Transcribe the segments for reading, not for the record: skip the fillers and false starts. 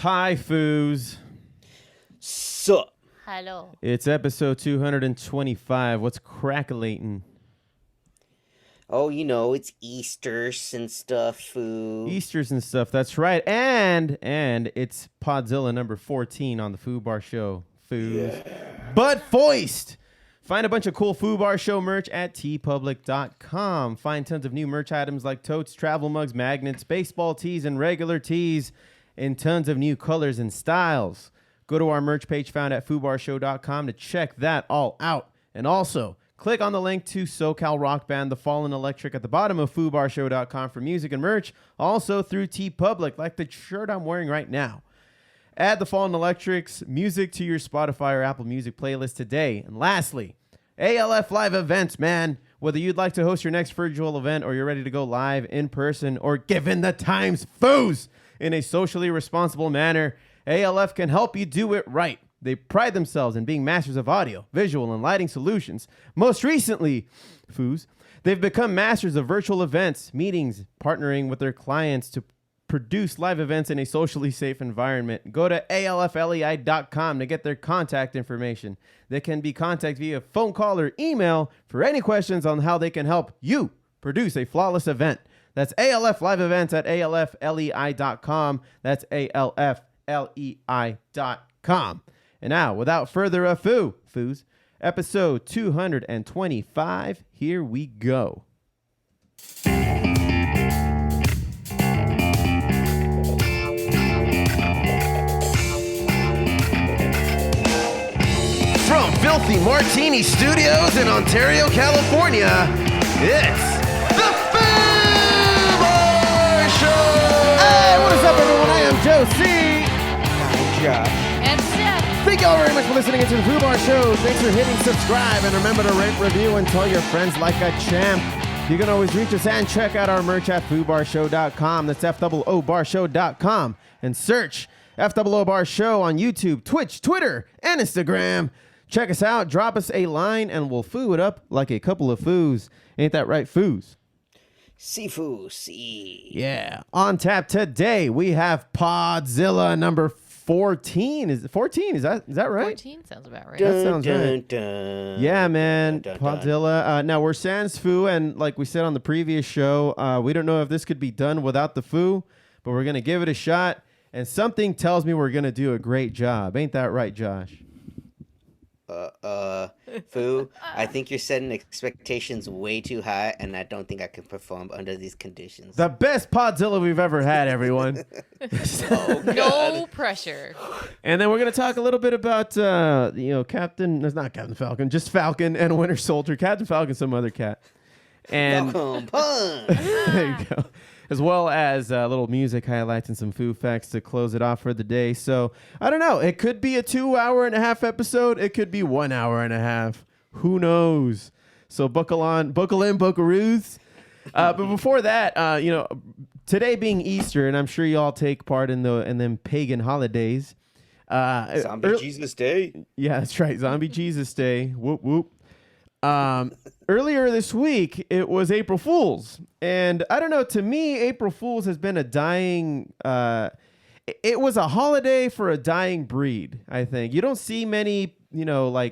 Hi, Foos. Sup? Hello. It's episode 225. What's crackalating? Oh, you know, it's Easters and stuff, food. Easters and stuff. That's right. And it's Podzilla number 14 on the Foo Bar Show. Foos. Yeah. But foist. Find a bunch of cool Foo Bar Show merch at tpublic.com. Find tons of new merch items like totes, travel mugs, magnets, baseball tees, and regular tees, in tons of new colors and styles. Go to our merch page found at foobarshow.com to check that all out. And also, click on the link to SoCal rock band The Fallen Electric at the bottom of foobarshow.com for music and merch. Also through TeePublic, like the shirt I'm wearing right now. Add The Fallen Electric's music to your Spotify or Apple Music playlist today. And lastly, ALF Live Events, man. Whether you'd like to host your next virtual event or you're ready to go live in person or given the times Foos in a socially responsible manner, ALF can help you do it right. They pride themselves in being masters of audio, visual, and lighting solutions. Most recently, Foos, they've become masters of virtual events, meetings, partnering with their clients to produce live events in a socially safe environment. Go to alflei.com to get their contact information. They can be contacted via phone call or email for any questions on how they can help you produce a flawless event. That's ALF Live Events at alflei.com. That's alflei.com. And now, without further ado, Foos, episode 225, here we go. From Filthy Martini Studios in Ontario, California, it's the Foo Bar Show! Hey, what is up, everyone? I am Joe C. I'm Josh. And Steph. Thank you all very much for listening to the Foo Bar Show. Thanks for hitting subscribe, and remember to rate, review, and tell your friends like a champ. You can always reach us and check out our merch at foobarshow.com. That's FOObarshow.com. And search FOO Bar Show on YouTube, Twitch, Twitter, and Instagram. Check us out, drop us a line, and we'll foo it up like a couple of foos. Ain't that right, foos? Sifu, see. Yeah. On tap today, we have Podzilla number 14. Is it 14? Is that right? 14 sounds about right. That sounds right. Dun. Yeah, man. Dun, dun, Podzilla. Now, we're sans foo, and like we said on the previous show, we don't know if this could be done without the foo, but we're going to give it a shot, and something tells me we're going to do a great job. Ain't that right, Josh? Foo, I think you're setting expectations way too high, and I don't think I can perform under these conditions. The best Podzilla we've ever had, everyone. No pressure. And then we're going to talk a little bit about, Captain, it's not Captain Falcon, just Falcon and Winter Soldier. Captain Falcon, some other cat. And Falcon punch. there you go. As well as little music highlights and some Foo Facts to close it off for the day. So, I don't know. It could be a 2.5-hour episode. It could be 1 hour and a half. Who knows? So, buckle in, buckaroos. But before that, today being Easter, and I'm sure you all take part in them pagan holidays. Zombie Jesus Day. Yeah, that's right. Zombie Jesus Day. Whoop, whoop. Earlier this week, it was April Fool's. And I don't know, to me, April Fool's has been a dying... it was a holiday for a dying breed, I think. You don't see many,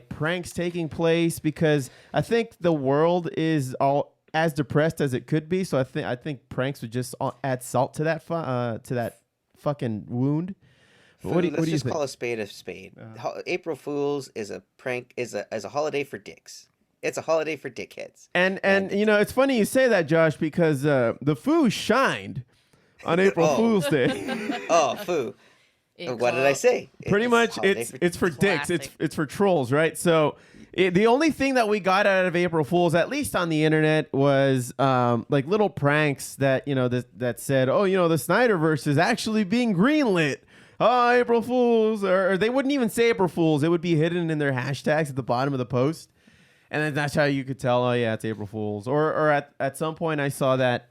pranks taking place because I think the world is all as depressed as it could be. So I think pranks would just add salt to that fucking wound. What do you think? Call a spade a spade. April Fool's is a prank, is a holiday for dicks. It's a holiday for dickheads. And it's funny you say that, Josh, because the Foo shined on April Fool's Day. Oh, Foo. What did I say? Pretty much, it's for dicks. It's for trolls, right? So the only thing that we got out of April Fool's, at least on the internet, was like little pranks that that said, the Snyderverse is actually being greenlit. Oh, April Fool's, or they wouldn't even say April Fool's. It would be hidden in their hashtags at the bottom of the post. And then that's how you could tell, oh, yeah, it's April Fool's. Or at some point I saw that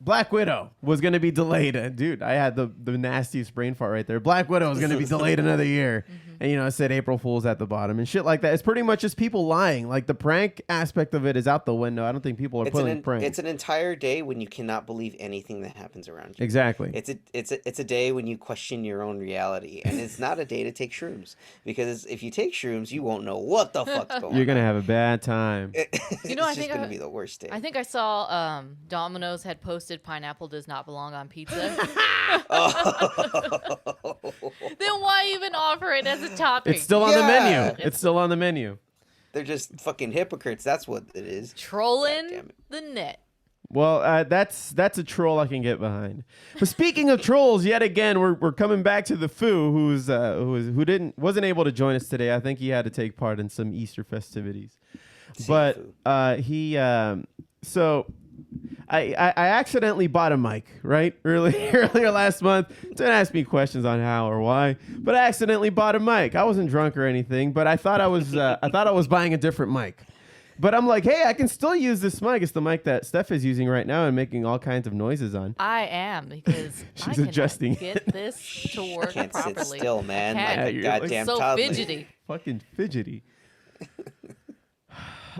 Black Widow was going to be delayed. Dude, I had the nastiest brain fart right there. Black Widow was going to be delayed another year. Mm-hmm. And, it said April Fool's at the bottom and shit like that. It's pretty much just people lying. Like, the prank aspect of it is out the window. I don't think people are pulling pranks. It's an entire day when you cannot believe anything that happens around you. Exactly. It's a day when you question your own reality. And it's not a day to take shrooms. Because if you take shrooms, you won't know what the fuck's going on. You're going to have a bad time. It's just going to be the worst day. I think I saw Domino's had posted pineapple does not belong on pizza. Then why even offer it as a topping? It's still on the menu. It's still on the menu. They're just fucking hypocrites. That's what it is. Trolling the net. Well, that's a troll I can get behind. But speaking of trolls, yet again, we're coming back to the Foo, who wasn't able to join us today. I think he had to take part in some Easter festivities. But I accidentally bought a mic, right? Earlier last month. Don't ask me questions on how or why, but I accidentally bought a mic. I wasn't drunk or anything, but I thought I was buying a different mic. But I'm like, hey, I can still use this mic. It's the mic that Steph is using right now and making all kinds of noises on. I am, because she's adjusting. Get this to work can't properly. Sit still, man. Like a goddamn so toddler. fidgety. Fucking fidgety.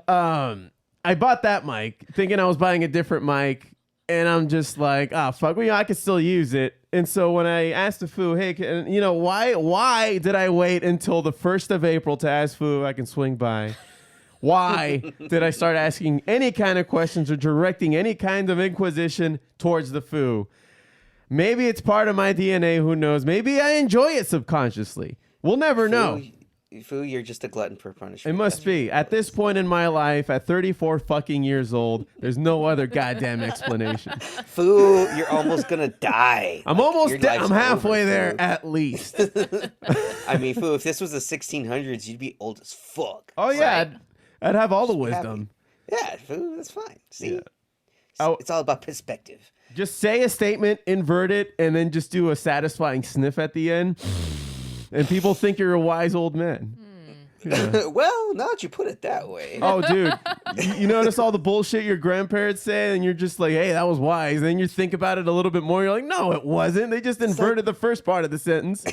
I bought that mic thinking I was buying a different mic, and I'm just like, fuck, I could still use it. And so when I asked the Foo, hey, why did I wait until the 1st of April to ask Foo if I can swing by? Why did I start asking any kind of questions or directing any kind of inquisition towards the Foo? Maybe it's part of my DNA, who knows? Maybe I enjoy it subconsciously. We'll never know. Foo, you're just a glutton for punishment. It must be. At this point in my life, at 34 fucking years old, there's no other goddamn explanation. Foo, you're almost gonna die. I'm I'm halfway there at least. I mean, Foo, if this was the 1600s, you'd be old as fuck. Oh yeah, Right. I'd have all the wisdom. Yeah, Foo, that's fine. See, Yeah. It's all about perspective. Just say a statement, invert it, and then just do a satisfying sniff at the end. And people think you're a wise old man. Yeah. Well, now that you put it that way. Oh, dude. You notice all the bullshit your grandparents say, and you're just like, hey, that was wise. And then you think about it a little bit more. You're like, no, it wasn't. They just inverted the first part of the sentence.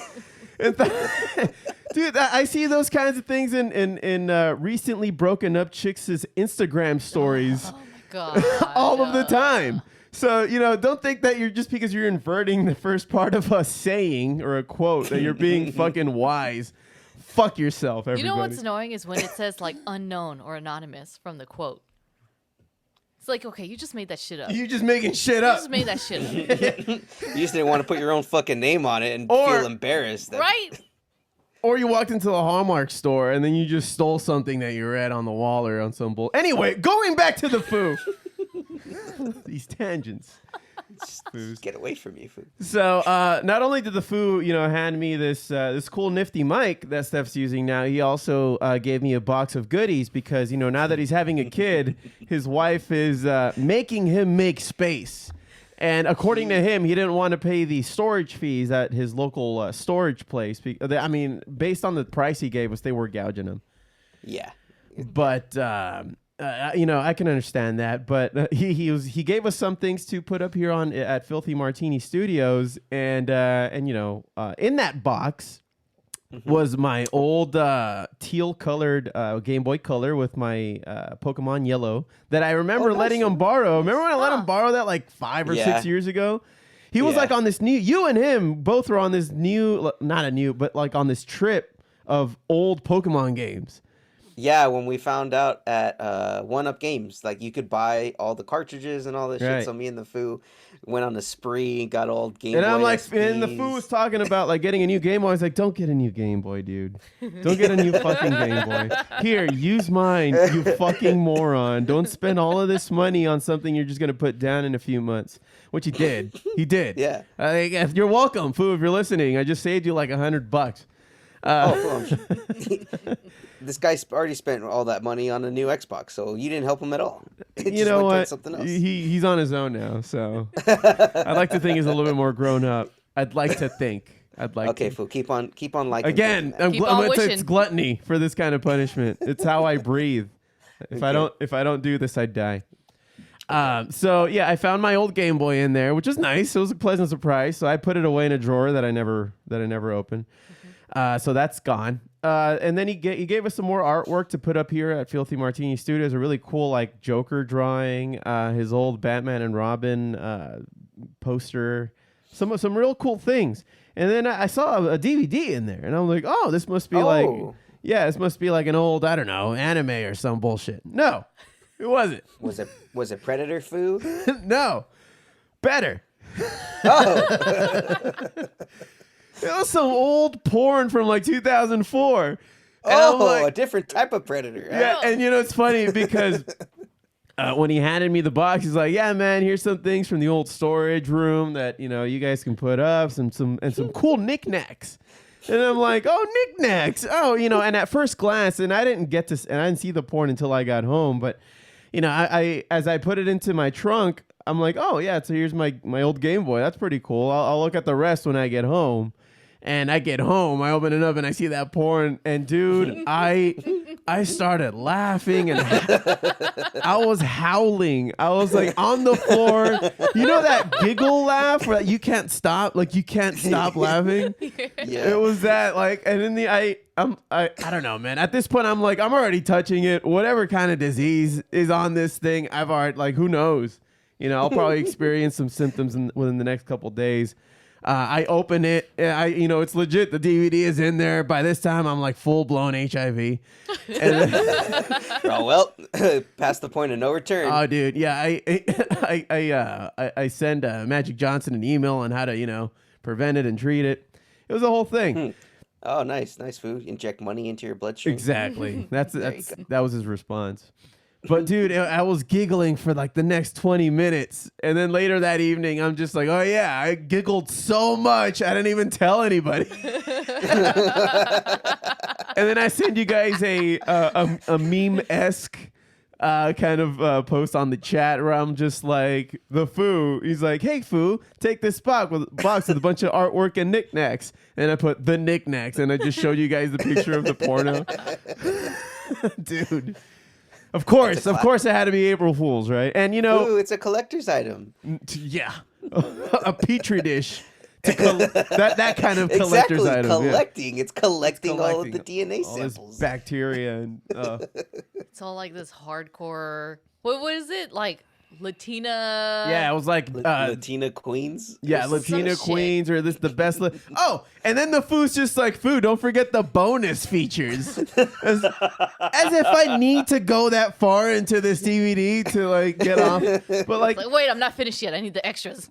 Dude, I see those kinds of things in recently broken up chicks' Instagram stories. Oh, my God. all of the time. So, don't think that you're just because you're inverting the first part of a saying or a quote that you're being fucking wise. Fuck yourself, everybody. You know what's annoying is when it says like unknown or anonymous from the quote. It's like, okay, you just made that shit up. You're just making shit up. You just made that shit up. You just didn't want to put your own fucking name on it and feel embarrassed. Right? Or you walked into the Hallmark store and then you just stole something that you read on the wall or on some bull. Anyway, going back to the Foo. These tangents. Just get away from me, Foo. So not only did the Foo, hand me this cool nifty mic that Steph's using now, he also gave me a box of goodies because, now that he's having a kid, his wife is making him make space. And according to him, he didn't want to pay the storage fees at his local storage place. I mean, based on the price he gave us, they were gouging him. Yeah. But I can understand that. But he gave us some things to put up here at Filthy Martini Studios, and in that box was my old teal colored Game Boy Color with my Pokemon Yellow that I remember letting him borrow. Remember when I let him borrow that like 5 or 6 years ago? He was like on this new. You and him both were on this new, not a new, but like on this trip of old Pokemon games. Yeah, when we found out at One Up Games, like you could buy all the cartridges and all this shit. So me and the Foo went on a spree, got all Game Boy. And I'm like, SPs. and the Foo was talking about like getting a new Game Boy. I was like, don't get a new Game Boy, dude. Don't get a new fucking Game Boy. Here, use mine, you fucking moron. Don't spend all of this money on something you're just gonna put down in a few months. Which he did. He did. Yeah. You're welcome, Foo, if you're listening. I just saved you like $100. This guy already spent all that money on a new Xbox, so you didn't help him at all. You know what? Something else. He's on his own now, so I'd like to think he's a little bit more grown up. I'd like to think. Okay, Foo, keep on liking. Again, it's gluttony for this kind of punishment. It's how I breathe. If I don't do this, I die. So yeah, I found my old Game Boy in there, which was nice. It was a pleasant surprise. So I put it away in a drawer that I never opened. So that's gone. And then he gave us some more artwork to put up here at Filthy Martini Studios. A really cool like Joker drawing, his old Batman and Robin poster, some real cool things. And then I saw a DVD in there, and I'm like, oh, this must be this must be like an old, I don't know, anime or some bullshit. No, it wasn't. Was it Predator Foo? No, better. Oh. It was some old porn from like 2004. Oh, a different type of Predator. Yeah, and it's funny because when he handed me the box, he's like, "Yeah, man, here's some things from the old storage room that you guys can put up, some cool knickknacks." And I'm like, "Oh, knickknacks! Oh, And at first glance, and I didn't see the porn until I got home, but I as I put it into my trunk, I'm like, "Oh yeah, so here's my old Game Boy. That's pretty cool. I'll look at the rest when I get home." And I get home, I open it up, and I see that porn. And dude, I started laughing, and I was howling. I was like on the floor. You know that giggle laugh where you can't stop, like you can't stop laughing. Yeah. It was that and then I don't know, man. At this point, I'm like, I'm already touching it. Whatever kind of disease is on this thing, I've already who knows? I'll probably experience some symptoms within the next couple days. I open it. It's legit. The DVD is in there. By this time, I'm like full blown HIV. Past the point of no return. Oh, dude. Yeah, I send Magic Johnson an email on how to prevent it and treat it. It was a whole thing. Oh, nice food. Inject money into your bloodstream. Exactly. That was his response. But dude, I was giggling for like the next 20 minutes. And then later that evening, I'm just like, oh yeah, I giggled so much. I didn't even tell anybody. And then I send you guys a meme-esque kind of post on the chat where I'm just like, the Foo. He's like, hey Foo, take this box with a bunch of artwork and knickknacks. And I put the knickknacks, and I just showed you guys the picture of the porno. Dude. Of course, it had to be April Fool's, right? And Ooh, it's a collector's item. Yeah, a petri dish. That kind of collector's item. Collecting. Yeah. It's collecting all of the DNA samples, bacteria, and it's all like this hardcore. What is it like? Latina. Yeah, it was like Latina Queens. Yeah, Latina Queens, or this the best. Oh, and then the Foos just like, Foo, don't forget the bonus features. As if I need to go that far into this DVD to like get off. But like, wait, I'm not finished yet. I need the extras.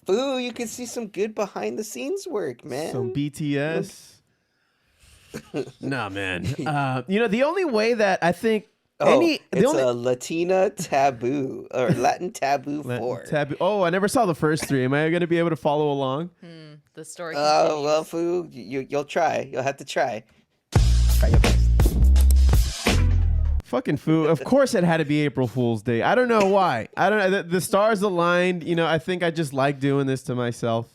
Foo, you can see some good behind the scenes work, man. Some BTS. Nah, man. The only way that I think. It's a Latina taboo or Latin taboo 4. Taboo. Oh, I never saw the first 3. Am I going to be able to follow along? The story. Oh, well, Foo, you'll try. You'll have to try. Try your best. Fucking Foo. Of course, it had to be April Fool's Day. I don't know why. I don't know. The stars aligned. I think I just like doing this to myself.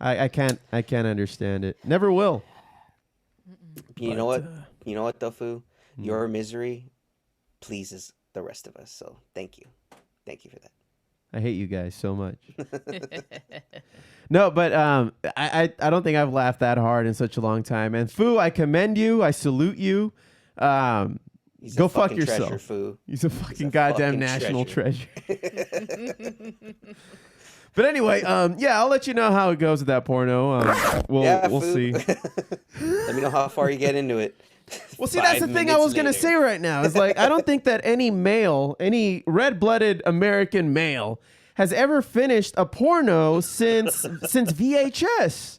I can't understand it. Never will. You know what? You know what, though, Foo? Your misery pleases the rest of us. So thank you for that. I hate you guys so much. No, but I don't think I've laughed that hard in such a long time. And Foo, I commend you. I salute you. Go fuck yourself. Treasure, Foo. He's a fucking goddamn national treasure. But anyway, I'll let you know how it goes with that porno. We'll see. Let me know how far you get into it. Well, see, that's the thing I was going to say right now. Is like, I don't think that any red-blooded American male has ever finished a porno since VHS.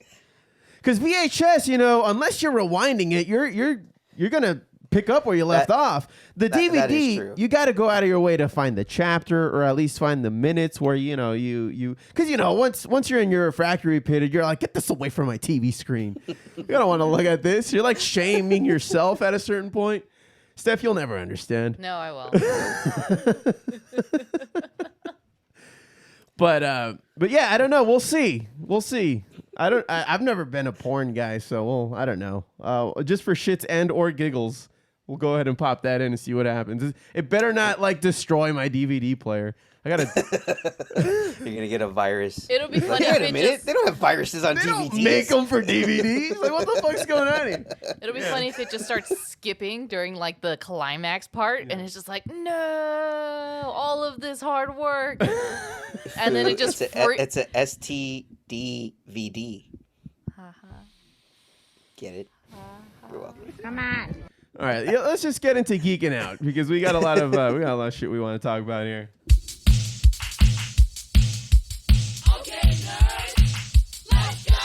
Because VHS, unless you're rewinding it, you're going to pick up where you left off. The DVD, you got to go out of your way to find the chapter, or at least find the minutes where because once you're in your refractory period, you're like, get this away from my TV screen. You don't want to look at this. You're like shaming yourself at a certain point. Steph, you'll never understand. No, I will. But yeah, I don't know. We'll see. I've never been a porn guy, so I don't know. Just for shits and or giggles. We'll go ahead and pop that in and see what happens. It better not like destroy my DVD player. I gotta. You're gonna get a virus. It'll be funny. Wait a minute, they don't have viruses on DVDs. Don't make them for DVDs. Like, what the fuck's going on here? It'll be funny if it just starts skipping during like the climax part, and it's just like, no, all of this hard work, and then it just it's a STDVD. Get it? You're welcome. Come on. All right, let's just get into geeking out because we got a lot of shit we want to talk about here. Okay, nerds, let's go.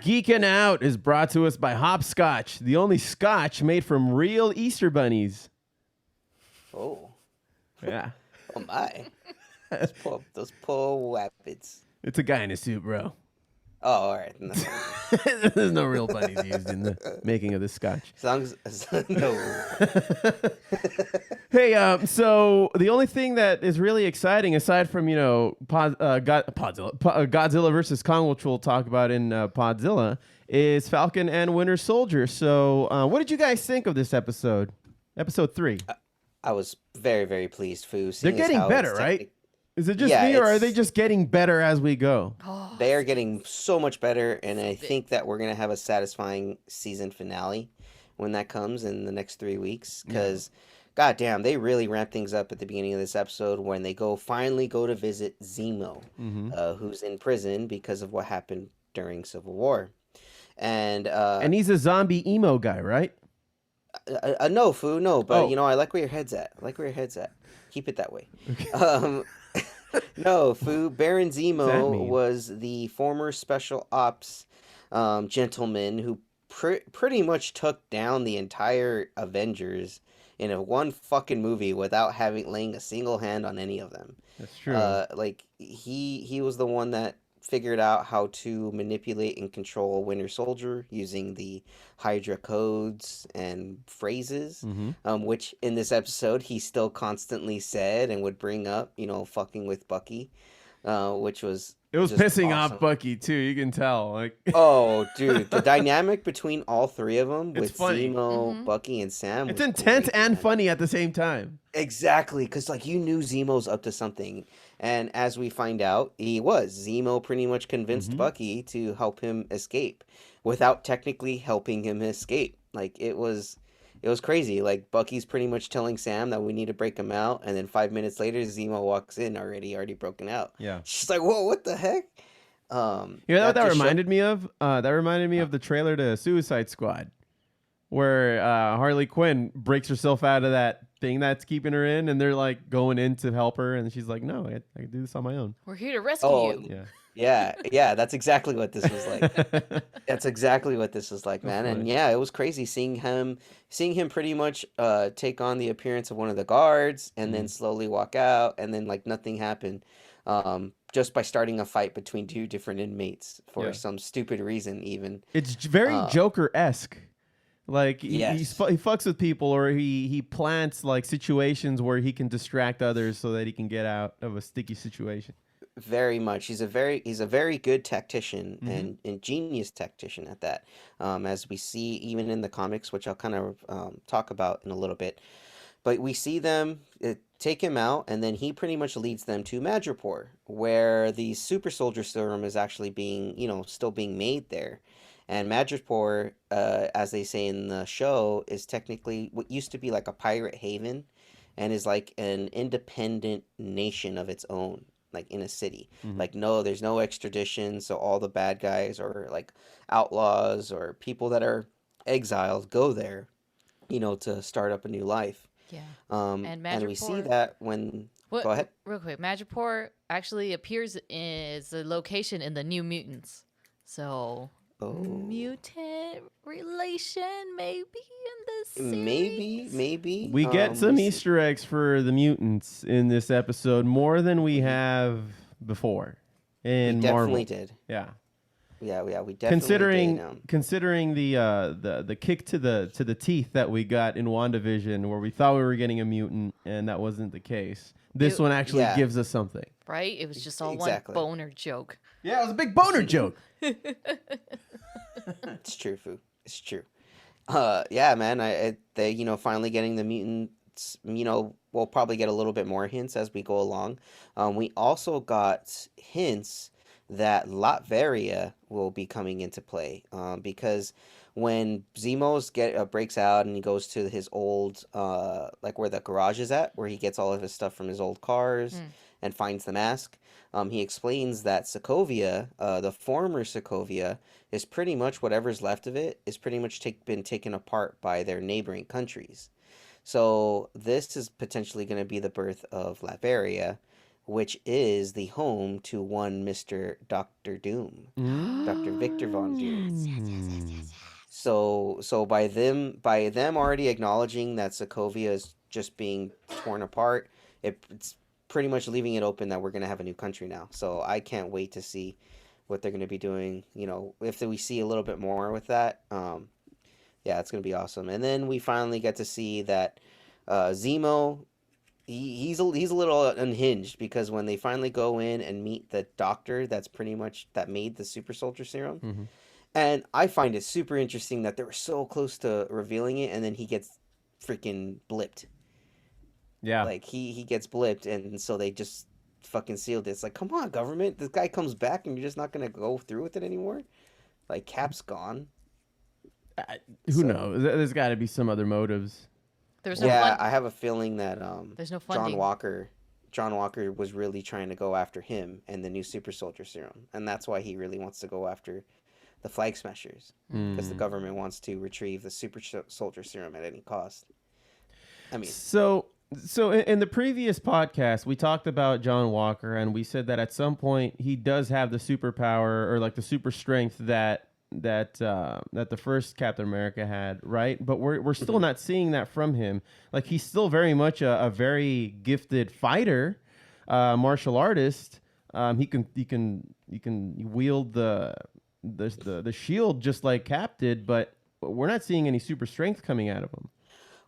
Geeking Out is brought to us by Hopscotch, the only scotch made from real Easter bunnies. Oh. Yeah. Oh my. Those poor wappets. It's a guy in a suit, bro. Oh, all right. No. There's no real bunnies used in the making of this scotch. No. Hey, so the only thing that is really exciting, aside from Godzilla versus Kong, which we'll talk about in Podzilla, is Falcon and Winter Soldier. So, what did you guys think of this episode? Episode 3. I was very, very pleased, Foos. They're getting better, right? Is it just me, or are they just getting better as we go? They are getting so much better, and I think that we're going to have a satisfying season finale when that comes in the next 3 weeks, because, goddamn, they really ramp things up at the beginning of this episode when they finally go to visit Zemo, who's in prison because of what happened during Civil War. And he's a zombie emo guy, right? No, Foo, no, but, I like where your head's at. Keep it that way. Okay. No, Foo, Baron Zemo was the former special ops gentleman who pretty much took down the entire Avengers in one fucking movie without laying a single hand on any of them. That's true. He was the one that figured out how to manipulate and control Winter Soldier using the Hydra codes and phrases, which in this episode he still constantly said and would bring up, fucking with Bucky, which was... It was pissing off Bucky, too. You can tell. Oh, dude. The dynamic between all three of them with funny. Zemo, Bucky, and Sam It's intense and funny at the same time. Exactly, because you knew Zemo's up to something. And as we find out, he was. Zemo pretty much convinced Bucky to help him escape without technically helping him escape. It was crazy. Bucky's pretty much telling Sam that we need to break him out, and then 5 minutes later, Zemo walks in already broken out. Yeah, she's like, "Whoa, what the heck?" You know what that reminded me of? That reminded me of the trailer to Suicide Squad, where Harley Quinn breaks herself out of that thing that's keeping her in, and they're going in to help her, and she's like, "No, I can do this on my own. We're here to rescue you." Yeah. Yeah, that's exactly what this was like. That's exactly what this was like, man. And yeah, it was crazy seeing him pretty much take on the appearance of one of the guards and then slowly walk out, and then nothing happened, just by starting a fight between two different inmates for some stupid reason. Even it's very Joker-esque. He fucks with people, or he plants like situations where he can distract others so that he can get out of a sticky situation. Very much. He's a very good tactician and ingenious tactician at that. As we see even in the comics, which I'll kind of talk about in a little bit. But we see them take him out, and then he pretty much leads them to Madripoor, where the super soldier serum is actually being, still being made there. And Madripoor, as they say in the show, is technically what used to be like a pirate haven, and is like an independent nation of its own, in a city. There's no extradition, so all the bad guys or outlaws or people that are exiled go there, to start up a new life. Yeah. And we see that when... Go ahead. Real quick, Madripoor actually appears as a location in the New Mutants. So... mutant relation maybe in this series? Maybe we get some Easter eggs for the mutants in this episode, more than we have before in we definitely Marvel. Did. Yeah. Yeah, we definitely Considering did. considering the kick to the teeth that we got in WandaVision, where we thought we were getting a mutant and that wasn't the case. This one actually Yeah. gives us something. Right? It was just all Exactly. one boner joke. Yeah, it was a big boner joke. It's true, Foo. It's true. Yeah, man. They finally getting the mutants. We'll probably get a little bit more hints as we go along. We also got hints that Latveria will be coming into play. Because when Zemos breaks out and he goes to his old like where the garage is at, where he gets all of his stuff from his old cars and finds the mask. He explains that Sokovia, the former Sokovia, is pretty much whatever's left of it is pretty much been taken apart by their neighboring countries. So this is potentially going to be the birth of Latveria, which is the home to one Mr. Dr. Doom, Dr. Victor Von Doom. So by them already acknowledging that Sokovia is just being torn apart, it's pretty much leaving it open that we're going to have a new country now. So I can't wait to see what they're going to be doing. If we see a little bit more with that, yeah, it's going to be awesome. And then we finally get to see that Zemo, he's a little unhinged, because when they finally go in and meet the doctor that made the super soldier serum, and I find it super interesting that they were so close to revealing it, and then he gets freaking blipped. Yeah. Like he gets blipped, and so they just fucking sealed it. It's like, come on, government. This guy comes back and you're just not gonna go through with it anymore? Like, Cap's gone. Who knows? There's got to be some other motives. There's no I have a feeling that there's no funding. John Walker was really trying to go after him and the new super soldier serum, and that's why he really wants to go after the Flag Smashers, because the government wants to retrieve the super soldier serum at any cost. I mean, So in the previous podcast, we talked about John Walker, and we said that at some point he does have the superpower, or like the super strength that the first Captain America had, right? But we're still not seeing that from him. Like, he's still very much a very gifted fighter, martial artist. He can wield the shield just like Cap did, but we're not seeing any super strength coming out of him.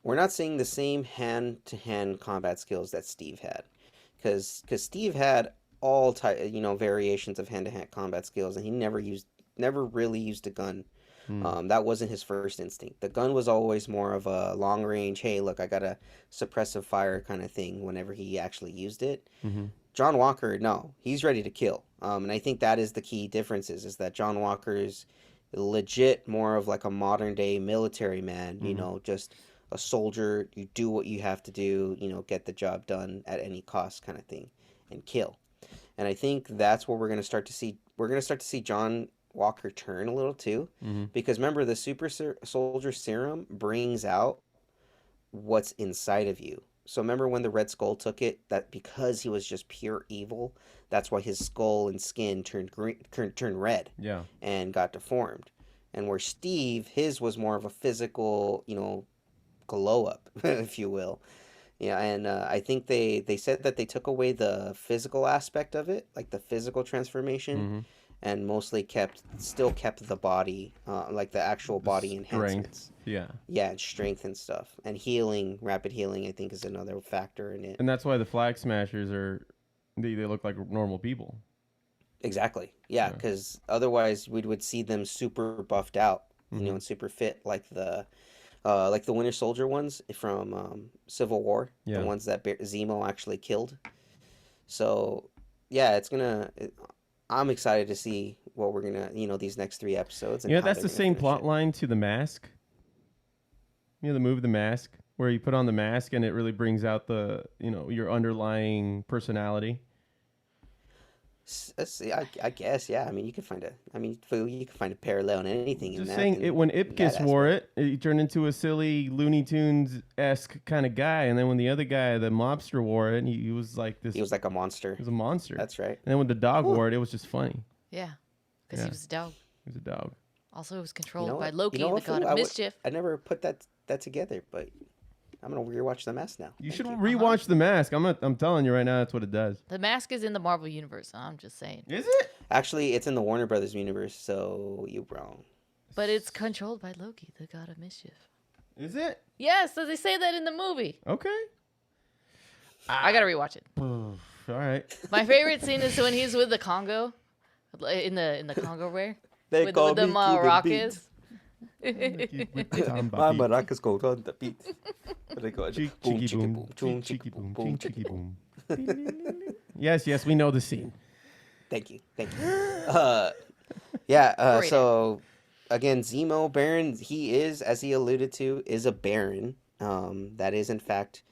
we're not seeing the same hand-to-hand combat skills that Steve had, because Steve had all variations of hand-to-hand combat skills, and he never really used a gun. That wasn't his first instinct. The gun was always more of a long range, hey, look, I got a suppressive fire kind of thing whenever he actually used it. John Walker, no, he's ready to kill. And I think that is the key difference is that John Walker's legit more of like a modern day military man, just a soldier. You do what you have to do, get the job done at any cost kind of thing and kill. And I think that's what we're going to start to see. We're going to start to see John Walker turn a little too, because remember, the super soldier serum brings out what's inside of you. So remember when the Red Skull took it, that because he was just pure evil, that's why his skull and skin turned red, and got deformed. And where Steve, his was more of a physical, glow up, if you will. Yeah, and I think they said that they took away the physical aspect of it, like the physical transformation, and mostly still kept the body, like the actual body enhancements. Yeah, and strength and stuff, and healing, rapid healing, I think is another factor in it. And that's why the Flag Smashers they look like normal people. Exactly. Yeah, because otherwise we would see them super buffed out, and super fit, like the Winter Soldier ones from Civil War, the ones that Zemo actually killed. So yeah, I'm excited to see what we're gonna, these next 3 episodes. And that's the same plot line to The Mask. The movie The Mask, where you put on the mask and it really brings out the, your underlying personality. I guess, yeah. I mean, you could find a parallel in anything. Just saying, when Ipkiss wore it, he turned into a silly Looney Tunes-esque kind of guy, and then when the other guy, the mobster, wore it, he was like this. He was like a monster. He was a monster. That's right. And then when the dog wore it, it was just funny. Yeah, because he was a dog. He was a dog. Also, it was controlled by Loki, the god of mischief. I never put that together, but I'm gonna rewatch The Mask now. You should rewatch The Mask. I'm telling you right now, that's what it does. The Mask is in the Marvel universe. I'm just saying. Is it? Actually, it's in the Warner Brothers universe, so you're wrong. But it's controlled by Loki, the god of mischief. Is it? Yes, so they say that in the movie. Okay. I gotta rewatch it. All right. My favorite scene is when he's with the Congo, in the Congo where They with call the me to the maracas. My maracas go on the beat. They go Cheeky boom, boom, chicka boom, boom, cheeky chicka boom, boom, cheeky chicka boom. boom. Yes, we know the scene. Thank you. Yeah. Great So again, Zemo Baron, he is, as he alluded to, is a Baron. That is in fact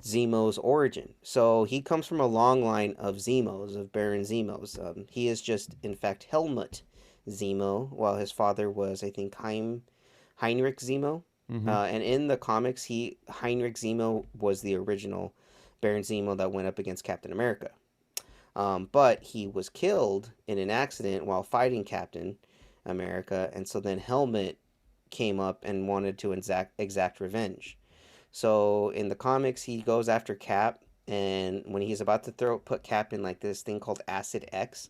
Zemo's origin. So he comes from a long line of Zemos, of Baron Zemos. He is just in fact Helmut Zemo, while his father was, I think, Heinrich Zemo. And in the comics, Heinrich Zemo was the original Baron Zemo that went up against Captain America. But he was killed in an accident while fighting Captain America, and so then Helmut came up and wanted to exact revenge. So in the comics, he goes after Cap, and when he's about to put Cap in like this thing called Acid X,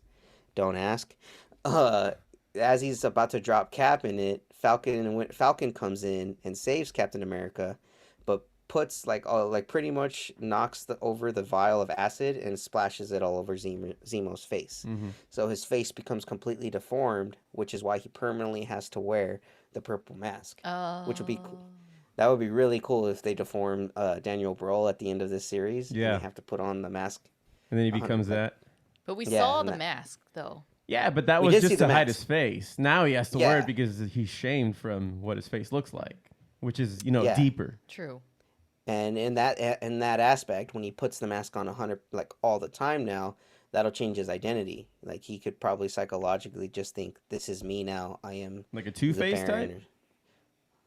don't ask. As he's about to drop Cap in it, Falcon comes in and saves Captain America, but puts like pretty much knocks over the vial of acid and splashes it all over Zemo's face. So his face becomes completely deformed, which is why he permanently has to wear the purple mask. Which would be cool. That would be really cool if they deform Daniel Brühl at the end of this series. Yeah. And they have to put on the mask. And then he becomes that. But we Yeah, saw and the that- mask though. Yeah, but that We was did see just the to hide mask. his face. Now he has to wear Yeah. it because he's shamed from what his face looks like, which is, Yeah. deeper. True. And in that aspect, when he puts the mask on all the time now, that'll change his identity. Like he could probably psychologically just think, "This is me now. I am Like a the Two-Face Baron." type?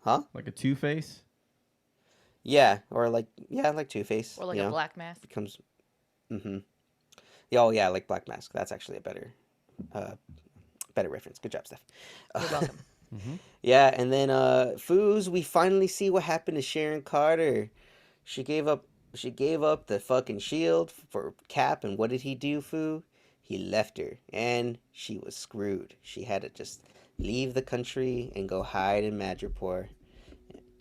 Huh? Like a Two-Face? Yeah, or like Two-Face. Or like you a know? black mask. Becomes. Yeah, oh yeah, like Black Mask. That's actually a better reference. Good job, Steph. You're welcome. Yeah, and then Foos, we finally see what happened to Sharon Carter. She gave up the fucking shield for Cap, and what did he do, Foo? He left her, and she was screwed. She had to just leave the country and go hide in Madripoor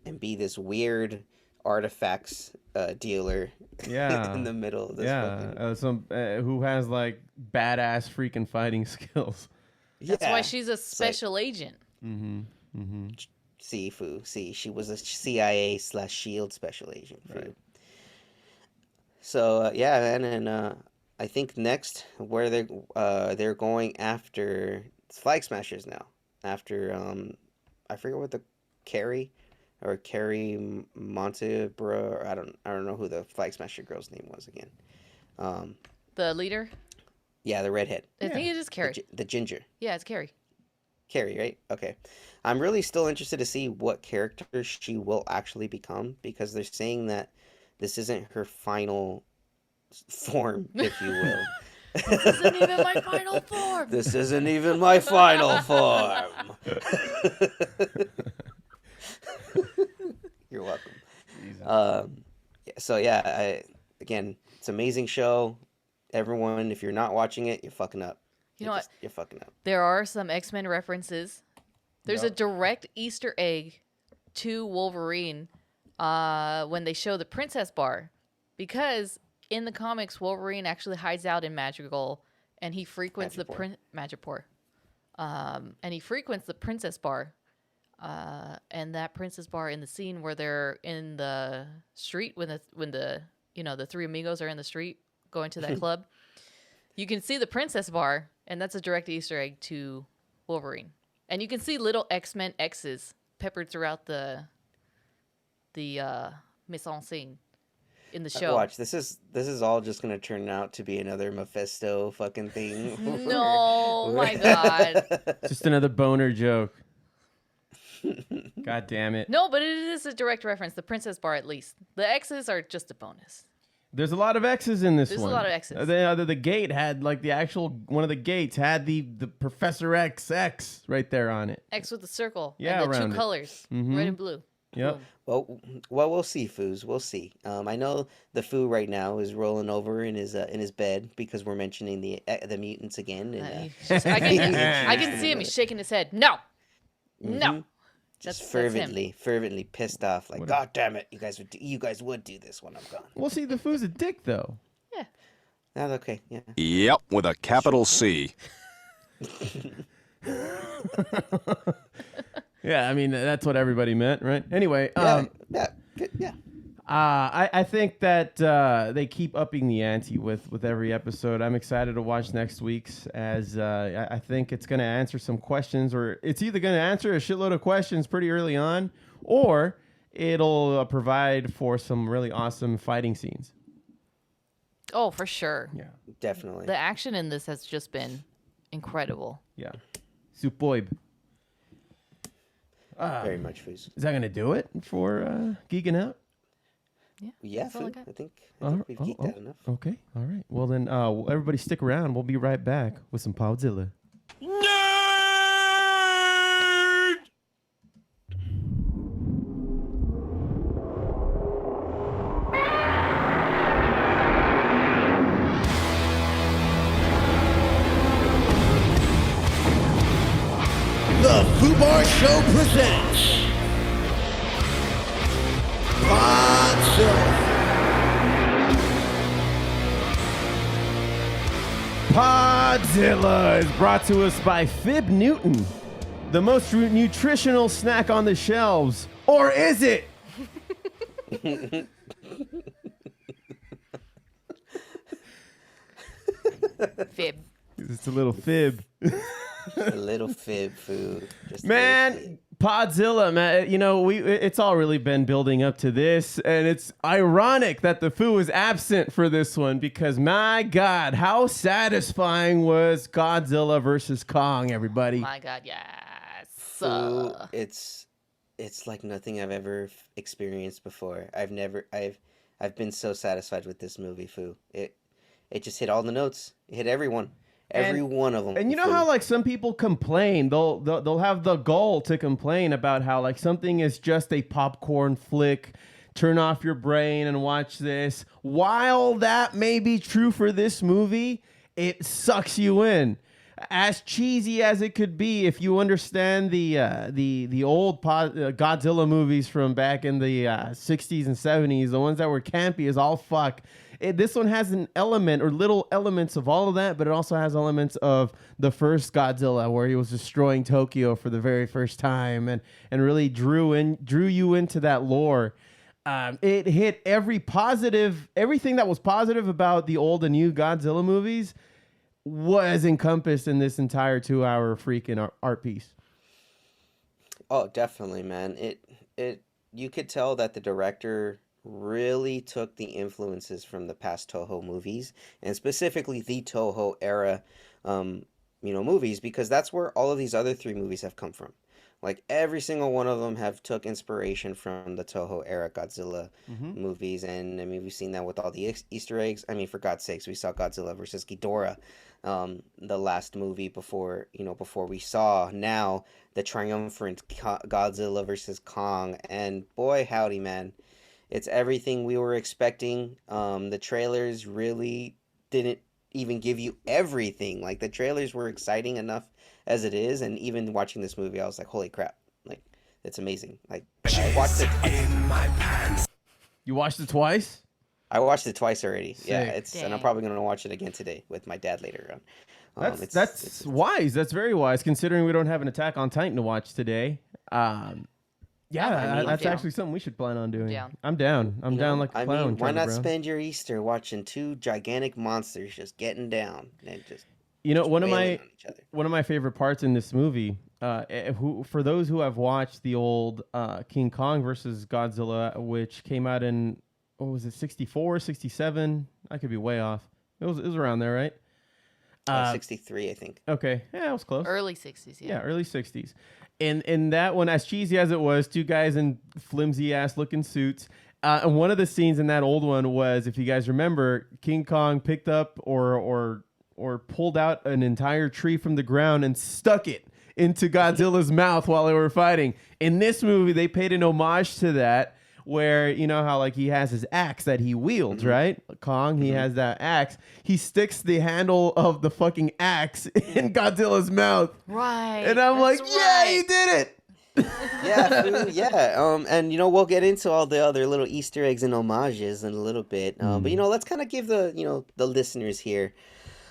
and be this weird artifacts dealer Yeah. in the middle of this Yeah. Who has, like, badass freaking fighting skills. That's Yeah. why she's a like- special agent. See, Foo. See, she was a CIA/SHIELD special agent. Foo. Right. So yeah, man, and I think next where they're going after Flag Smashers now. After I forget what the Carrie Montebra, or I don't know who the Flag Smasher girl's name was again. The leader? Yeah, the redhead, I think it is Carrie. the ginger. Yeah, it's Carrie. Carrie, right? Okay. I'm really still interested to see what character she will actually become, because they're saying that this isn't her final form, if you will. This isn't even my final form. This isn't even my final form. You're welcome. So yeah, again, it's an amazing show. Everyone, if you're not watching it, you're fucking up. You know what? You're fucking up. There are some X-Men references. There's a direct Easter egg to Wolverine when they show the Princess Bar. Because in the comics, Wolverine actually hides out in Madrigal, and he frequents Madripoor. And he frequents the Princess Bar. And that Princess Bar, in the scene where they're in the street, when the the three amigos are in the street going to that club, you can see the Princess Bar, and that's a direct Easter egg to Wolverine. And you can see little X-Men X's peppered throughout the mise en scene in the show. Watch, this is all just gonna turn out to be another Mephisto fucking thing. No, my God. Just another boner joke. God damn it. No, but it is a direct reference. The Princess Bar, at least. The X's are just a bonus. There's a lot of X's in this There's one. a lot of X's. The gate had, like, the actual, one of the gates had the Professor XX right there on it. X with the circle. Yeah, and the two around it. colors, red and blue. Yep. Well, we'll see, Foos. We'll see. I know the Foo right now is rolling over in his bed because we're mentioning the mutants again. And, I can see him. He's shaking his head. No. No. just That's him. fervently pissed off. Like, God damn it, you guys would do this when I'm gone. We'll see. The Foo's a dick, though. Yeah. That's okay. Yeah. Yep, with a capital C. Yeah, I mean, that's what everybody meant, right? Anyway, Yeah. I think that they keep upping the ante with every episode. I'm excited to watch next week's, as I think it's going to answer some questions, or it's either going to answer a shitload of questions pretty early on, or it'll provide for some really awesome fighting scenes. Oh, for sure. Yeah, Definitely. The action in this has just been incredible. yeah, superb. Very much, Foos. Is that going to do it for Geeking Out? Yeah, That's all I Foo. got. I think we've geeked out enough. Okay, all right. Well, then everybody stick around. We'll be right back with some Podzilla. The Fubar Show presents Podzilla. Podzilla is brought to us by Fib Newton, the most nutritional snack on the shelves. Or is it? Fib. It's a little fib. A little fib, Foo. Just a little fib. Man, Podzilla, man, you know, it's all really been building up to this, and it's ironic that the Foo is absent for this one because, my God, how satisfying was Godzilla versus Kong, everybody? My God, yes. Foo, it's like nothing I've ever experienced before. I've been so satisfied with this movie, Foo. It just hit all the notes. It hit everyone. Every one of them. And you know how like some people complain, they'll have the goal to complain about how like something is just a popcorn flick, turn off your brain and watch this. While that may be true for this movie, it sucks you in. As cheesy as it could be, if you understand the old Godzilla movies from back in the 60s and 70s, the ones that were campy as all fuck. This one has an element or little elements of all of that, but it also has elements of the first Godzilla where he was destroying Tokyo for the very first time and really drew you into that lore. It hit everything that was positive about the old and new Godzilla movies was encompassed in this entire 2-hour freaking art piece. Oh, definitely, man. You could tell that the director really took the influences from the past Toho movies, and specifically the Toho era movies, because that's where all of these other 3 movies have come from. Like every single one of them have took inspiration from the Toho era Godzilla movies, and I mean we've seen that with all the Easter eggs. I mean, for God's sakes, we saw Godzilla versus Ghidorah, the last movie before we saw now the triumphant Godzilla versus Kong, and boy howdy, man, it's everything we were expecting. The trailers really didn't even give you everything. Like the trailers were exciting enough as it is, and even watching this movie, I was like, "Holy crap! Like, it's amazing!" Like, I watched it. You watched it twice? I watched it twice already. Sick. Yeah, and I'm Dang. probably gonna watch it again today with my dad later on. That's wise. That's very wise, considering we don't have an Attack on Titan to watch today. Yeah, I'm that's down. actually something we should plan on doing. Down. I'm down. I'm down like a clown. why Charlie not Brown. spend your Easter watching 2 gigantic monsters just getting down and just One of wailing on each other? my favorite parts in this movie, for those who have watched the old King Kong versus Godzilla, which came out in, what was it, 64, 67? I could be way off. It was around there, right? 63, I think. Okay, yeah, it was close. Early 60s, Yeah, early 60s. In that one, as cheesy as it was, 2 guys in flimsy ass looking suits. And one of the scenes in that old one was, if you guys remember, King Kong picked up or pulled out an entire tree from the ground and stuck it into Godzilla's mouth while they were fighting. In this movie, they paid an homage to that, where you know how like he has his axe that he wields, right? Kong, he has that axe. He sticks the handle of the fucking axe in Godzilla's mouth. Right. And I'm like, that's yeah, he right. did it. Yeah, yeah. And we'll get into all the other little Easter eggs and homages in a little bit. But let's kind of give the the listeners here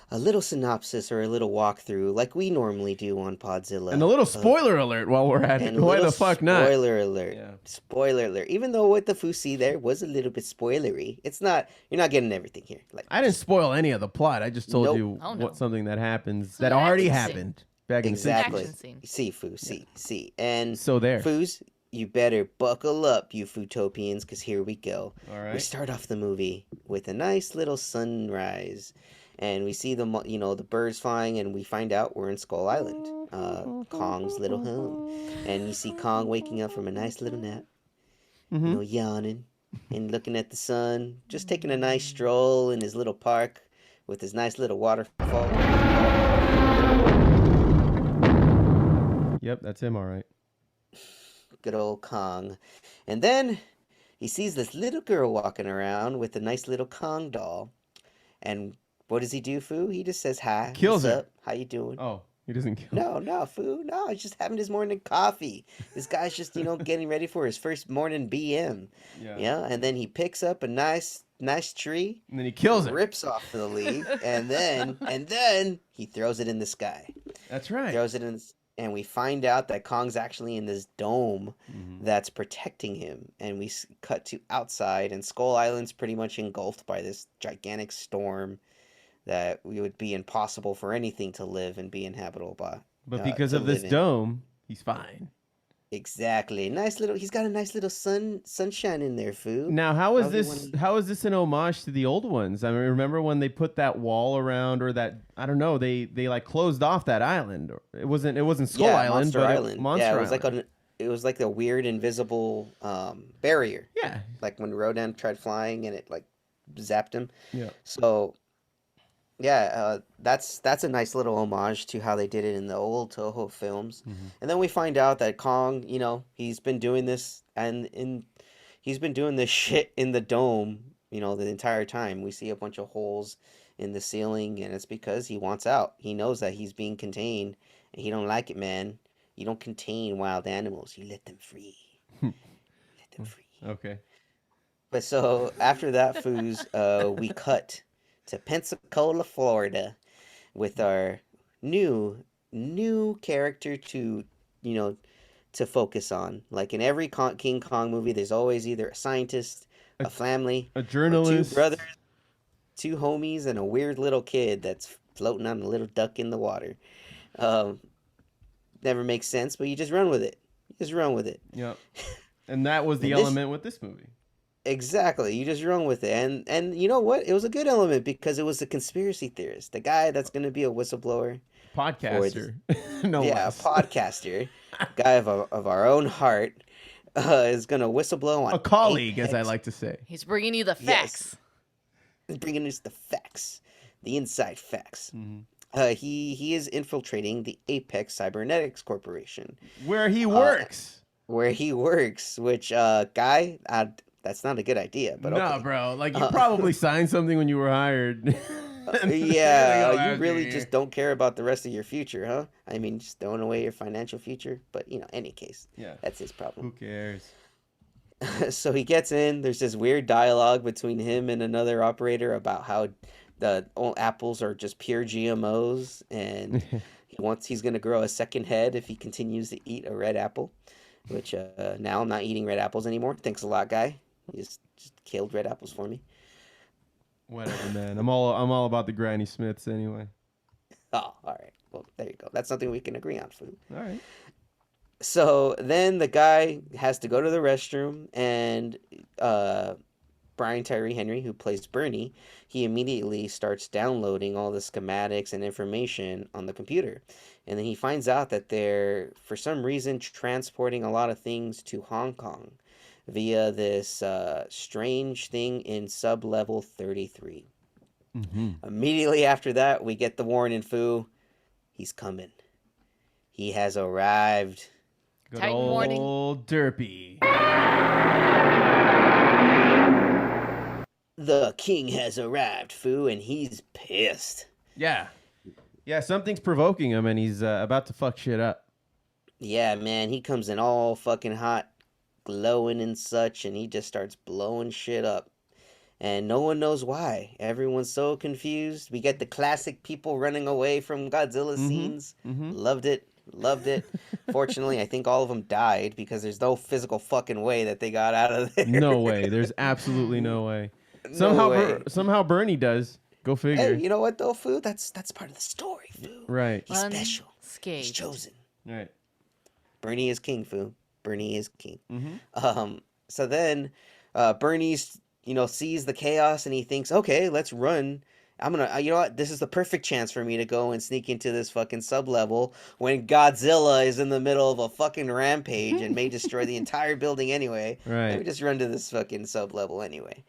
a little synopsis or a little walkthrough, like we normally do on Podzilla. And a little spoiler alert while we're at it. And a Why little the fuck not? Spoiler alert. Yeah. Spoiler alert. Even though what the Foo see there was a little bit spoilery, you're not getting everything here. Like I didn't spoil any of the plot. I just told Nope. you Oh, no. something that happens So that an already action scene. happened back in exactly. Action scene. See, Foo, see. And So there. Foos, you better buckle up, you Footopians, because here we go. All We right. start off the movie with a nice little sunrise, and we see the birds flying, and we find out we're in Skull Island, Kong's little home. And you see Kong waking up from a nice little nap, yawning and looking at the sun, just taking a nice stroll in his little park with his nice little waterfall. Yep, that's him. All right. Good old Kong. And then he sees this little girl walking around with a nice little Kong doll. And what does he do, Foo? He just says hi. Kills What's her. up? How you doing? Oh, he doesn't kill. No, Foo. No, he's just having his morning coffee. This guy's just, getting ready for his first morning BM. Yeah. And then he picks up a nice tree, And then he kills it. rips off the leaf, and then he throws it in the sky. That's right. Throws it in, and we find out that Kong's actually in this dome that's protecting him. And we cut to outside, and Skull Island's pretty much engulfed by this gigantic storm that would be impossible for anything to live and be inhabitable by. But because to of this live in. dome, he's fine. Exactly. He's got a nice little sunshine in there, Foo. Now, how is Everyone- this? How is this an homage to the old ones? I mean, remember when they put that wall around, or that I don't know, they like closed off that island. It wasn't Skull Island, Monster but Island. Monster yeah, it was Island. it was like the weird invisible barrier. Yeah. Like when Rodan tried flying and it like zapped him. Yeah. So yeah, that's a nice little homage to how they did it in the old Toho films. And then we find out that Kong, he's been doing this he's been doing this shit in the dome, the entire time. We see a bunch of holes in the ceiling, and it's because he wants out. He knows that he's being contained, and he don't like it, man. You don't contain wild animals. You let them free. Let them free. Okay. But so after that, Foos, we cut to Pensacola, Florida, with our new character to focus on. Like in every King Kong movie, there's always either a scientist, a family, A journalist, two brothers, two homies, and a weird little kid that's floating on a little duck in the water. Never makes sense, but you just run with it. Yep. And that was the And this- element with this movie. Exactly. You just run with it. And you know what? It was a good element because it was the conspiracy theorist, the guy that's going to be a whistleblower. Podcaster. No Yeah, less. a podcaster, guy of our own heart, is going to whistleblow on A colleague, as I Apex. like to say. He's bringing you the Yes. facts. He's bringing us the facts, the inside facts. He is infiltrating the Apex Cybernetics Corporation, Where he works. where he works, which, guy, that's not a good idea, but No, okay. bro. Like, you probably signed something when you were hired. Yeah, Go you after really you. just don't care about the rest of your future, huh? I mean, just throwing away your financial future. But, any case, Yeah. that's his Who problem. cares? So he gets in. There's this weird dialogue between him and another operator about how the apples are just pure GMOs, and he's going to grow a second head if he continues to eat a red apple. Which now I'm not eating red apples anymore. Thanks a lot, guy. You just killed red apples for me. Whatever, man. I'm all about the Granny Smiths anyway. Oh, all right. Well, there you go. That's something we can agree on, Food. All right. So then the guy has to go to the restroom, and Brian Tyree Henry, who plays Bernie, he immediately starts downloading all the schematics and information on the computer. And then he finds out that they're, for some reason, transporting a lot of things to Hong Kong via this strange thing in sub-level 33. Immediately after that, we get the warning, Foo. He's coming. He has arrived. Good Titan old warning. Derpy. The king has arrived, Foo, and he's pissed. Yeah. Yeah, something's provoking him, and he's about to fuck shit up. Yeah, man, he comes in all fucking hot, glowing and such, and he just starts blowing shit up. And no one knows why. Everyone's so confused. We get the classic people running away from Godzilla scenes. Loved it. Loved it. Fortunately, I think all of them died because there's no physical fucking way that they got out of there. No way. There's absolutely no way. No way. Somehow Bernie does. Go figure. Hey, you know what though, Foo? That's part of the story, Foo. Right. He's special. He's Unscathed. chosen. Right. Bernie is king, Foo. Bernie is king. So then Bernie's, sees the chaos and he thinks, okay, let's run. I'm gonna, you know what? This is the perfect chance for me to go and sneak into this fucking sub-level when Godzilla is in the middle of a fucking rampage and may destroy the entire building anyway. Right. Let me just run to this fucking sub-level anyway.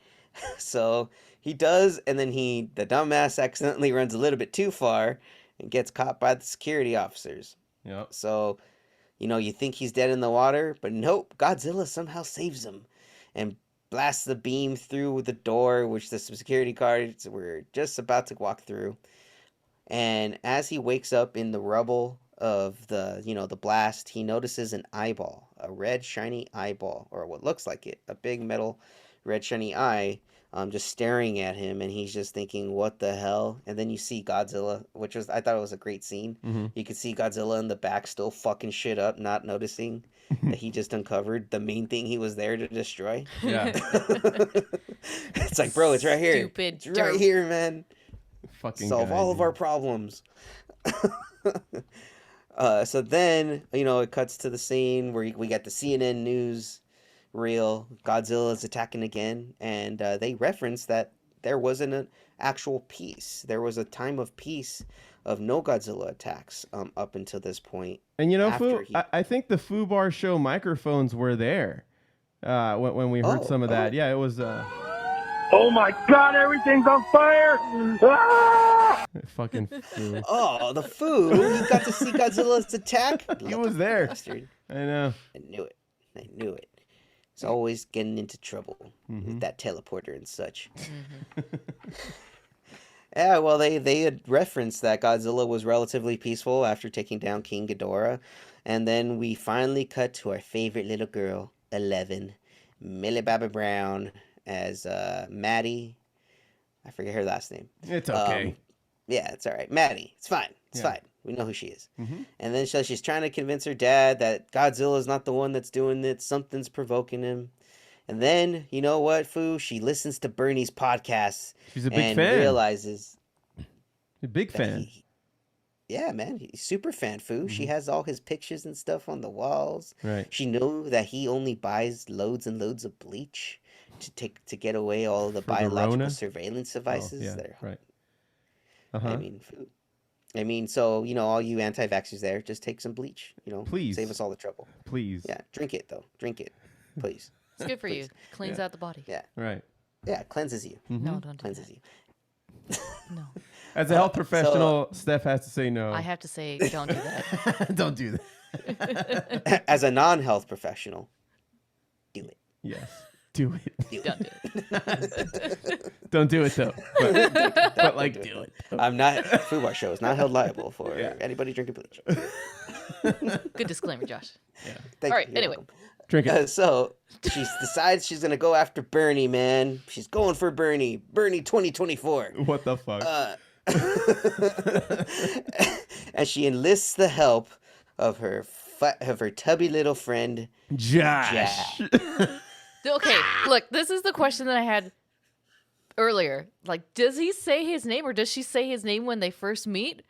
So he does, and then the dumbass accidentally runs a little bit too far and gets caught by the security officers. Yep. So, you think he's dead in the water, but nope, Godzilla somehow saves him and blasts the beam through the door, which the security guards were just about to walk through. And as he wakes up in the rubble of the blast, he notices an eyeball, a red shiny eyeball, or what looks like it, a big metal red shiny eye, just staring at him, and he's just thinking, what the hell? And then you see Godzilla, I thought it was a great scene. You could see Godzilla in the back still fucking shit up, not noticing that he just uncovered the main thing he was there to destroy. Yeah. It's like, bro, it's right here. Stupid It's right derp. here, man. Fucking Solve guy, all of dude. our problems. So then, it cuts to the scene where we got the CNN news reel. Godzilla is attacking again, and they reference that there wasn't an actual peace. There was a time of peace of no Godzilla attacks up until this point. And after Foo, I think the Foo Bar Show microphones were there when we heard some of that. Yeah, it was. Oh my God! Everything's on fire! Ah! Fucking Foo. Oh, the Foo! You got to see Godzilla's attack? He was there. Bastard. I know. I knew it. He's always getting into trouble with that teleporter and such. Yeah, well, they had referenced that Godzilla was relatively peaceful after taking down King Ghidorah. And then we finally cut to our favorite little girl, 11, Millie Bobby Brown, as Maddie. I forget her last name. It's okay. Yeah, it's all right. Maddie. It's fine. It's fine. We know who she is. And then she's trying to convince her dad that Godzilla is not the one that's doing it. Something's provoking him. And then, you know what, Foo? She listens to Bernie's podcast. She's a big and fan. realizes. A big fan. Yeah, man. He's super fan, Foo. She has all his pictures and stuff on the walls. Right. She knew that he only buys loads and loads of bleach to get away all the For the biological Rona? surveillance devices. Yeah, that are right. I mean, so, all you anti-vaxxers there, just take some bleach, Please. Save us all the trouble. Please. Yeah, drink it, though. Drink it, please. It's good for you. Cleans out the body. Yeah, Right. yeah, it cleanses you. No, don't do Cleanses that. you. No. As a health professional, Steph has to say no. I have to say, don't do that. Don't do that. As a non-health professional, do it. Yes. Do it. Don't do it. Don't do it though. But do it. I'm not. Foo Bar Show is not held liable for anybody drinking bleach. Good disclaimer, Josh. Thank All right, you. You're anyway. welcome. Drink it. So she decides she's gonna go after Bernie, man. She's going for Bernie. Bernie 2024. What the fuck? And she enlists the help of her tubby little friend Josh. Okay, look, this is the question that I had earlier. Like, does he say his name or does she say his name when they first meet?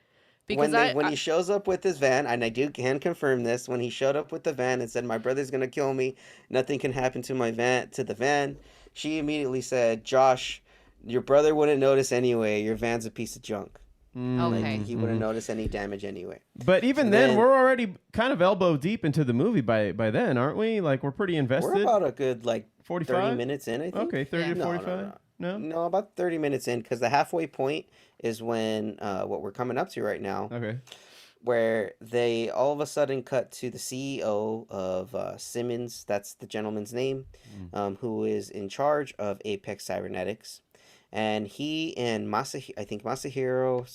Because when he shows up with his van, and I can confirm this, when he showed up with the van and said, "My brother's gonna kill me, nothing can happen to the van," she immediately said, "Josh, your brother wouldn't notice anyway. Your van's a piece of junk. Okay. He wouldn't notice any damage anyway." But even And then, then- we're already kind of elbow deep into the movie by then, aren't we? Like, we're pretty invested. We're about a good 45? 30 minutes in, I think. Okay, 30 Yeah. to No, 45? No? No, about 30 minutes in, because the halfway point is when what we're coming up to right now. Okay. where they all of a sudden cut to the CEO of Simmons, that's the gentleman's name, who is in charge of Apex Cybernetics. And he and Masahiro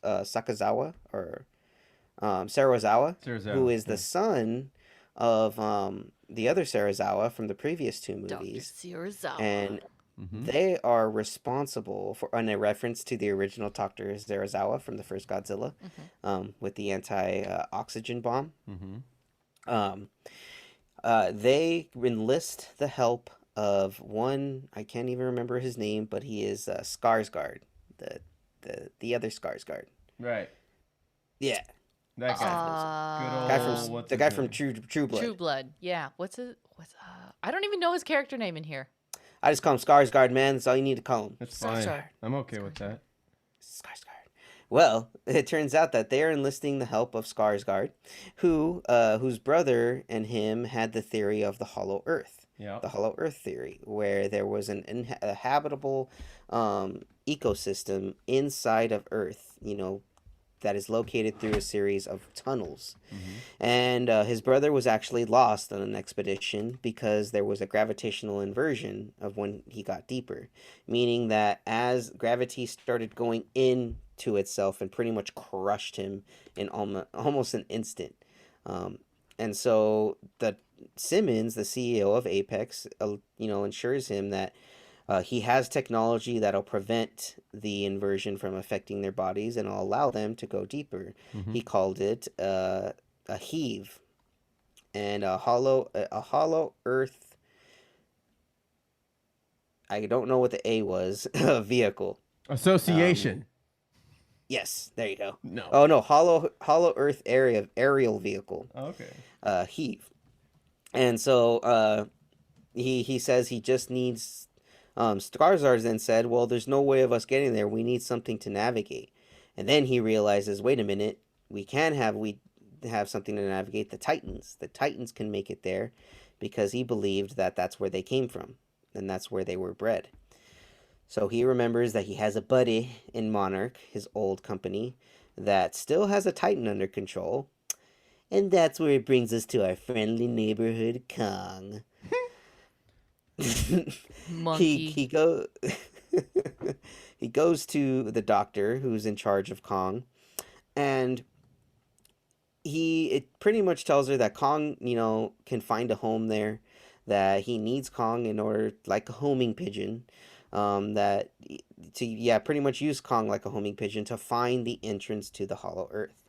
Sakazawa, or Sarazawa, who is the son of the other Sarazawa from the previous two movies. Dr. Sarazawa. And they are responsible for, and a reference to the original Dr. Sarazawa from the first Godzilla, with the anti-oxygen bomb. They enlist the help of one, I can't even remember his name, but he is Skarsgård, the other Skarsgård. Right. Yeah. That guy. The guy from True Blood. True Blood. Yeah. I don't even know his character name in here. I just call him Skarsgård, man. That's all you need to call him. That's fine. Skarsgård. I'm okay with that. Skarsgård. Well, it turns out that they're enlisting the help of Skarsgård, whose brother and him had the theory of the Hollow Earth. Yeah. The Hollow Earth theory, where there was an habitable ecosystem inside of Earth, that is located through a series of tunnels. And his brother was actually lost on an expedition because there was a gravitational inversion of when he got deeper, meaning that as gravity started going into itself and pretty much crushed him in almost an instant. And so the Simmons, the CEO of Apex, ensures him that he has technology that'll prevent the inversion from affecting their bodies and will allow them to go deeper. He called it a heave, and a hollow Earth. I don't know what the A was. Vehicle. Association. Yes, there you go. No. Oh no, hollow Earth aerial vehicle. Okay. Heave. And so he says he just needs. Skarsgård then said, well, there's no way of us getting there. We need something to navigate. And then he realizes, wait a minute, we have something to navigate. The Titans can make it there, because he believed that that's where they came from, and that's where they were bred. So he remembers that he has a buddy in Monarch, his old company, that still has a Titan under control. And that's where it brings us to our friendly neighborhood, Kong. Monkey. He goes to the doctor who's in charge of Kong, and it pretty much tells her that Kong, can find a home there, that he needs Kong in order, like a homing pigeon, pretty much use Kong like a homing pigeon to find the entrance to the Hollow Earth,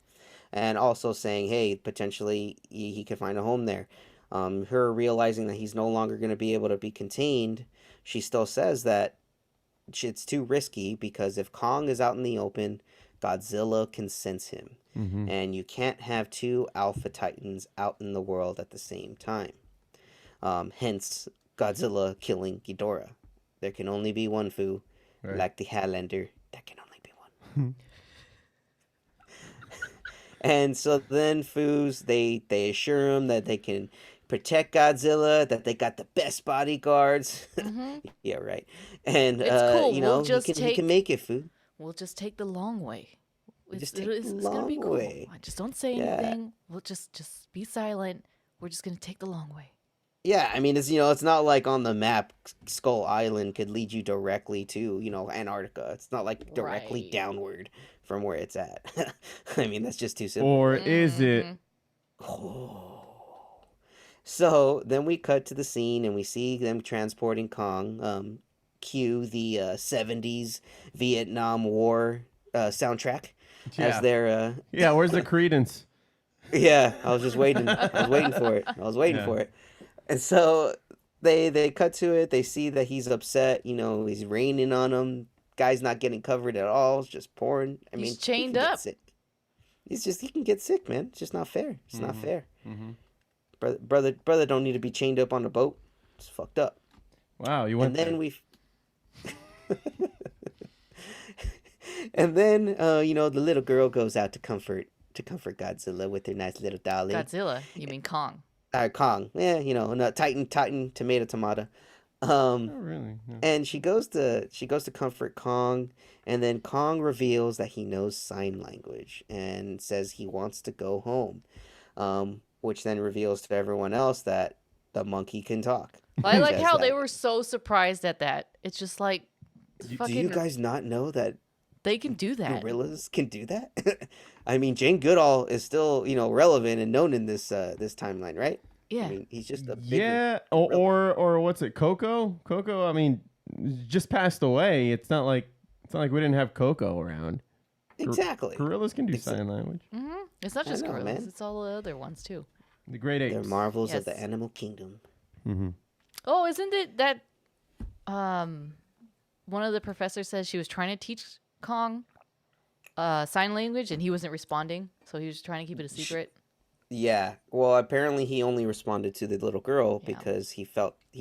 and also saying, hey, potentially he could find a home there. Her realizing that he's no longer going to be able to be contained, she still says that it's too risky, because if Kong is out in the open, Godzilla can sense him. And you can't have two alpha titans out in the world at the same time. Hence, Godzilla killing Ghidorah. There can only be one Foo, right. Like the Highlander, there can only be one. And so then Foos, they assure him that they can protect Godzilla, that they got the best bodyguards. Yeah, right. And it's cool. He can make it, Foo. We'll just take the long way. It's gonna be cool. Way. Just don't say anything. We'll just be silent. We're just gonna take the long way. Yeah, I mean, it's not like on the map Skull Island could lead you directly to, Antarctica. It's not like directly downward from where it's at. I mean, that's just too simple. Or is it? Oh. So then we cut to the scene and we see them transporting Kong. Cue the 70s Vietnam War soundtrack as their. Yeah, where's the credence? Yeah, I was just waiting. I was waiting for it. And so they cut to it. They see that he's upset. He's raining on him. Guy's not getting covered at all. It's just pouring. I mean, he's chained up. Sick. He can get sick, man. It's just not fair. It's not fair. Brother don't need to be chained up on a boat. It's fucked up. Wow, you went. And then and then the little girl goes out to comfort Godzilla with her nice little dolly. Godzilla? You mean Kong? Kong. Yeah, Titan, tomato. Oh, really? No. And she goes to comfort Kong, and then Kong reveals that he knows sign language and says he wants to go home, which then reveals to everyone else that the monkey can talk. I like Says how they that, were so surprised at that. It's just like, Do you fucking, guys not know that they can do that. gorillas can do that? I mean, Jane Goodall is still, relevant and known in this timeline, right? Yeah. I mean, he's just a bigger Yeah, gorilla. or what's it? Coco? Coco. I mean, just passed away. It's not like we didn't have Coco around. Exactly. Gorillas can do sign language. It's not just know, gorillas; man. it's all the other ones too. The great apes. They're marvels of the Yes. animal kingdom. Mm-hmm. Oh, isn't it that one of the professors says she was trying to teach Kong sign language and he wasn't responding, so he was trying to keep it a secret. Yeah. Well, apparently he only responded to the little girl Yeah. because he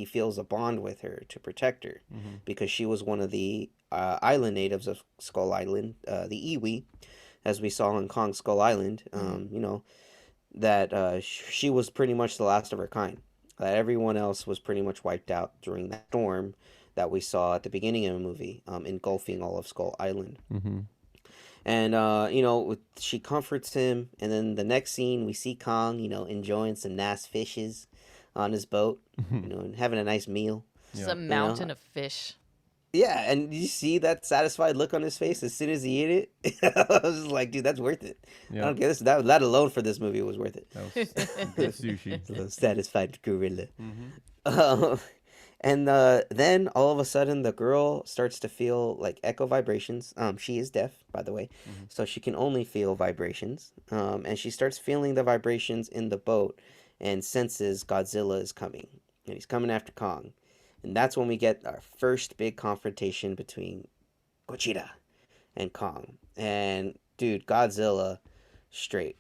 feels a bond with her to protect her, because she was one of the island natives of Skull Island, the Iwi, as we saw on Kong Skull Island. That she was pretty much the last of her kind. Everyone else was pretty much wiped out during that storm that we saw at the beginning of the movie, engulfing all of Skull Island. Mm-hmm. And she comforts him, and then the next scene we see Kong, enjoying some nice fishes on his boat, and having a nice meal. Just a mountain of fish. Yeah, and you see that satisfied look on his face as soon as he ate it. I was just like, dude, that's worth it. Yeah. I don't care. That alone for this movie was worth it. That was good sushi. A satisfied gorilla. Mm-hmm. And then all of a sudden the girl starts to feel like echo vibrations. She is deaf, by the way, so she can only feel vibrations. And she starts feeling the vibrations in the boat and senses Godzilla is coming, and he's coming after Kong. And that's when we get our first big confrontation between Gojira and Kong. And dude, Godzilla straight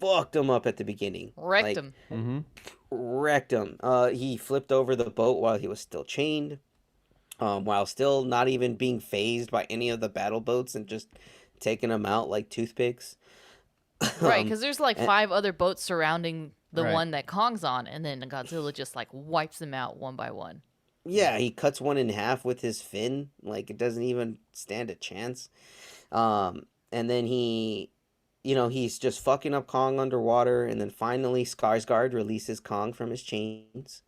fucked him up at the beginning. Wrecked him. Mm-hmm. Wrecked him. He flipped over the boat while he was still chained, while still not even being phased by any of the battle boats, and just taking them out like toothpicks. Right, because there's like and- 5 other boats surrounding the Right. one that Kong's on, and then Godzilla just like wipes them out one by one. Yeah, he cuts one in half with his fin. Like, it doesn't even stand a chance. And then he's just fucking up Kong underwater. And then finally, Skarsgård releases Kong from his chains.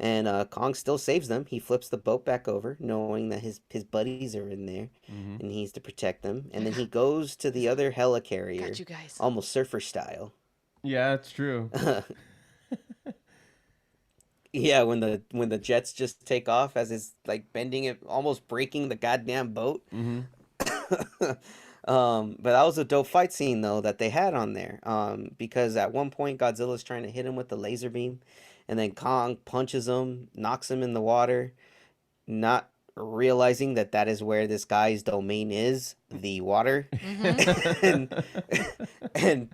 And Kong still saves them. He flips the boat back over, knowing that his buddies are in there. Mm-hmm. And he needs to protect them. And then he goes to the other helicarrier, Got you guys. almost surfer style. Yeah, that's true. Yeah, when the jets just take off as it's like bending it, almost breaking the goddamn boat. Mm-hmm. But that was a dope fight scene though that they had on there. Because at one point Godzilla's trying to hit him with the laser beam, and then Kong punches him, knocks him in the water, not realizing that is where this guy's domain is, the water. and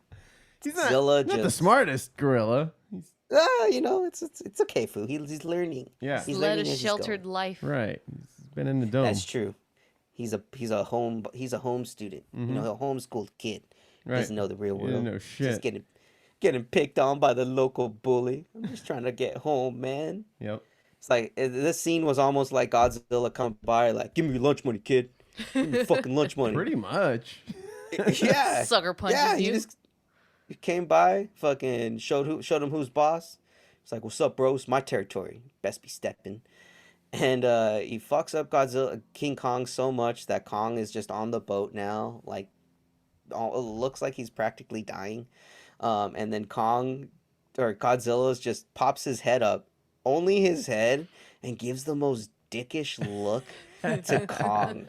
He's not, Zilla not the just smartest gorilla. He's, it's okay, Foo. He's learning. yeah, He's Led learning a as he's sheltered going. life. right. He's been in the dome. That's true. He's a home student. Mhm. A homeschooled kid. Right. Doesn't know the real He world. didn't know Just shit. getting picked on by the local bully. I'm just trying to get home, man. Yep. It's like this scene was almost like Godzilla come by, like, give me your lunch money, kid. Give me your fucking lunch money. Pretty much. Yeah. Sucker punches Yeah, you. he came by, fucking showed him who's boss. It's like, what's up, bro? It's my territory. Best be stepping. And he fucks up King Kong so much that Kong is just on the boat now. Like, it looks like he's practically dying. And then Godzilla just pops his head up, only his head, and gives the most dickish look to Kong.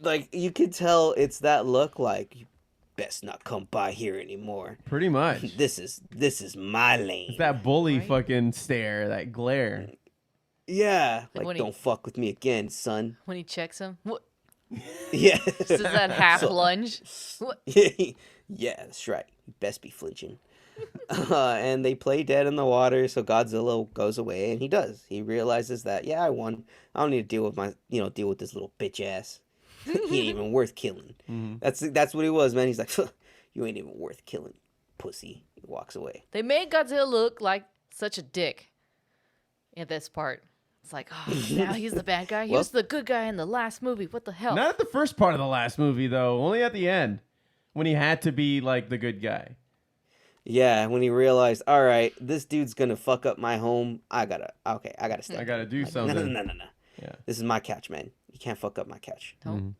Like you could tell it's that look like, you best not come by here anymore. Pretty much. This is my lane. It's that bully Right. fucking stare, that glare. Yeah, Like like when he- don't fuck with me again, son. When he checks him, what? Yeah. Does that half So- lunge? What? Yeah, that's right. You best be flinching. And they play dead in the water, so Godzilla goes away, and he does. He realizes that, yeah, I won. I don't need to deal with this little bitch ass. He ain't even worth killing. Mhm. That's what he was, man. He's like, you ain't even worth killing, pussy. He walks away. They made Godzilla look like such a dick. at this part. It's like, oh, now he's the bad guy. He Well- was the good guy in the last movie. What the hell? Not at the first part of the last movie, though. Only at the end, when he had to be like the good guy. Yeah, when he realized, all right, this dude's gonna fuck up my home. I gotta step. I gotta do No, something. no. Yeah. This is my couch, man. You can't fuck up my couch. Don't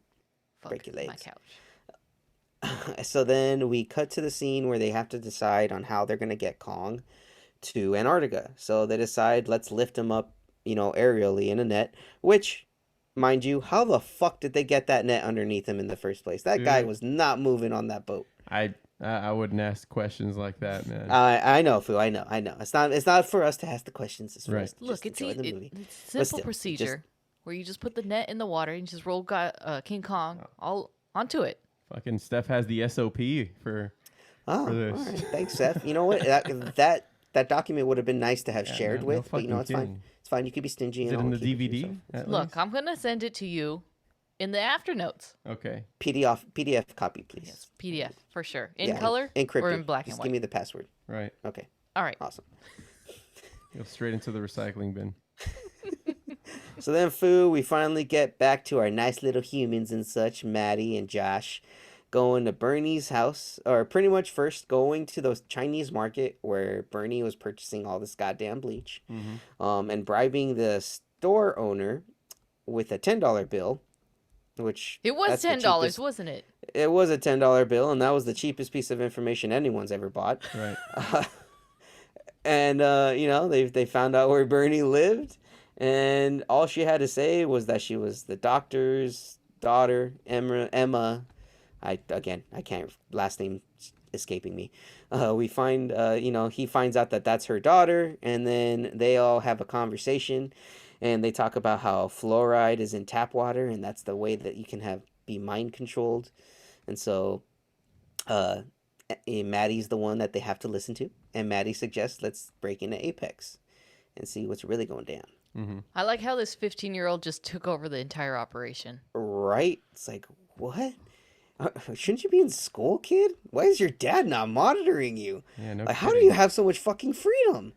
fuck Break your my legs. couch. So then we cut to the scene where they have to decide on how they're gonna get Kong to Antarctica. So they decide, let's lift him up, aerially in a net. Which, mind you, how the fuck did they get that net underneath him in the first place? That guy Dude. was not moving on that boat. I wouldn't ask questions like that, man. I know, Foo. I know. It's not for us to ask the questions. It's for Right. us to Look, just it's enjoy the it, movie. it's But simple still, procedure where you just put the net in the water and just roll King Kong all onto it. Fucking Steph has the SOP for Oh, for this. all right. Thanks, Seth. You know what? That document would have been nice to have shared no with, but fucking it's fine. kidding. It's fine. You could be stingy. Is and it in all the keep it to DVD? yourself. at Look, least? I'm gonna send it to you in the after notes. Okay. PDF copy, please. Yes, PDF for sure. In Yeah, color encrypted. or in black Just and give white. me the password. Right. Okay, All right. awesome. Go straight into the recycling bin. So then, Foo, we finally get back to our nice little humans and such, Maddie and Josh, going to Bernie's house, or pretty much first going to the Chinese market where Bernie was purchasing all this goddamn bleach, and bribing the store owner with a $10 bill, which It was that's the $10, cheapest- wasn't it? It was a $10 bill, and that was the cheapest piece of information anyone's ever bought. Right. And they found out where Bernie lived, and all she had to say was that she was the doctor's daughter, Emma. I can't, last name escaping me. We find he finds out that that's her daughter, and then they all have a conversation, and they talk about how fluoride is in tap water, and that's the way that you can be mind controlled. And so Maddie's the one that they have to listen to, and Maddie suggests, let's break into Apex and see what's really going down. I like how this 15-year-old just took over the entire operation. Right? It's like, what? Shouldn't you be in school, kid? Why is your dad not monitoring you? Yeah, no Like, how do kidding. you have so much fucking freedom?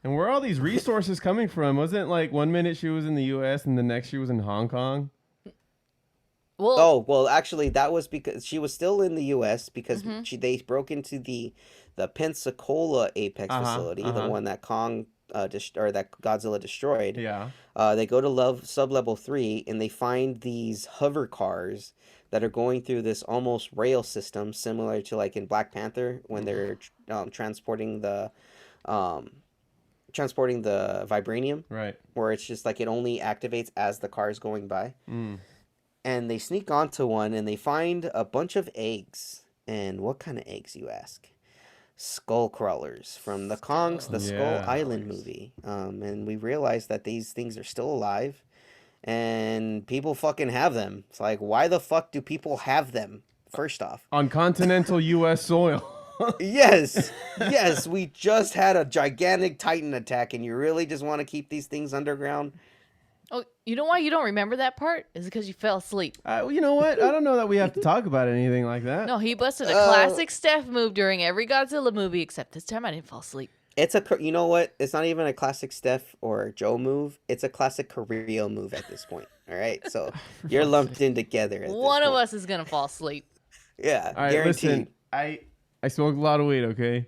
And where are all these resources coming from? Wasn't it like 1 minute she was in the U.S. and the next she was in Hong Kong? Well, Oh, well, actually, that was because she was still in the U.S. because Mm-hmm. they broke into the Pensacola Apex facility, the one that that Godzilla destroyed. Yeah. They go to sublevel 3, and they find these hover cars that are going through this almost rail system, similar to like in Black Panther when they're transporting the vibranium, Right. where it's just like it only activates as the car's going by. And they sneak onto one, and they find a bunch of eggs. And what kind of eggs, you ask? Skull crawlers from the Skull Yeah. Island movie. And we realize that these things are still alive, and people fucking have them. It's like, why the fuck do people have them? First off, On continental U.S. soil. yes, we just had a gigantic Titan attack, and you really just want to keep these things underground? oh, you know why you don't remember that part? Is because you fell asleep. You know what? I don't know that we have to talk about anything like that. No, he busted a classic Steph move during every Godzilla movie, except this time I didn't fall asleep. You know what? It's not even a classic Steph or Joe move. It's a classic Carrillo move at this point. All right, so you're lumped in together. One of us is gonna fall asleep. Yeah, All right, guaranteed. listen. I smoked a lot of weed, okay?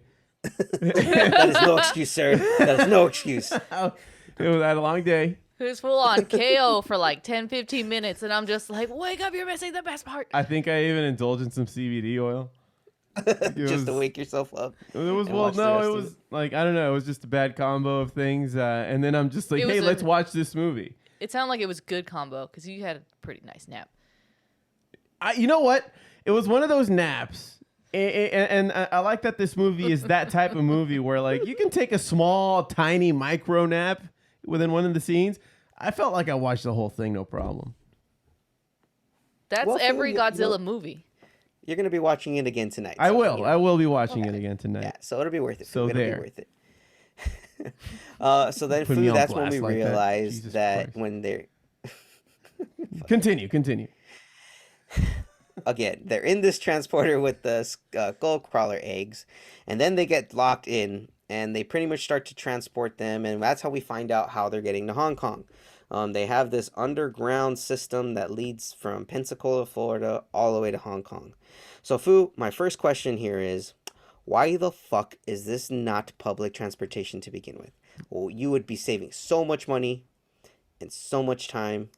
That is no excuse, sir. That is no excuse. It was I had a long day. He was full on KO for like 10, 15 minutes, and I'm just like, wake up, you're missing the best part. I think I even indulged in some CBD oil. It Just to was- wake yourself up. It was and watch the no, rest it of was like I don't know. It was just a bad combo of things, and then I'm just like, It was hey, a- let's watch this movie. It sounded like it was good combo because you had a pretty nice nap. You know what? It was one of those naps, and I like that this movie is that type of movie where like you can take a small, tiny micro nap within one of the scenes. I felt like I watched the whole thing, no problem. That's Well, every Phil, Godzilla movie. You're gonna be watching it again tonight. I so, will. you know. I will be watching it again tonight. Yeah, so it'll be worth it. So it'll there. be worth it. So then, Put me on that's when blast we like that. realized Jesus that Christ. when they're Continue. again, they're in this transporter with the skull crawler eggs, and then they get locked in, and they pretty much start to transport them, and that's how we find out how they're getting to Hong Kong. They have this underground system that leads from Pensacola, Florida, all the way to Hong Kong. So, Foo, my first question here is, why the fuck is this not public transportation to begin with? Well, you would be saving so much money and so much time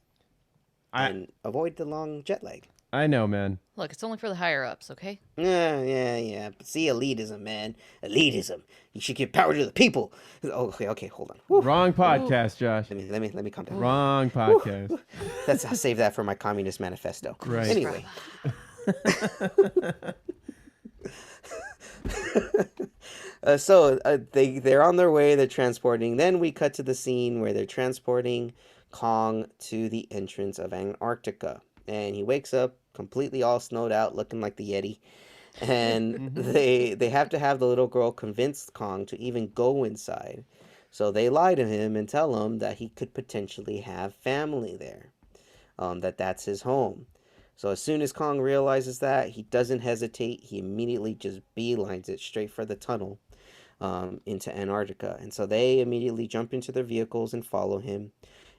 and avoid the long jet lag. I know, man. Look, it's only for the higher ups, okay? Yeah. But see, elitism, man. Elitism. You should give power to the people. Okay, hold on. Whew. Wrong podcast, Josh. Let me calm down. Wrong podcast. I'll save that for my Communist Manifesto. Right. Anyway. They're on their way. They're transporting. Then we cut to the scene where they're transporting Kong to the entrance of Antarctica, and he wakes up completely all snowed out, looking like the Yeti. And they have to have the little girl convince Kong to even go inside. So they lie to him and tell him that he could potentially have family there, that's his home. So as soon as Kong realizes that, he doesn't hesitate. He immediately just beelines it straight for the tunnel into Antarctica. And so they immediately jump into their vehicles and follow him.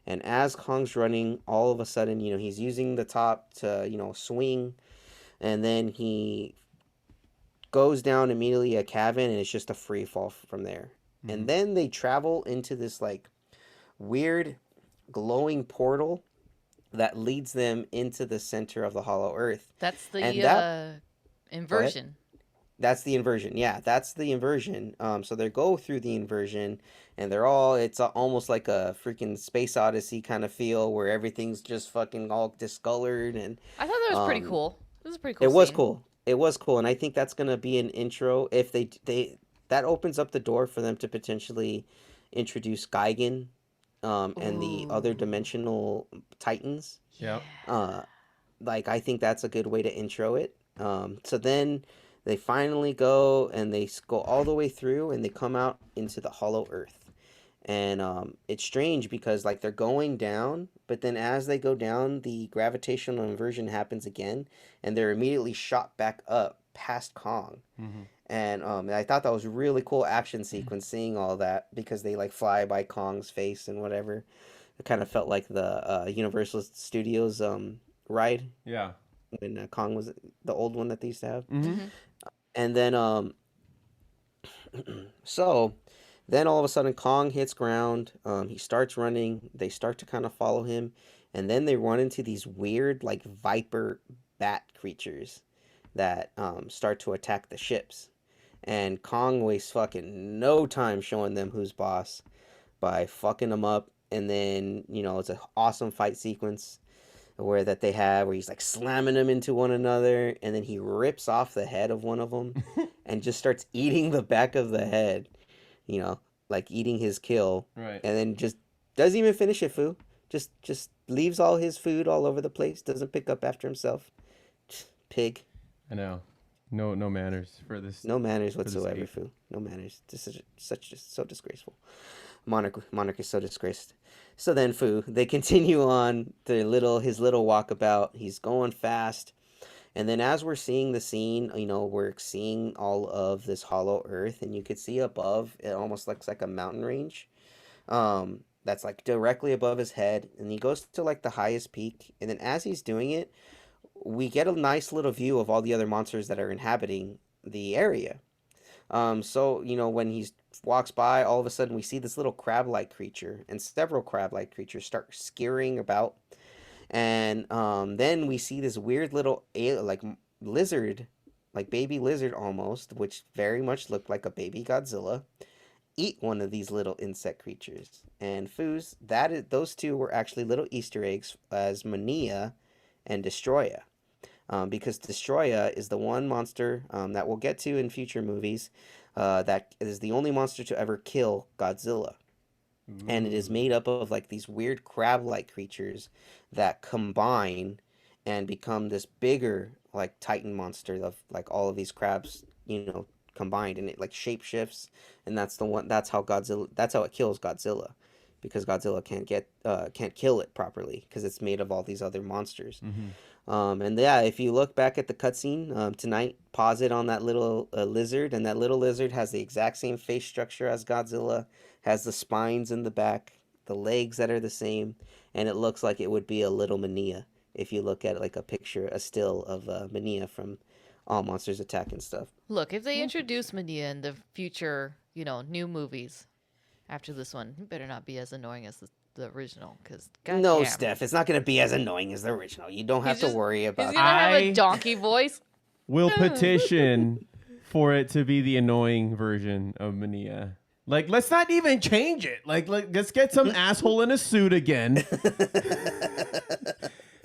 And as Kong's running, all of a sudden, he's using the top to, swing. And then he goes down immediately a cavern, and it's just a free fall from there. Mm-hmm. And then they travel into this, like, weird glowing portal that leads them into the center of the hollow earth. That's the inversion. That's the inversion. Yeah, that's the inversion. So they go through the inversion, and it's almost like a freaking Space Odyssey kind of feel where everything's just fucking all discolored. And I thought that was pretty cool. It was a pretty cool. It was cool. It was cool, and I think that's gonna be an intro. If that opens up the door for them to potentially introduce Gigan, and the other dimensional titans. Yeah. I think that's a good way to intro it. So then they finally go, and they go all the way through, and they come out into the hollow earth. And it's strange because they're going down, but then as they go down, the gravitational inversion happens again, and they're immediately shot back up past Kong. Mm-hmm. And I thought that was a really cool action sequence, seeing all that, because they fly by Kong's face and whatever. It kind of felt like the Universal Studios ride. Yeah. When Kong was the old one that they used to have. Mm-hmm. And then so then all of a sudden Kong hits ground. He starts running. They start to kind of follow him, and then they run into these weird viper bat creatures that start to attack the ships. And Kong wastes fucking no time showing them who's boss by fucking them up. And then, it's an awesome fight sequence where he's slamming them into one another. And then he rips off the head of one of them and just starts eating the back of the head, eating his kill. Right. And then just doesn't even finish it, Foo. Just leaves all his food all over the place. Doesn't pick up after himself. Pig. I know. No manners for this. No manners whatsoever, Foo. No manners. This is so disgraceful. Monarch is so disgraced. So then, Foo, they continue on his little walkabout. He's going fast, and then as we're seeing the scene, we're seeing all of this hollow earth, and you could see above. It almost looks like a mountain range. That's directly above his head, and he goes to the highest peak, and then as he's doing it, we get a nice little view of all the other monsters that are inhabiting the area. So, when he walks by, all of a sudden we see this little crab-like creature, and several crab-like creatures start scurrying about. And then we see this weird little lizard, baby lizard almost, which very much looked like a baby Godzilla, eat one of these little insect creatures. And Foos, those two were actually little Easter eggs as Mania and Destroya. Because Destroya is the one monster that we'll get to in future movies that is the only monster to ever kill Godzilla. Ooh. And it is made up of these weird crab-like creatures that combine and become this bigger Titan monster of all of these crabs, combined, and it shapeshifts, and that's how it kills Godzilla, because Godzilla can't kill it properly because it's made of all these other monsters. Mm-hmm. And yeah, if you look back at the cutscene tonight, pause it on that little lizard, and that little lizard has the exact same face structure as Godzilla, has the spines in the back, the legs that are the same, and it looks like it would be a little Mania if you look at like a picture, a still of Mania from All Monsters Attack and stuff. Look, if they introduce Medea in the future, new movies after this one, it better not be as annoying as the original. Because No, Steph, it's not going to be as annoying as the original. You don't have to worry about He's gonna have a donkey voice. Will petition for it to be the annoying version of Mania. Like, let's not even change it. Like let's get some asshole in a suit again.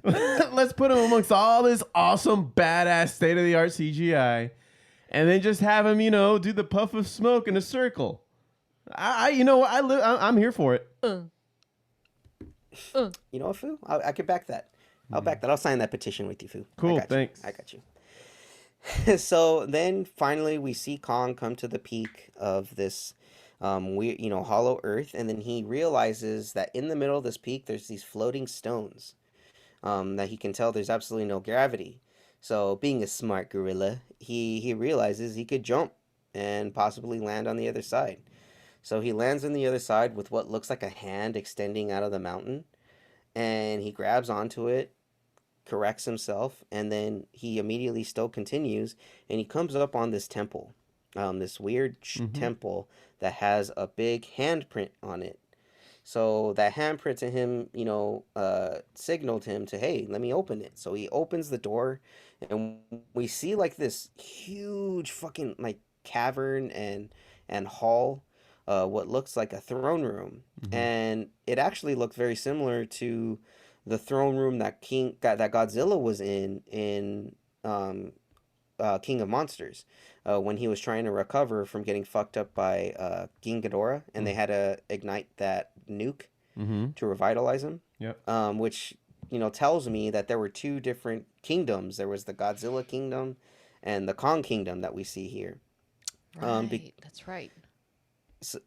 Let's put him amongst all this awesome, badass, state-of-the-art CGI, and then just have him, do the puff of smoke in a circle. I'm here for it. You know what, Foo? I could back that. I'll back that. I'll sign that petition with you, Foo. Cool, thanks. I got you. So then finally we see Kong come to the peak of this weird, hollow earth, and then he realizes that in the middle of this peak there's these floating stones that he can tell there's absolutely no gravity. So being a smart gorilla, he realizes he could jump and possibly land on the other side. So he lands on the other side with what looks like a hand extending out of the mountain, and he grabs onto it, corrects himself, and then he immediately still continues, and he comes up on this temple, this weird temple that has a big handprint on it. So that handprint to him, signaled him to, hey, let me open it. So he opens the door, and we see like this huge fucking like cavern and hall, what looks like a throne room, and it actually looked very similar to the throne room that Godzilla was in King of Monsters, when he was trying to recover from getting fucked up by King Ghidorah, and they had to ignite that nuke to revitalize him. Yep. Which tells me that there were two different kingdoms. There was the Godzilla kingdom and the Kong kingdom that we see here. Right, that's right.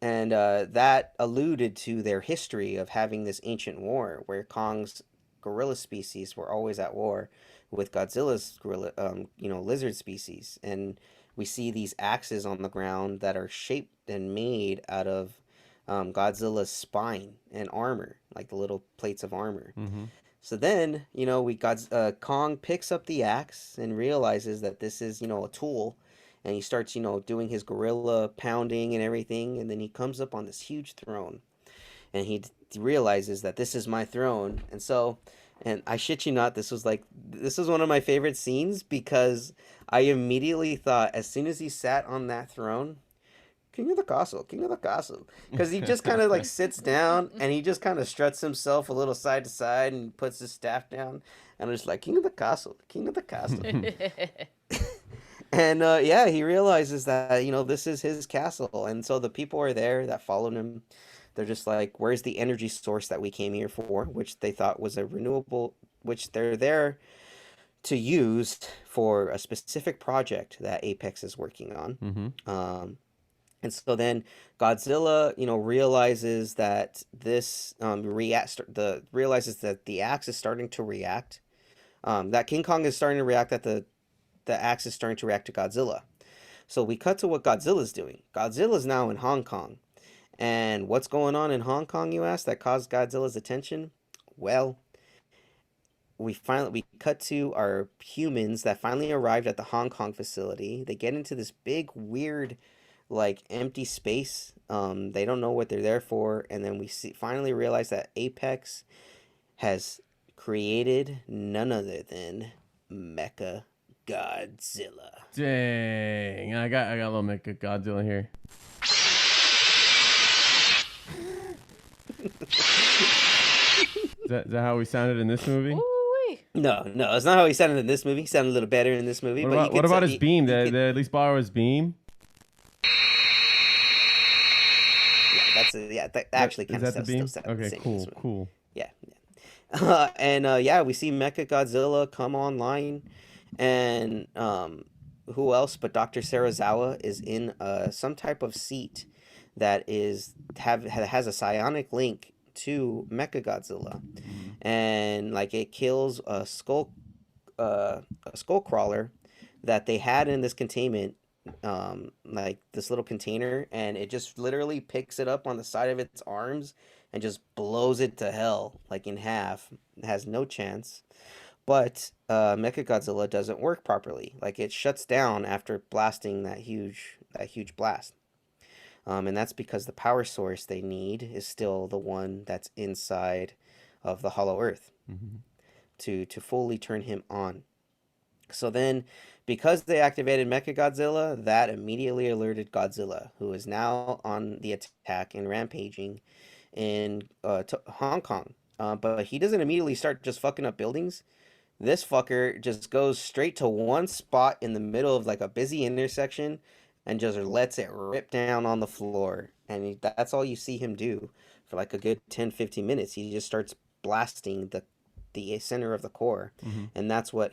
And that alluded to their history of having this ancient war where Kong's gorilla species were always at war with Godzilla's gorilla, lizard species. And we see these axes on the ground that are shaped and made out of Godzilla's spine and armor, like the little plates of armor. So then, Kong picks up the axe and realizes that this is, a tool. And he starts, doing his gorilla pounding and everything. And then he comes up on this huge throne. And he realizes that this is my throne. And so, and I shit you not, this was one of my favorite scenes, because I immediately thought, as soon as he sat on that throne, King of the castle, King of the castle. Because he just kind of like sits down and he just kind of struts himself a little side to side and puts his staff down. And I'm just like, King of the castle, King of the castle. And he realizes that, this is his castle. And so the people are there that followed him. They're just like, where's the energy source that we came here for? Which they thought was a renewable, which they're there to use for a specific project that Apex is working on. And so then Godzilla, realizes that this realizes that the axe is starting to react. That King Kong is starting to react, that the axe is starting to react to Godzilla. So we cut to what Godzilla's doing. Godzilla's now in Hong Kong. And what's going on in Hong Kong, you ask, that caused Godzilla's attention? Well, we cut to our humans that finally arrived at the Hong Kong facility. They get into this big, weird, like, empty space. They don't know what they're there for. And then we finally realize that Apex has created none other than Mecha Godzilla. Dang, I got a little Mecha Godzilla here. Is that how we sounded in this movie? Ooh-wee. No, it's not how he sounded in this movie. He sounded a little better in this movie. What about his beam? Did they at least borrow his beam? That actually kind of the beam. Okay, cool. Yeah. And we see Mecha Godzilla come online, and who else but Dr. Serizawa is in some type of seat that has a psionic link to Mecha Godzilla, and like it kills a skull a skull crawler that they had in this containment, like this little container, and it just literally picks it up on the side of its arms and just blows it to hell, like in half. It has no chance. But Mechagodzilla doesn't work properly. Like it shuts down after blasting that huge blast. And that's because the power source they need is still the one that's inside of the Hollow Earth to fully turn him on. So then, because they activated Mechagodzilla, that immediately alerted Godzilla, who is now on the attack and rampaging in Hong Kong. But he doesn't immediately start just fucking up buildings. This fucker just goes straight to one spot in the middle of like a busy intersection and just lets it rip down on the floor. And that's all you see him do for like a good 10-15 minutes. He just starts blasting the center of the core. And that's what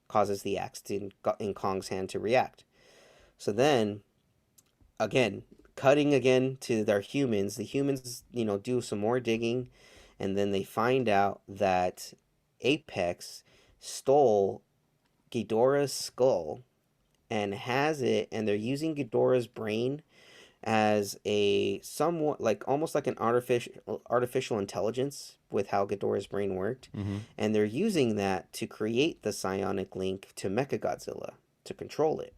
causes the axe in Kong's hand to react. So then, again, cutting again to their humans. The humans, do some more digging. And then they find out that Apex stole Ghidorah's skull and has it, and they're using Ghidorah's brain as a somewhat like almost like an artificial intelligence with how Ghidorah's brain worked, and they're using that to create the psionic link to Mechagodzilla to control it.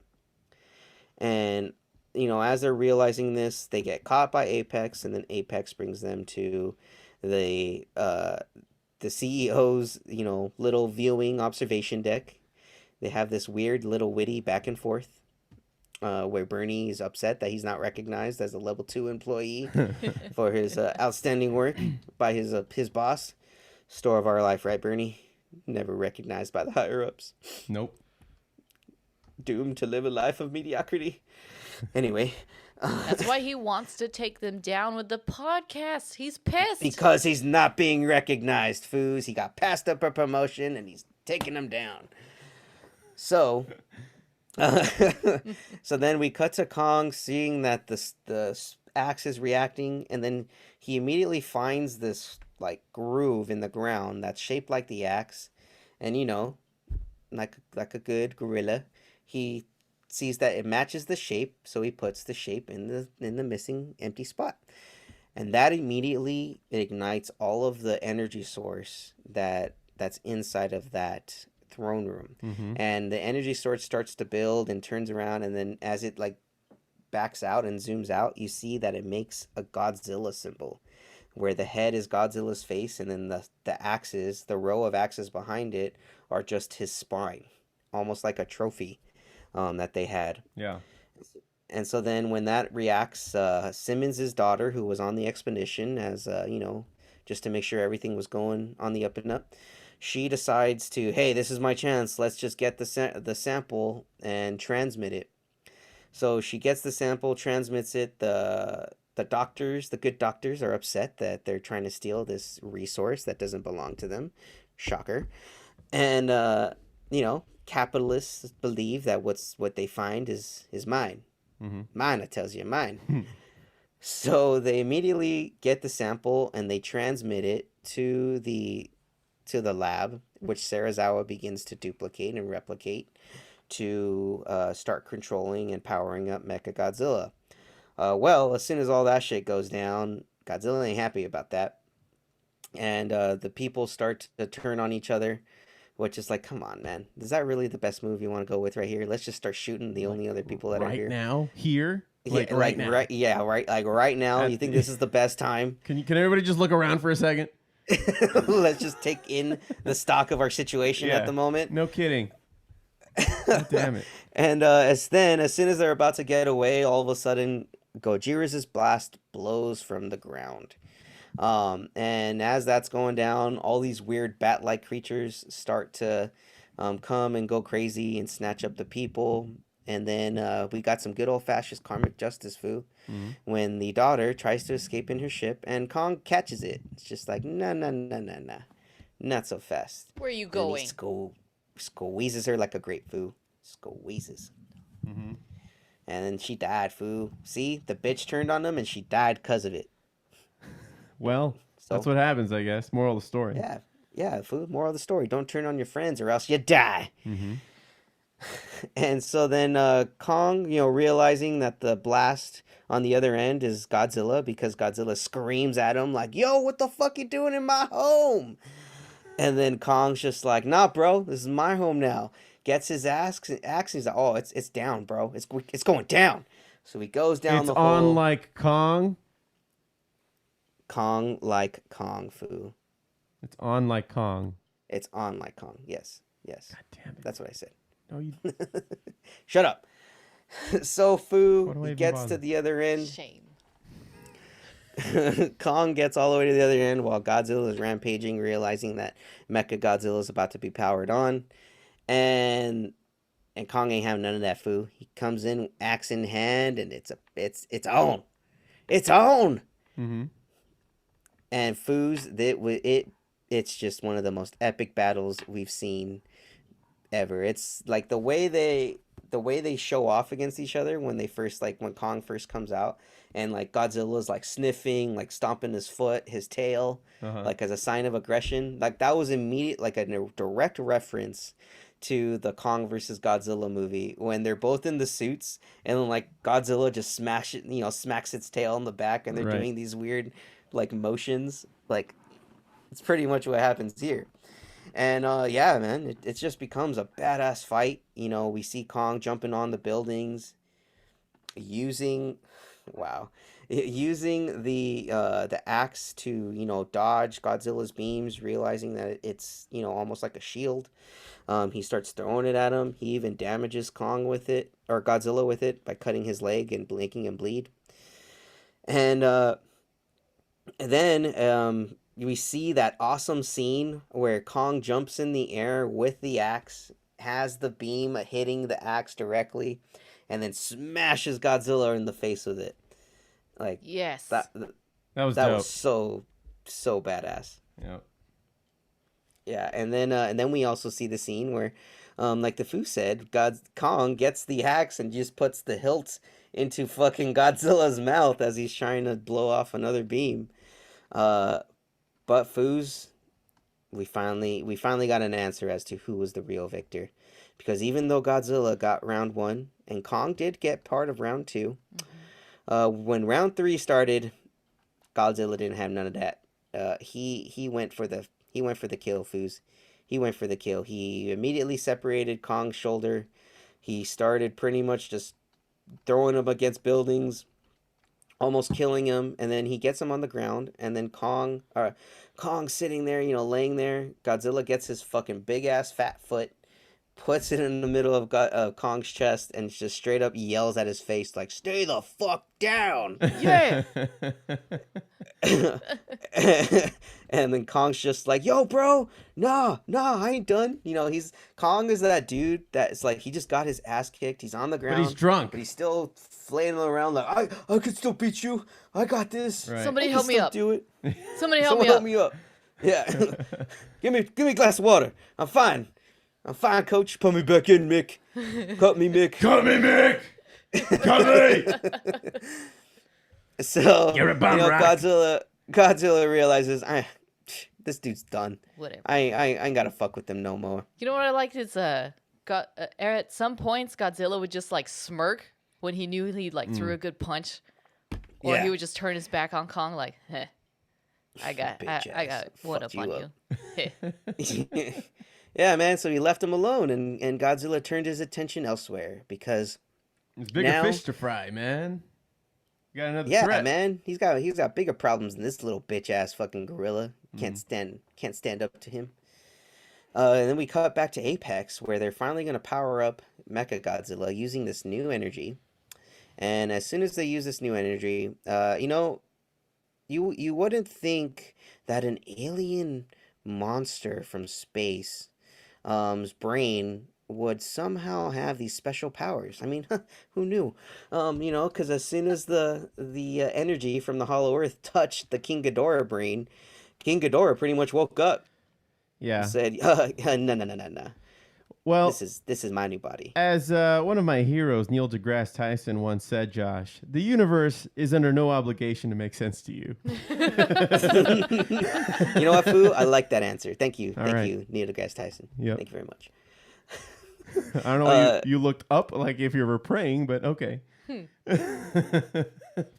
And as they're realizing this, they get caught by Apex, and then Apex brings them to the CEO's, little viewing observation deck. They have this weird little witty back and forth where Bernie is upset that he's not recognized as a level 2 employee for his outstanding work by his boss. Store of our life, right, Bernie? Never recognized by the higher ups. Nope. Doomed to live a life of mediocrity. Anyway. That's why he wants to take them down with the podcast. He's pissed. Because he's not being recognized, Foos. He got passed up a promotion and he's taking them down. So, so then we cut to Kong seeing that the axe is reacting, and then he immediately finds this like groove in the ground that's shaped like the axe, and like a good gorilla, he sees that it matches the shape, so he puts the shape in the missing empty spot, and that immediately ignites all of the energy source that's inside of that throne room. And the energy source starts to build and turns around, and then as it like backs out and zooms out, you see that it makes a Godzilla symbol where the head is Godzilla's face, and then the row of axes behind it are just his spine, almost like a trophy that they had. Yeah. And so then when that reacts, Simmons' daughter, who was on the expedition as just to make sure everything was going on the up and up, she decides to, hey, this is my chance. Let's just get the sample and transmit it. So she gets the sample, transmits it. The good doctors are upset that they're trying to steal this resource that doesn't belong to them. Shocker. And, capitalists believe that what they find is mine. Mine, it tells you, mine. So they immediately get the sample and they transmit it to the lab, which Serizawa begins to duplicate and replicate to start controlling and powering up Mechagodzilla. Well, as soon as all that shit goes down, Godzilla ain't happy about that. And the people start to turn on each other, which is like, come on, man. Is that really the best move you want to go with right here? Let's just start shooting the only other people that are here. Right now? Here? Like yeah, right now? Right, yeah, right. Like right now, you think this is the best time? Can everybody just look around for a second? Let's just take in the stock of our situation at the moment. No kidding. God damn it. And as soon as they're about to get away, all of a sudden, Gojira's blast blows from the ground. And as that's going down, all these weird bat-like creatures start to come and go crazy and snatch up the people. And then we got some good old-fashioned karmic justice, Foo, when the daughter tries to escape in her ship, and Kong catches it. It's just like, no, not so fast. Where are you going? And he squeezes her like a grape, Foo. Squeezes. And then she died, Foo. See, the bitch turned on him, and she died because of it. Well, that's what happens, I guess. Moral of the story. Yeah. Yeah, Foo, moral of the story, don't turn on your friends or else you die. Mm-hmm. And so then Kong, realizing that the blast on the other end is Godzilla, because Godzilla screams at him like, yo, what the fuck you doing in my home? And then Kong's just like, nah, bro, this is my home now. Gets his axe, and he's like, oh, it's down, bro. It's going down. So he goes down the hole. It's on like Kong. Kong like Kong, Foo. It's on like Kong. It's on like Kong. Yes. God damn it. That's what I said. No, you. Shut up. So Foo Why do I he even gets to bother? the other end. Shame. Kong gets all the way to the other end while Godzilla is rampaging, realizing that Mecha Godzilla is about to be powered on. And Kong ain't having none of that, Foo. He comes in, axe in hand, and it's on. It's on. Mm-hmm. And Foo's it's just one of the most epic battles we've seen ever. It's like the way they show off against each other when Kong first comes out, and like Godzilla's like sniffing, like stomping his foot, his tail, like as a sign of aggression. Like that was immediate, like a direct reference to the Kong versus Godzilla movie when they're both in the suits and then like Godzilla just smacks its tail in the back, and they're Right. doing these weird like motions. Like it's pretty much what happens here. And yeah, man, it just becomes a badass fight. We see Kong jumping on the buildings, using the axe to dodge Godzilla's beams, realizing that it's almost like a shield. He starts throwing it at him. He even damages Kong with it, or Godzilla with it, by cutting his leg and making him bleed. And then we see that awesome scene where Kong jumps in the air with the axe, has the beam hitting the axe directly, and then smashes Godzilla in the face with it. Like Yes. That was that dope. was so badass. Yep. Yeah, and then we also see the scene where, like the Foo said, Kong gets the axe and just puts the hilt into fucking Godzilla's mouth as he's trying to blow off another beam. But Foos, we finally got an answer as to who was the real victor, because even though Godzilla got round 1 and Kong did get part of round 2, when round 3 started, Godzilla didn't have none of that. He went for the kill, Foos. He went for the kill. He immediately separated Kong's shoulder. He started pretty much just throwing him against buildings, almost killing him, and then he gets him on the ground, and then Kong sitting there, laying there. Godzilla gets his fucking big ass fat foot, puts it in the middle of Kong's chest, and just straight up yells at his face like, "Stay the fuck down!" Yeah. And then Kong's just like, "Yo, bro, nah, I ain't done." Kong is that dude that's like, he just got his ass kicked. He's on the ground, But he's drunk. but he's still flailing around like, I could still beat you. I got this. Right. Somebody I can help me still up. Do it. Somebody help Someone me help up. me up. Yeah. give me a glass of water. I'm fine, coach. Put me back in, Mick. Cut me, Mick. Cut me, Mick. Cut me. So You're a bum rock. Godzilla realizes, this dude's done. Whatever. I ain't gotta fuck with them no more. You know what I liked is at some points Godzilla would just like smirk when he knew he like threw a good punch, or Yeah. he would just turn his back on Kong like, "Heh, I got one up Fucked on you you." Yeah, man. So he left him alone, and Godzilla turned his attention elsewhere because There's bigger Now- fish to fry, man. You got another yeah, threat. man, he's got bigger problems than this little bitch ass fucking gorilla. Can't stand up to him. And then we cut back to Apex, where they're finally gonna power up Mecha Godzilla using this new energy. And as soon as they use this new energy, you wouldn't think that an alien monster from space, brain would somehow have these special powers. I mean, who knew? Because as soon as the energy from the Hollow Earth touched the King Ghidorah brain, King Ghidorah pretty much woke up. Yeah. And said, no. Well, this is my new body. as one of my heroes, Neil deGrasse Tyson, once said, Josh, the universe is under no obligation to make sense to you. You know what, Foo? I like that answer. Thank you. All Thank right. you, Neil deGrasse Tyson. Yep. Thank you very much. I don't know why you looked up like if you were praying, but okay.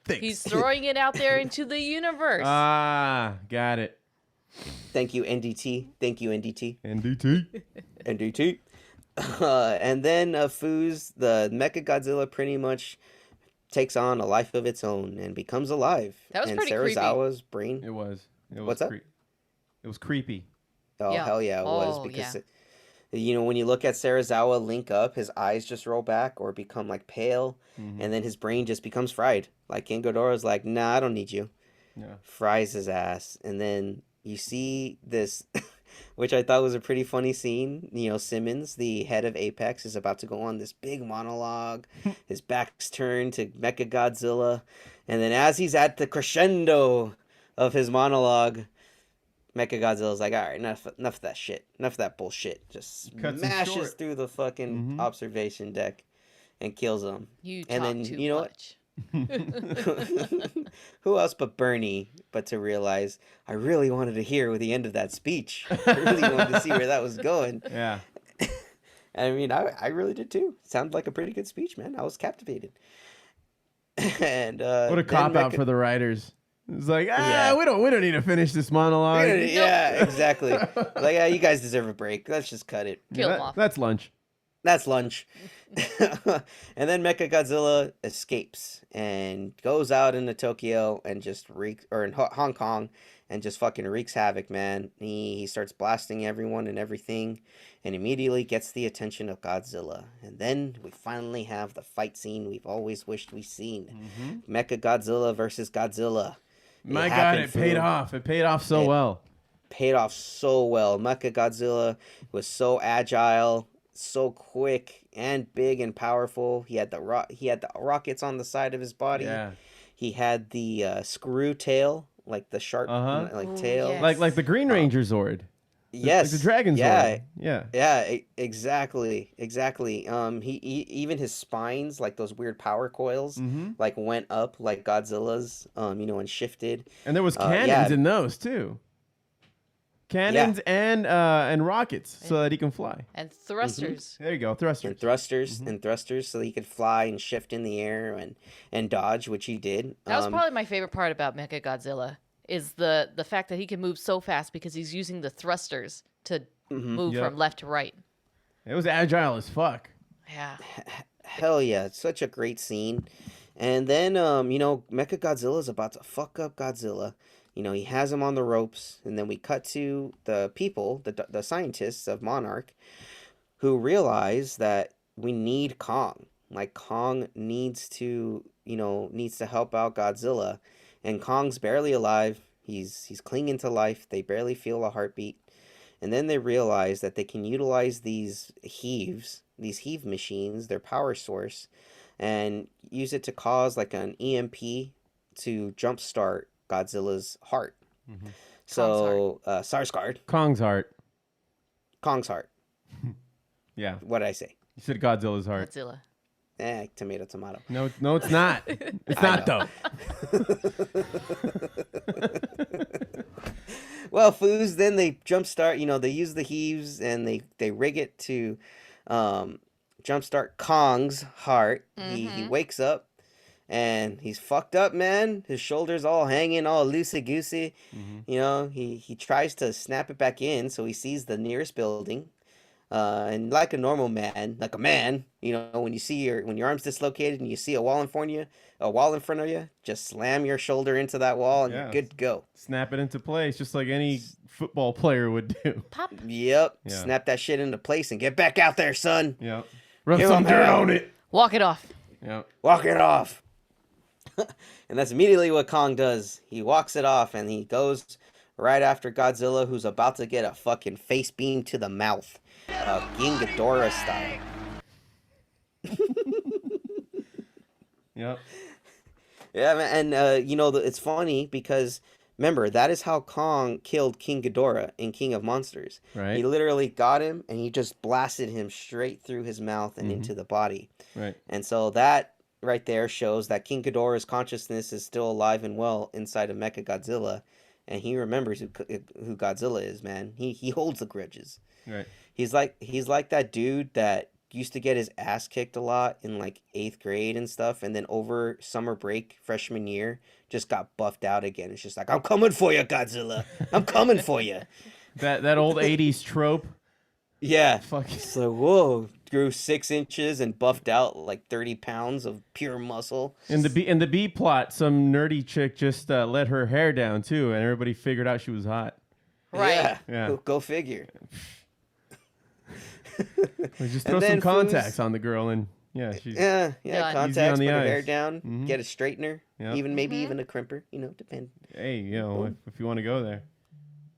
He's throwing it out there into the universe. Ah, got it. Thank you, NDT. Thank you, NDT. NDT. NDT. And then Foos, the Mechagodzilla pretty much takes on a life of its own and becomes alive. That was and pretty creepy. Serizawa's brain. It was. What's up? It was creepy. Oh, Yeah. hell yeah, it was. Oh, Because, yeah. when you look at Serizawa link up, his eyes just roll back or become like pale, and then his brain just becomes fried. Like King Ghidorah's like, nah, I don't need you. Yeah. Fries his ass. And then you see this, which I thought was a pretty funny scene. Simmons, the head of Apex, is about to go on this big monologue. His back's turned to Mechagodzilla. And then as he's at the crescendo of his monologue, Mechagodzilla's like, all right, enough of that shit. Enough of that bullshit. Just Cuts him smashes short. through the fucking observation deck and kills him. You and talk then, too you know what? much. Who else but Bernie to realize I really wanted to hear the end of that speech. I really wanted to see where that was going. Yeah. I mean, I really did too. Sounded like a pretty good speech, man. I was captivated. And What a cop out for the writers. It's like, we don't need to finish this monologue. Yeah, exactly. Like, yeah, you guys deserve a break. Let's just cut it. Kill him off. That's lunch. That's lunch. And then Mechagodzilla escapes and goes out into Tokyo and just in Hong Kong and just fucking wreaks havoc, man. He starts blasting everyone and everything and immediately gets the attention of Godzilla. And then we finally have the fight scene we've always wished we'd seen. Mechagodzilla versus Godzilla. My God, it paid off. It paid off so well. Paid off so well. Mechagodzilla was so agile, so quick and big and powerful. He had the rockets on the side of his body. Yeah. He had the screw tail, like the sharp tail. yes. Like the Green Ranger Zord. Yes, Like the Dragon Zord. Yeah. Yeah, exactly. He even his spines, like those weird power coils, like went up like Godzilla's, and shifted. And there was cannons in those too. Cannons and rockets so that he can fly. And thrusters. There you go, thrusters. And thrusters, so he could fly and shift in the air and dodge, which he did. That was probably my favorite part about Mechagodzilla is the fact that he can move so fast because he's using the thrusters to move from left to right. It was agile as fuck. Yeah. Hell yeah, it's such a great scene. And then Mechagodzilla's about to fuck up Godzilla. He has him on the ropes, and then we cut to the people, the scientists of Monarch, who realize that we need Kong. Like, Kong needs to help out Godzilla, and Kong's barely alive. He's clinging to life. They barely feel a heartbeat. And then they realize that they can utilize these heave machines, their power source, and use it to cause like an EMP to jumpstart Godzilla's heart. So, Sarsgaard. Kong's heart. Kong's heart. Yeah. What did I say? You said Godzilla's heart. Godzilla. Tomato. No, it's not. It's not though. Well, Foos, then they jumpstart, they use the heaves and they rig it to jumpstart Kong's heart. He wakes up and he's fucked up, man. His shoulders all hanging, all loosey-goosey. He tries to snap it back in, so he sees the nearest building. And like a normal man, when your arm's dislocated and you see a wall in front of you, just slam your shoulder into that wall and you're good to go. Snap it into place, just like any football player would do. Pop. Yep. Yeah. Snap that shit into place and get back out there, son. Yep. Rub Give some him dirt hell. on it. Walk it off. Yep. Walk it off. And that's immediately what Kong does. He walks it off and he goes right after Godzilla, who's about to get a fucking face beam to the mouth. King Ghidorah style. Yep. Yeah, man. And, it's funny because Remember, that is how Kong killed King Ghidorah in King of Monsters. Right. He literally got him and he just blasted him straight through his mouth and into the body. Right. And so that right there shows that King Ghidorah's consciousness is still alive and well inside of Mechagodzilla, and he remembers who Godzilla is, man. He holds the grudges. Right. He's like that dude that used to get his ass kicked a lot in like 8th grade and stuff, and then over summer break freshman year just got buffed out again. It's just like, I'm coming for you, Godzilla. I'm coming for you. That old 80s trope. Yeah. Fuck. So whoa, grew 6 inches and buffed out like 30 pounds of pure muscle. In the B plot, some nerdy chick just let her hair down too, and everybody figured out she was hot. Right. Yeah. Go figure. We just throw some contacts on the girl, and yeah, she's Done. Contacts, Easy put on her the hair eyes. down, get a straightener, Yep. maybe even a crimper, depend. hey, if you want to go there,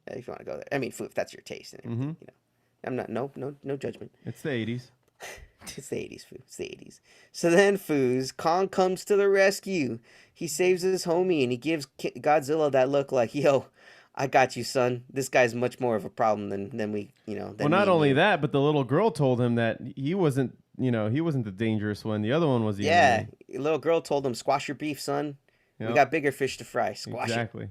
If you want to go there. I mean, if that's your taste and everything, I'm not, no judgment. it's the 80s. It's the 80s, Foo. It's the 80s. So then, Foos, Kong comes to the rescue. He saves his homie, and he gives Godzilla that look like, yo, I got you, son. This guy's much more of a problem than we, than Well, not me and only you." that, but the little girl told him that he wasn't the dangerous one. The other one was the Yeah, enemy. the little girl told him, squash your beef, son. We Yep. got bigger fish to fry. Squash it. Exactly.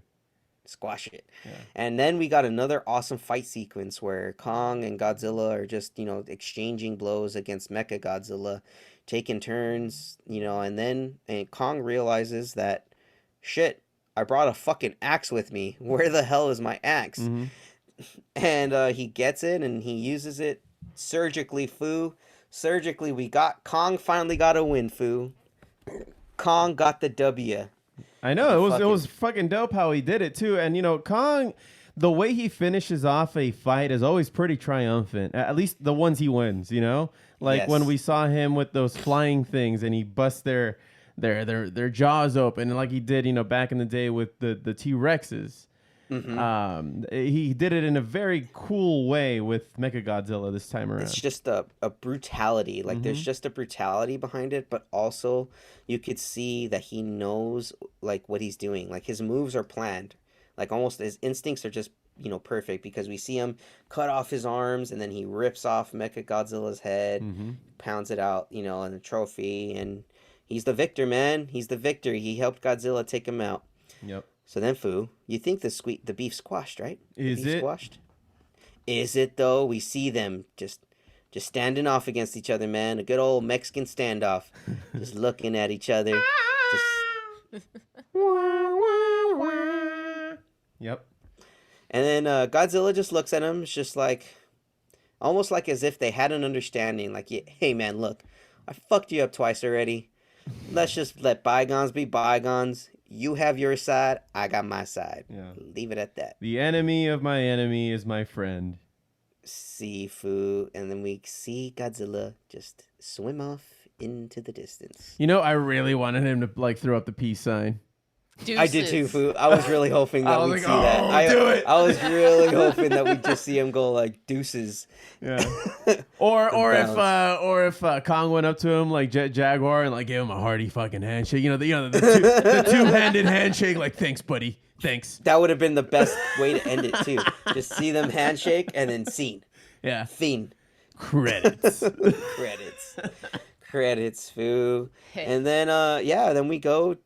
Squash it. And then we got another awesome fight sequence where Kong and Godzilla are just, exchanging blows against Mechagodzilla, taking turns, and Kong realizes that, shit, I brought a fucking axe with me. Where the hell is my axe? Mm-hmm. And he gets it and he uses it surgically, Foo. Surgically, Kong finally got a win, Foo. Kong got the W. I know it was fucking dope how he did it too, and Kong, the way he finishes off a fight is always pretty triumphant. At least the ones he wins, like Yes. when we saw him with those flying things and he busts their jaws open, like he did back in the day with the T-Rexes. He did it in a very cool way with Mechagodzilla this time around. It's just a brutality. Like there's just a brutality behind it, but also you could see that he knows like what he's doing. Like his moves are planned. Like almost his instincts are just, perfect, because we see him cut off his arms and then he rips off Mechagodzilla's head, pounds it out, in a trophy, and he's the victor, man. He's the victor. He helped Godzilla take him out. Yep. So then, Foo, you think the beef squashed, right? Is the beef it? Squashed? Is it though? We see them just standing off against each other, man. A good old Mexican standoff, just looking at each other. Yep. And then Godzilla just looks at him. It's just like, almost like as if they had an understanding. Like, hey, man, look, I fucked you up twice already. Let's just let bygones be bygones. You have your side, I got my side. Yeah. Leave it at that. The enemy of my enemy is my friend. Sifu, and then we see Godzilla just swim off into the distance. I really wanted him to throw up the peace sign. Deuces. I did too, Fu. I was really hoping that I was we'd like, see that. do it. I was really hoping that we'd just see him go like deuces. Yeah. or if Kong went up to him like Jet Jaguar and like gave him a hearty fucking handshake. The two-handed handshake. Like, thanks, buddy. Thanks. That would have been the best way to end it too. Just see them handshake and then scene. Yeah. Fiend. Credits. Credits, Foo. And then then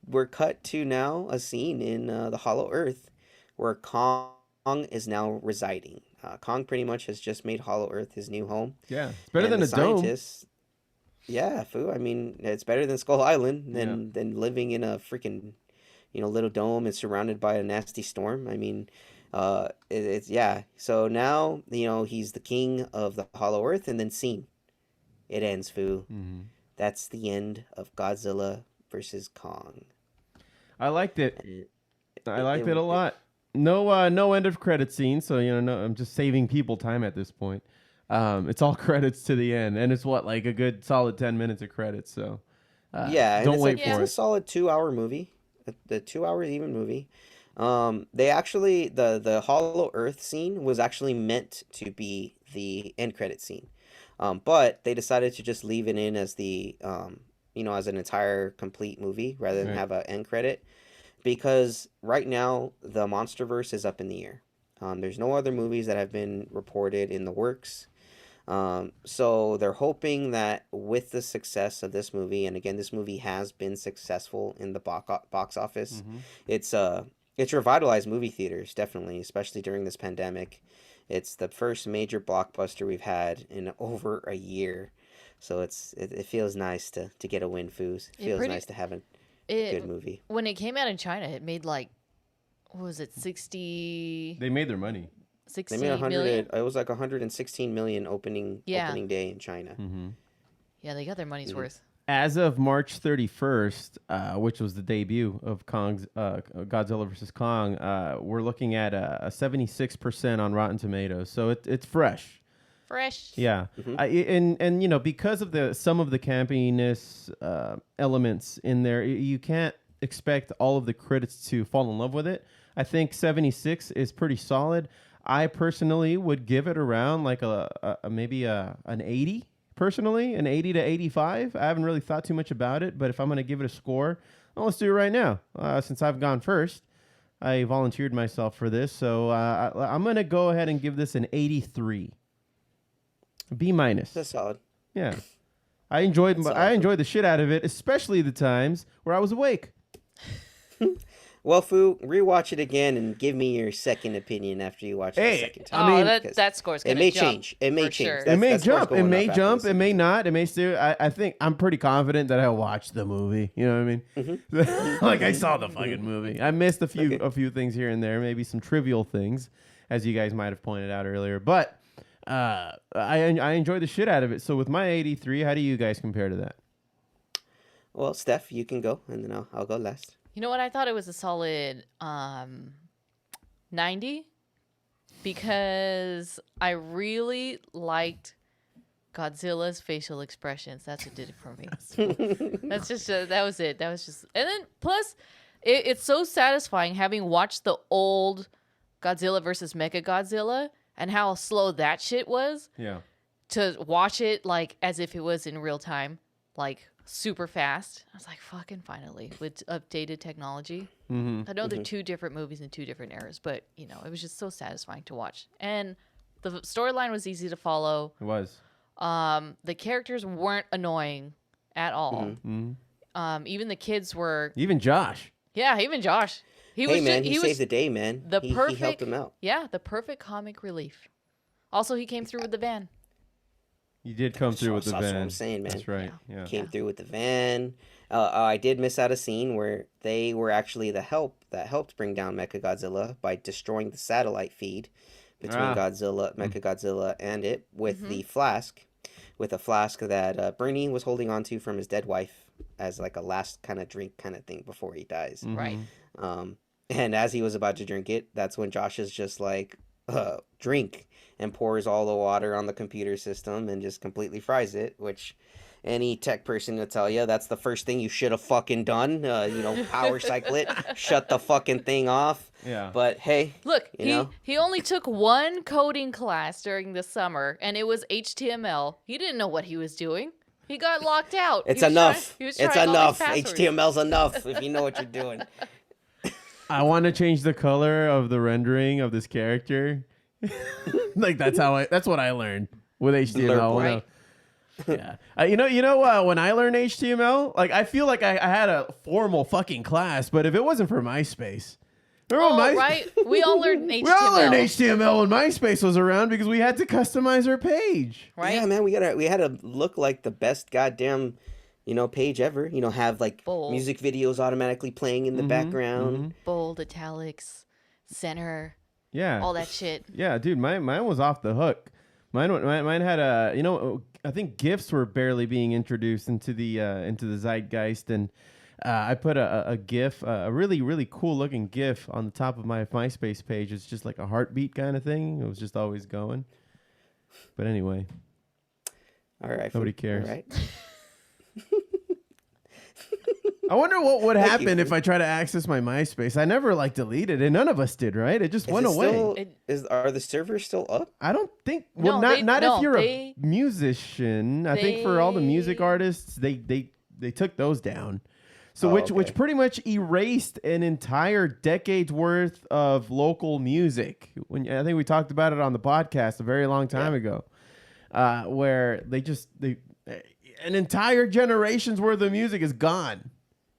we're cut to now a scene in the Hollow Earth where Kong is now residing. Kong pretty much has just made Hollow Earth his new home. Yeah. It's better And than the a dome. scientists- Yeah, Foo. I mean, it's better than Skull Island than living in a freaking, little dome and surrounded by a nasty storm. I mean, it's yeah. So now, he's the king of the Hollow Earth, and then scene. It ends, Foo. Mm-hmm. That's the end of Godzilla versus Kong. I liked it. I liked it a it- lot. No end of credit scene, so I'm just saving people time at this point. It's all credits to the end, and it's like a good solid 10 minutes of credits. So Yeah, and don't it's wait like, for it's it. a solid 2-hour movie. The 2 hours even movie. They actually the Hollow Earth scene was actually meant to be the end credit scene. But they decided to just leave it in as the as an entire complete movie rather than Right. have an end credit, because right now the MonsterVerse is up in the air. There's no other movies that have been reported in the works. So they're hoping that with the success of this movie, and again, this movie has been successful in the box office. It's revitalized movie theaters, definitely, especially during this pandemic. It's the first major blockbuster we've had in over a year. So it feels nice to get a win, Foos. It feels nice to have a good movie. When it came out in China, it made like, what was it, 60? They made their money. 60 They made 100. million? It was like 116 million opening day in China. Yeah, they got their money's worth. As of March 31st, which was the debut of Godzilla vs. Kong, we're looking at a 76% on Rotten Tomatoes. So it's fresh. Fresh. Yeah. And you know, because of some of the campiness elements in there, you can't expect all of the critics to fall in love with it. I think 76 is pretty solid. I personally would give it around like maybe an 80. Personally, an 80 to 85. I haven't really thought too much about it, but if I'm going to give it a score, well, let's do it right now. Since I've gone first, I volunteered myself for this, so I'm going to go ahead and give this an 83. B minus. That's solid. Yeah. I enjoyed the shit out of it, especially the times where I was awake. Well, Foo, rewatch it again and give me your second opinion after you watch it the second time. That score's gonna it may jump change. It may for change. sure. It may That score's jump. It going may up after jump. this. It may not. It may still. I think I'm pretty confident that I watched the movie. You know what I mean? Like I saw the fucking movie. I missed a few things here and there, maybe some trivial things, as you guys might have pointed out earlier. But I enjoyed the shit out of it. So with my 83, how do you guys compare to that? Well, Steph, you can go, and then I'll go last. You know what? I thought it was a solid 90 because I really liked Godzilla's facial expressions. That's what did it for me. That's just that was it. That was just, and then plus, it's so satisfying having watched the old Godzilla versus Mechagodzilla and how slow that shit was. Yeah. To watch it like as if it was in real time, like super fast. I was like, fucking finally, with updated technology. I know they're two different movies in two different eras, but you know, it was just so satisfying to watch. And the storyline was easy to follow. It was. The characters weren't annoying at all. Even the kids were. Even Josh. Yeah, even Josh. He saved the day, man. He helped him out. Yeah, the perfect comic relief. Also, he came through with the van. You did come through with the van. That's what I'm saying, man. That's right. Yeah. Came through with the van. I did miss out a scene where they were actually the help that helped bring down Mechagodzilla by destroying the satellite feed between Mechagodzilla and it with the flask, with a flask that Bernie was holding onto from his dead wife as like a last kind of drink kind of thing before he dies. Right. And as he was about to drink it, that's when Josh is just like, drink, and pours all the water on the computer system and just completely fries it, which any tech person will tell you that's the first thing you should have fucking done. Power cycle it, shut the fucking thing off. Yeah. But hey, look, he only took one coding class during the summer, and it was HTML. He didn't know what he was doing. He got locked out. It's enough. It's enough. HTML's enough if you know what you're doing. I want to change the color of the rendering of this character. Like that's what I learned with HTML. Right. Yeah. You know when I learned HTML, like I feel like I had a formal fucking class, but if it wasn't for MySpace. Right. We all learned HTML. We all learned HTML when MySpace was around because we had to customize our page. Right. Yeah, man, we had to look like the best goddamn page ever. Have like Bold. music videos automatically playing in the background. Bold, italics, center. Yeah. All that shit. Yeah, dude, mine was off the hook. Mine had I think GIFs were barely being introduced into the zeitgeist, and I put a GIF, a really, really cool looking GIF on the top of my MySpace page. It's just like a heartbeat kind of thing. It was just always going. But anyway. All right. Nobody cares. All right. I wonder what would happen if I try to access my MySpace. I never deleted it. None of us did, right? It just went away. Are the servers still up? I don't think. No, not if you're a musician. I think for all the music artists, they took those down. So Oh, which okay. pretty much erased an entire decade's worth of local music. I think we talked about it on the podcast a very long time ago, where an entire generation's worth of music is gone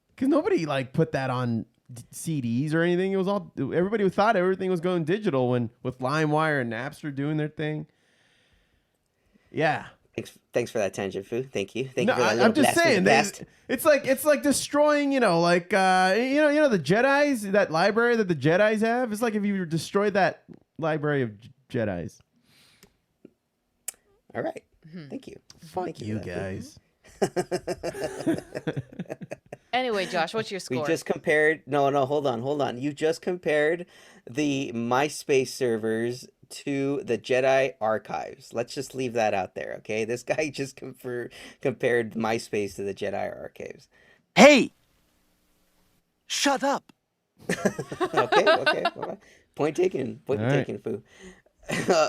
because nobody like put that on CDs or anything. It was all everybody thought everything was going digital when with LimeWire and Napster doing their thing. Yeah. Thanks for that tangent, Foo. Thank you. Thank you for that little I'm just blast from the saying, past. it's like destroying, the Jedis, that library that the Jedis have. It's like if you destroyed that library of Jedis. All right. Thank you. Fuck Thank you for that, guys. Anyway, Josh, what's your score? We just compared. No, hold on. You just compared the MySpace servers to the Jedi archives. Let's just leave that out there, okay? This guy just compared MySpace to the Jedi archives. Hey! Shut up! Okay. Well, point taken. Point taken, Foo.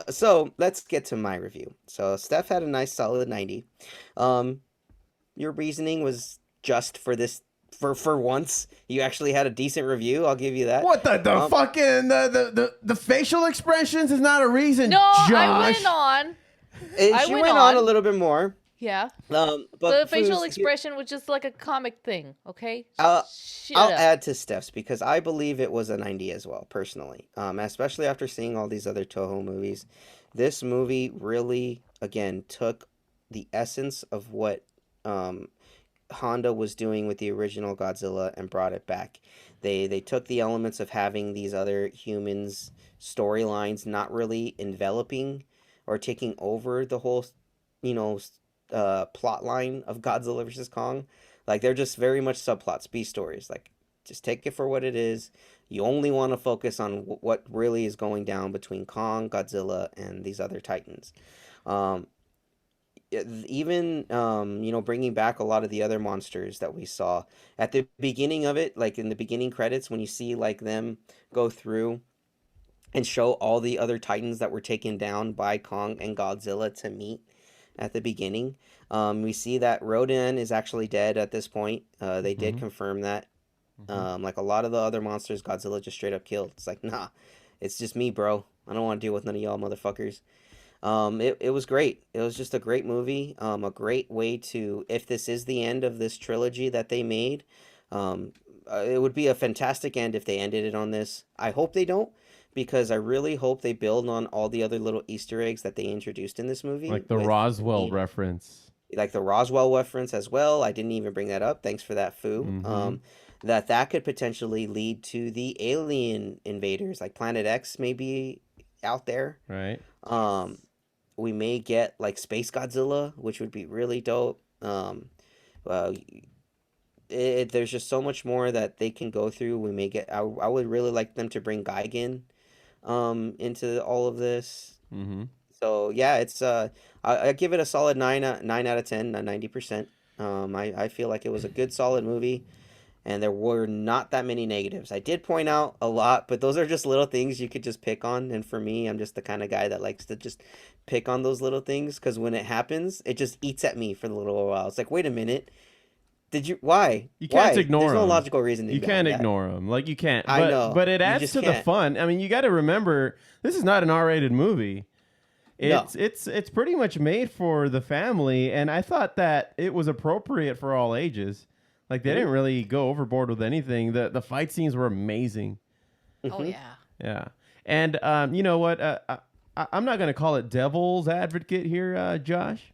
So let's get to my review. So Steph had a nice solid 90. Your reasoning was just for this. For once, you actually had a decent review. I'll give you that. What the fucking the facial expressions is not a reason. No, Josh. I went on. She went on a little bit more. Yeah. But The facial Foos, expression was just like a comic thing, okay? I'll Shut up. add to Steph's because I believe it was a 90 as well, personally. Especially after seeing all these other Toho movies. This movie really, again, took the essence of what Honda was doing with the original Godzilla and brought it back. They took the elements of having these other humans storylines not really enveloping or taking over the whole, plot line of Godzilla versus Kong. Like they're just very much subplots, B stories. Like just take it for what it is. You only want to focus on what really is going down between Kong, Godzilla, and these other Titans. Even bringing back a lot of the other monsters that we saw at the beginning of it, like in the beginning credits when you see like them go through and show all the other Titans that were taken down by Kong and Godzilla to meet at the beginning. We see that Rodan is actually dead at this point. They did confirm that. Like a lot of the other monsters Godzilla just straight up killed. It's like, nah, it's just me, bro. I don't want to deal with none of y'all motherfuckers. It was great. It was just a great movie. A great way to, if this is the end of this trilogy that they made, it would be a fantastic end if they ended it on this. I hope they don't, because I really hope they build on all the other little Easter eggs that they introduced in this movie. Like the Roswell reference. Like the Roswell reference as well. I didn't even bring that up. Thanks for that, Foo. That could potentially lead to the alien invaders, like Planet X may be out there. Right. We may get like Space Godzilla, which would be really dope. There's just so much more that they can go through. We may get. I would really like them to bring Gigan, into all of this. So yeah, it's I give it a solid 9 out of 10, 90%. I feel like it was a good solid movie. And there were not that many negatives. I did point out a lot, but those are just little things you could just pick on. And for me, I'm just the kind of guy that likes to just pick on those little things, because when it happens, it just eats at me for a little while. It's like, wait a minute. Why? You can't Why? ignore them. There's no logical reason to You can't ignore them. Like you can't. I know. But it You adds just to the can't. fun. I mean, you got to remember, this is not an R-rated movie. It's pretty much made for the family, and I thought that it was appropriate for all ages. Like they didn't really go overboard with anything. The fight scenes were amazing. Oh yeah. Yeah. And you know what? I'm not gonna call it devil's advocate here, Josh,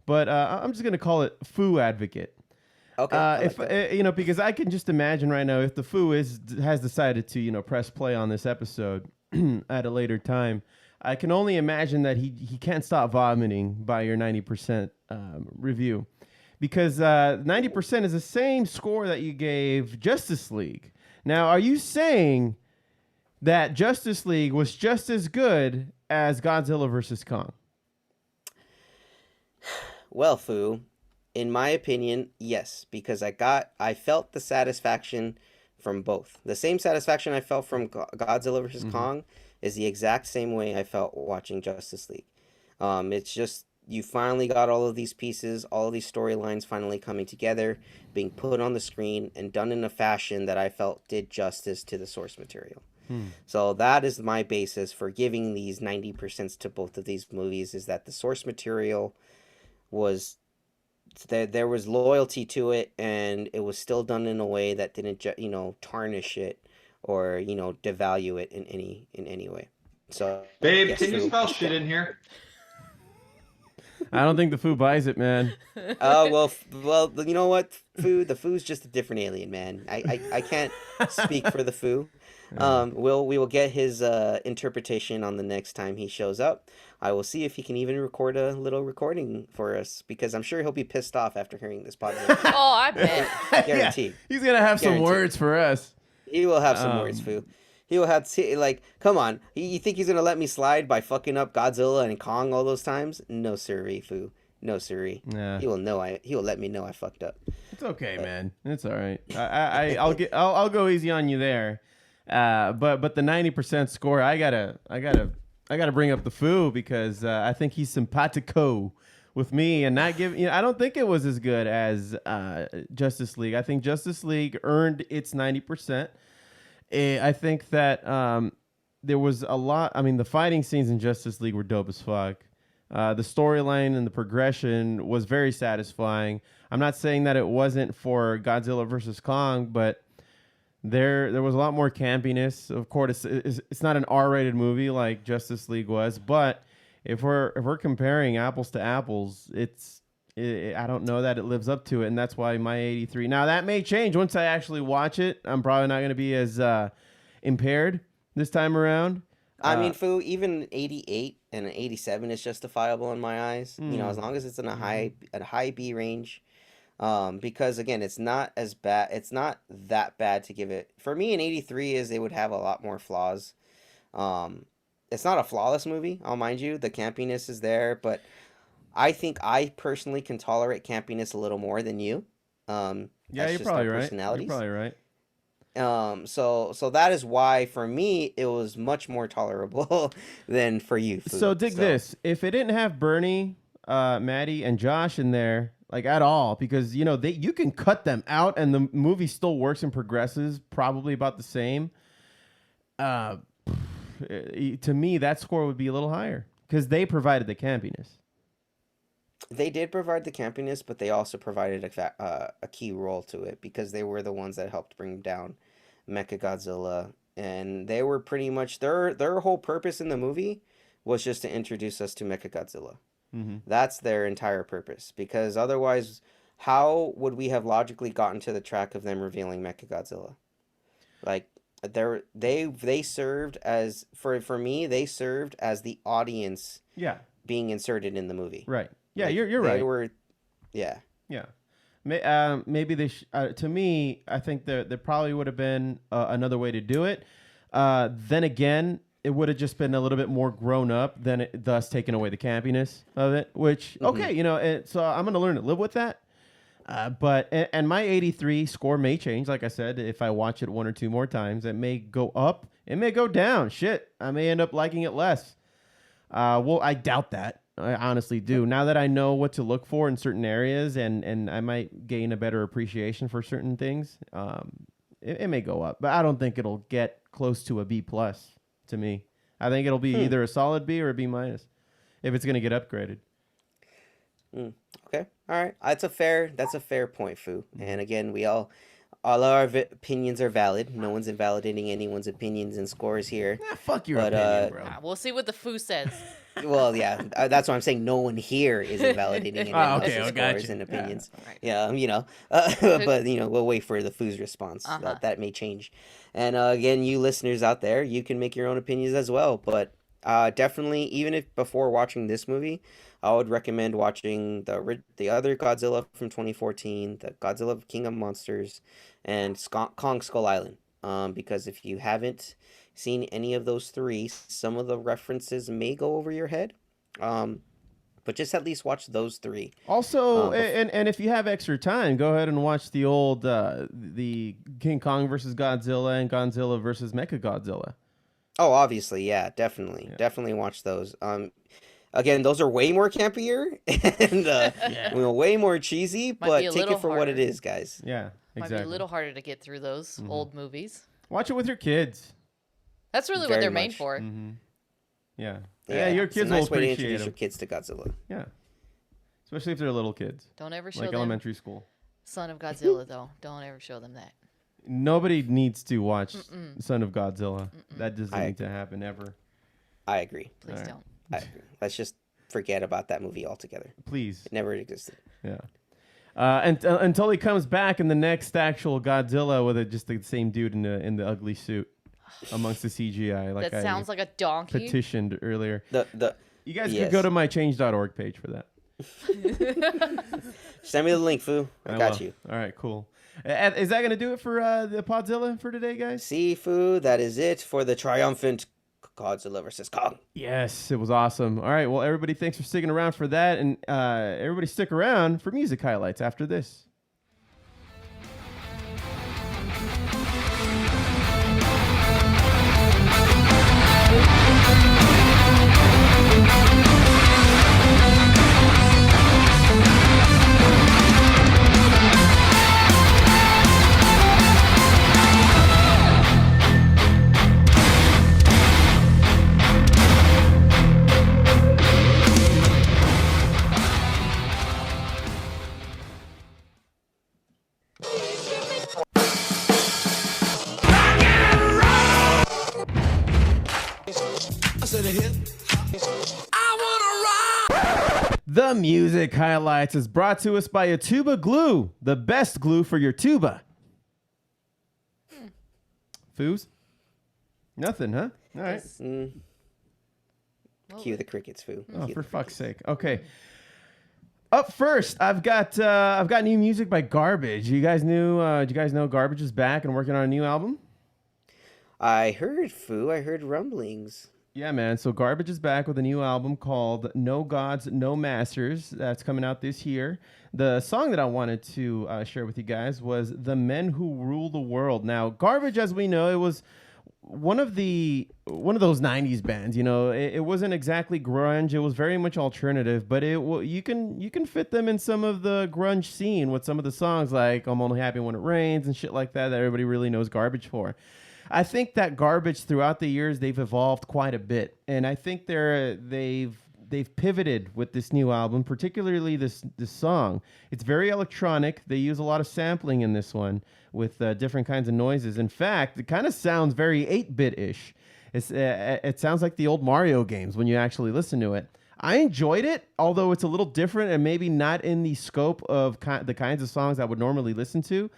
but I'm just gonna call it Foo advocate. Okay. Because I can just imagine right now if the Foo has decided to press play on this episode at a later time, I can only imagine that he can't stop vomiting by your 90% review. Because 90% is the same score that you gave Justice League. Now, are you saying that Justice League was just as good as Godzilla vs. Kong? Well, Foo, in my opinion, yes, because I felt the satisfaction from both. The same satisfaction I felt from Godzilla vs. Kong is the exact same way I felt watching Justice League. It's just you finally got all of these pieces, all of these storylines finally coming together, being put on the screen, and done in a fashion that I felt did justice to the source material. So that is my basis for giving these 90% to both of these movies, is that the source material was, there was loyalty to it, and it was still done in a way that didn't tarnish it or devalue it in any way. So Babe, yes, can you Foo. spell shit in here? I don't think the Foo buys it, man. Well, you know what, Foo? The Foo's just a different alien, man. I can't speak for the Foo. We will get his interpretation on the next time he shows up. I will see if he can even record a little recording for us, because I'm sure he'll be pissed off after hearing this podcast. Oh, I bet. Guaranteed. Yeah, he's gonna have some Guaranteed. words for us. He will have some words, Foo. He will have to, like, come on. You think he's gonna let me slide by fucking up Godzilla and Kong all those times? No, sirree, Foo. No, sirree. Yeah. He will let me know I fucked up. It's okay, man. It's all right. I'll go easy on you there. But the 90% score, I gotta bring up the Foo, because I think he's simpatico with me, and not give. I don't think it was as good as Justice League. I think Justice League earned its 90%. I think that there was a lot. I mean, the fighting scenes in Justice League were dope as fuck. The storyline and the progression was very satisfying. I'm not saying that it wasn't for Godzilla versus Kong, but there was a lot more campiness. Of course, it's not an R-rated movie like Justice League was, but if we're comparing apples to apples, I don't know that it lives up to it, and that's why my 83. Now, that may change once I actually watch it. I'm probably not going to be as impaired this time around. I mean, Foo, even 88 and an 87 is justifiable in my eyes. As long as it's in a high B range. Because again, it's not as bad. It's not that bad to give it. For me, an 83 is, they would have a lot more flaws. It's not a flawless movie, I'll mind you. The campiness is there, but I think I personally can tolerate campiness a little more than you. Yeah, you're probably right. Personalities. You're probably right. So that is why for me it was much more tolerable than for you. Foo. So dig this: if it didn't have Bernie, Maddie, and Josh in there, like, at all, because you can cut them out and the movie still works and progresses probably about the same. To me, that score would be a little higher because they provided the campiness. They did provide the campiness, but they also provided a key role to it, because they were the ones that helped bring down Mechagodzilla, and they were pretty much their whole purpose in the movie was just to introduce us to Mechagodzilla. Mm-hmm. That's their entire purpose, because otherwise, how would we have logically gotten to the track of them revealing Mechagodzilla? Like, they served as, for me, they served as the audience. Yeah. Being inserted in the movie. Right. Yeah, like, you're right. They were, yeah. Yeah. Maybe they. To me, I think there probably would have been another way to do it. Then again, it would have just been a little bit more grown up, thus taking away the campiness of it. Which okay, so I'm gonna learn to live with that. But my 83 score may change. Like I said, if I watch it one or two more times, it may go up. It may go down. Shit, I may end up liking it less. Well, I doubt that. I honestly do. Now that I know what to look for in certain areas, and I might gain a better appreciation for certain things, it may go up. But I don't think it'll get close to a B+ to me. I think it'll be either a solid B or a B- if it's going to get upgraded. Okay. All right. That's a fair point, Foo. And again, all our opinions are valid. No one's invalidating anyone's opinions and scores here. Fuck your opinion, bro. We'll see what the Foo says. Well, yeah, that's what I'm saying. No one here is invalidating anyone's scores and opinions. Yeah, but we'll wait for the Foo's response. That may change. And again, you listeners out there, you can make your own opinions as well. But definitely, even if before watching this movie, I would recommend watching the other Godzilla from 2014, the Godzilla King of Monsters, and Kong Skull Island. Because if you haven't seen any of those three, some of the references may go over your head. But just at least watch those three. Also, and if you have extra time, go ahead and watch the old the King Kong versus Godzilla and Godzilla versus Mechagodzilla. Oh, obviously, yeah, definitely watch those. Again, those are way more campier and way more cheesy, but take it for what it is, guys. Yeah, Might be a little harder to get through those old movies. Watch it with your kids. That's really what Very they're much. made for. Yeah. Yeah, your It's a kids nice will way to appreciate introduce them. your kids to Godzilla. Yeah. Especially if they're little kids. Don't ever show Like them elementary school. Son of Godzilla, though. Don't ever show them that. Nobody needs to watch Son of Godzilla. That doesn't need to happen ever. I agree. Please don't. I agree. Let's just forget about that movie altogether. Please. It never existed. Yeah. And until he comes back in the next actual Godzilla with just the same dude in the ugly suit amongst the CGI. Like That sounds like a donkey. petitioned earlier. You guys Yes. could go to my change.org page for that. Send me the link, Foo. I got you. All right, cool. Is that going to do it for the Podzilla for today, guys? See, Foo, that is it for the triumphant Godzilla versus Kong. Yes, it was awesome. All right, well, everybody, thanks for sticking around for that. And everybody stick around for music highlights after this. The music highlights is brought to us by Tuba Glue, the best glue for your tuba. Foos? Nothing, huh? All right. Cue the crickets, Foo. Oh, for fuck's sake. Okay. Up first, I've got new music by Garbage. You guys knew? Do you guys know Garbage is back and working on a new album? I heard, Foo. I heard rumblings. Yeah, man. So Garbage is back with a new album called No Gods, No Masters. That's coming out this year. The song that I wanted to share with you guys was The Men Who Rule the World. Now, Garbage, as we know, it was one of those 90s bands. You know, it wasn't exactly grunge. It was very much alternative, but you can fit them in some of the grunge scene with some of the songs like I'm Only Happy When It Rains and shit like that everybody really knows Garbage for. I think that Garbage throughout the years they've evolved quite a bit, and I think they've pivoted with this new album, particularly this song. It's very electronic. They use a lot of sampling in this one with different kinds of noises. In fact, it kind of sounds very 8-bit-ish. It sounds like the old Mario games when you actually listen to it. I enjoyed it, although it's a little different and maybe not in the scope of the kinds of songs I would normally listen to.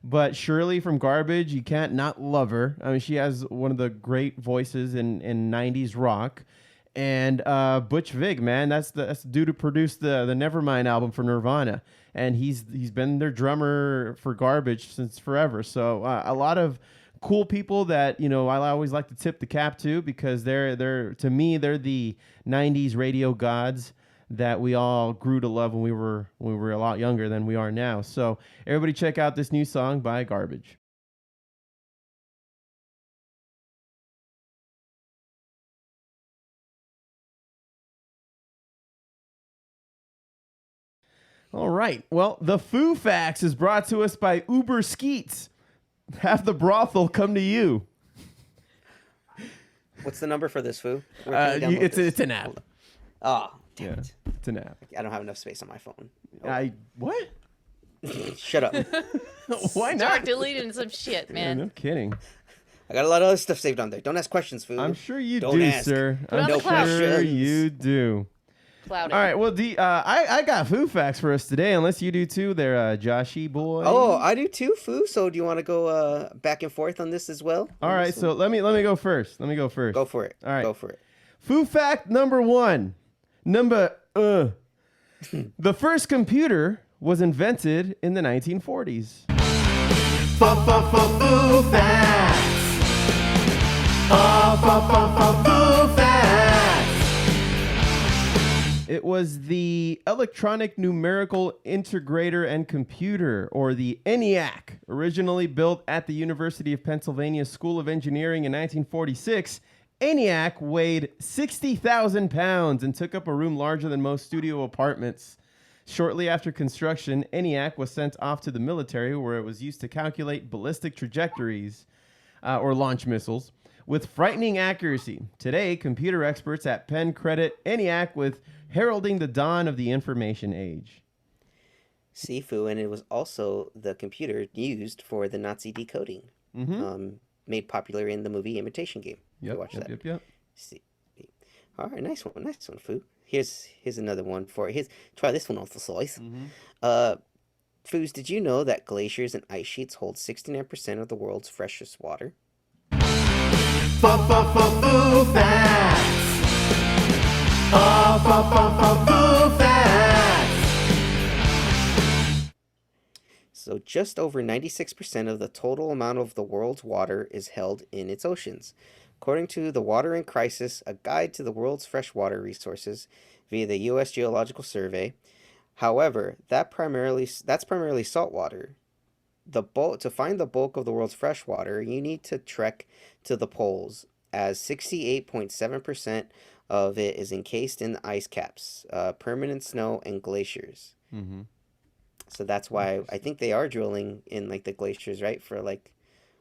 But Shirley from Garbage, you can't not love her. I mean, she has one of the great voices in 90s rock. And Butch Vig, man, that's the dude who produced the Nevermind album for Nirvana. And he's been their drummer for Garbage since forever. So a lot of cool people that, you know, I always like to tip the cap to because they're to me, they're the 90s radio gods that we all grew to love when we were a lot younger than we are now. So everybody check out this new song by Garbage. All right. Well, the Foo Facts is brought to us by Uber Skeets. Have the brothel come to you. What's the number for this, Foo? Where can we download It's this? an app. Oh, damn it. It's an app. I don't have enough space on my phone. What? Shut up. Why not? Start deleting some shit, Yeah, man. no kidding. I got a lot of other stuff saved on there. Don't ask questions, Foo. I'm sure you Don't do, ask. sir. Put it on I'm the cloud. sure you do. Cloud it. All right. Well, I got Foo Facts for us today, unless you do too. They're Joshy boy. Oh, I do too, Foo. So do you want to go back and forth on this as well? All right. So let me go first. Go for it. All right. Go for it. Foo Fact number 1. The first computer was invented in the 1940s. Foo Facts. Foo Facts. It was the Electronic Numerical Integrator and Computer, or the ENIAC, originally built at the University of Pennsylvania School of Engineering in 1946. ENIAC weighed 60,000 pounds and took up a room larger than most studio apartments. Shortly after construction, ENIAC was sent off to the military where it was used to calculate ballistic trajectories or launch missiles with frightening accuracy. Today, computer experts at Penn credit ENIAC with heralding the dawn of the information age. Sifu, and it was also the computer used for the Nazi decoding, made popular in the movie Imitation Game. Yep. See. All right, nice one, Foo. Here's another one for try this one off the slice. Foos, did you know that glaciers and ice sheets hold 69% of the world's freshest water? Foo Facts. Foo Facts. So just over 96% of the total amount of the world's water is held in its oceans. According to The Water in Crisis, a guide to the world's freshwater resources via the U.S. Geological Survey. However, that's primarily saltwater. To find the bulk of the world's freshwater, you need to trek to the poles, as 68.7% of it is encased in ice caps, permanent snow, and glaciers. Mm-hmm. So that's why I think they are drilling in like the glaciers, right, for like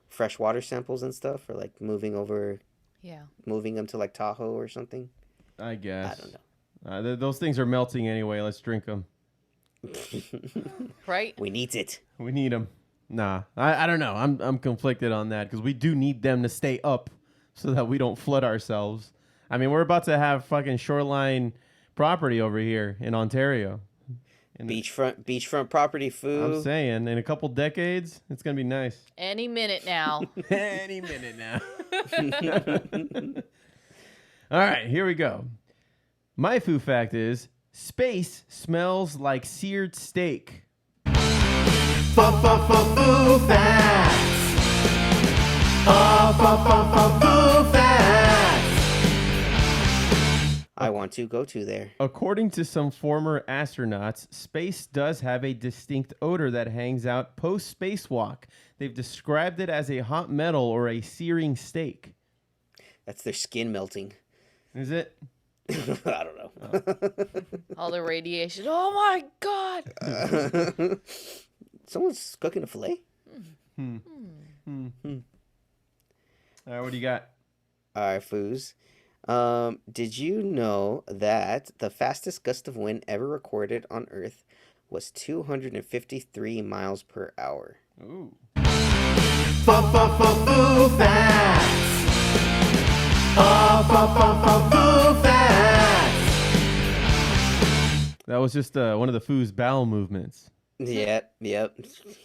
freshwater samples and stuff, or like moving them to like Tahoe or something. I guess. I don't know. Those things are melting anyway. Let's drink them. Right? We need it. We need them. Nah, I don't know. I'm conflicted on that because we do need them to stay up so that we don't flood ourselves. I mean, we're about to have fucking shoreline property over here in Ontario. Beachfront property, Foo. I'm saying, in a couple decades, it's gonna be nice. Any minute now. Any minute now. All right, here we go. My Foo fact is space smells like seared steak. Foo facts. Foo facts. I want to go to there. According to some former astronauts, space does have a distinct odor that hangs out post-spacewalk. They've described it as a hot metal or a searing steak. That's their skin melting. Is it? I don't know. All the radiation. Oh my God. Someone's cooking a filet? All right, what do you got? All right, Foos. Did you know that the fastest gust of wind ever recorded on Earth was 253 miles per hour? Ooh. Foo facts. Foo facts. That was just one of the Foo's bowel movements. Yep.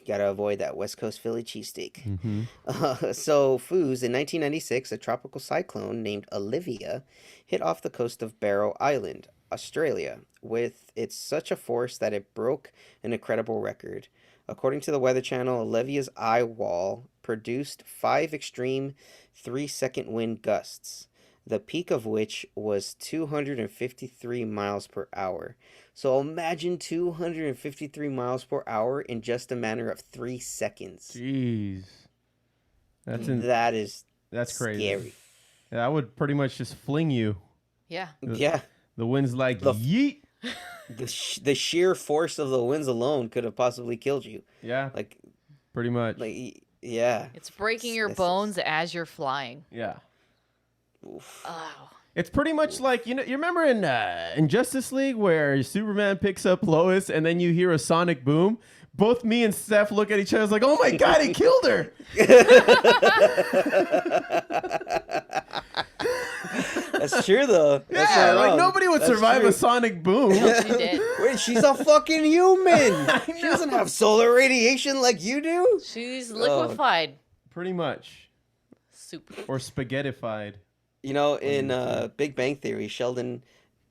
Gotta avoid that West Coast Philly cheesesteak. Mm-hmm. So, Foos, in 1996, a tropical cyclone named Olivia hit off the coast of Barrow Island, Australia, with it's such a force that it broke an incredible record. According to the Weather Channel, Olivia's eye wall produced 5 extreme 3-second wind gusts, the peak of which was 253 miles per hour. So imagine 253 miles per hour in just a matter of 3 seconds. Jeez. That's crazy. Scary. That would pretty much just fling you. Yeah. Yeah. The wind's like, yeet. The sheer force of the winds alone could have possibly killed you. Yeah. Like, pretty much. Yeah. It's breaking your bones as you're flying. Yeah. Oof. Oh. It's pretty much like, you remember in Justice League where Superman picks up Lois and then you hear a sonic boom? Both me and Steph look at each other like, oh my God, he killed her. That's true, though. That's yeah, not like wrong. nobody would That's survive true. a sonic boom. She did. Wait, she's a fucking human. She doesn't have solar radiation like you do. She's liquefied. Pretty much. Soup. Or spaghettified. You know, in Big Bang Theory, Sheldon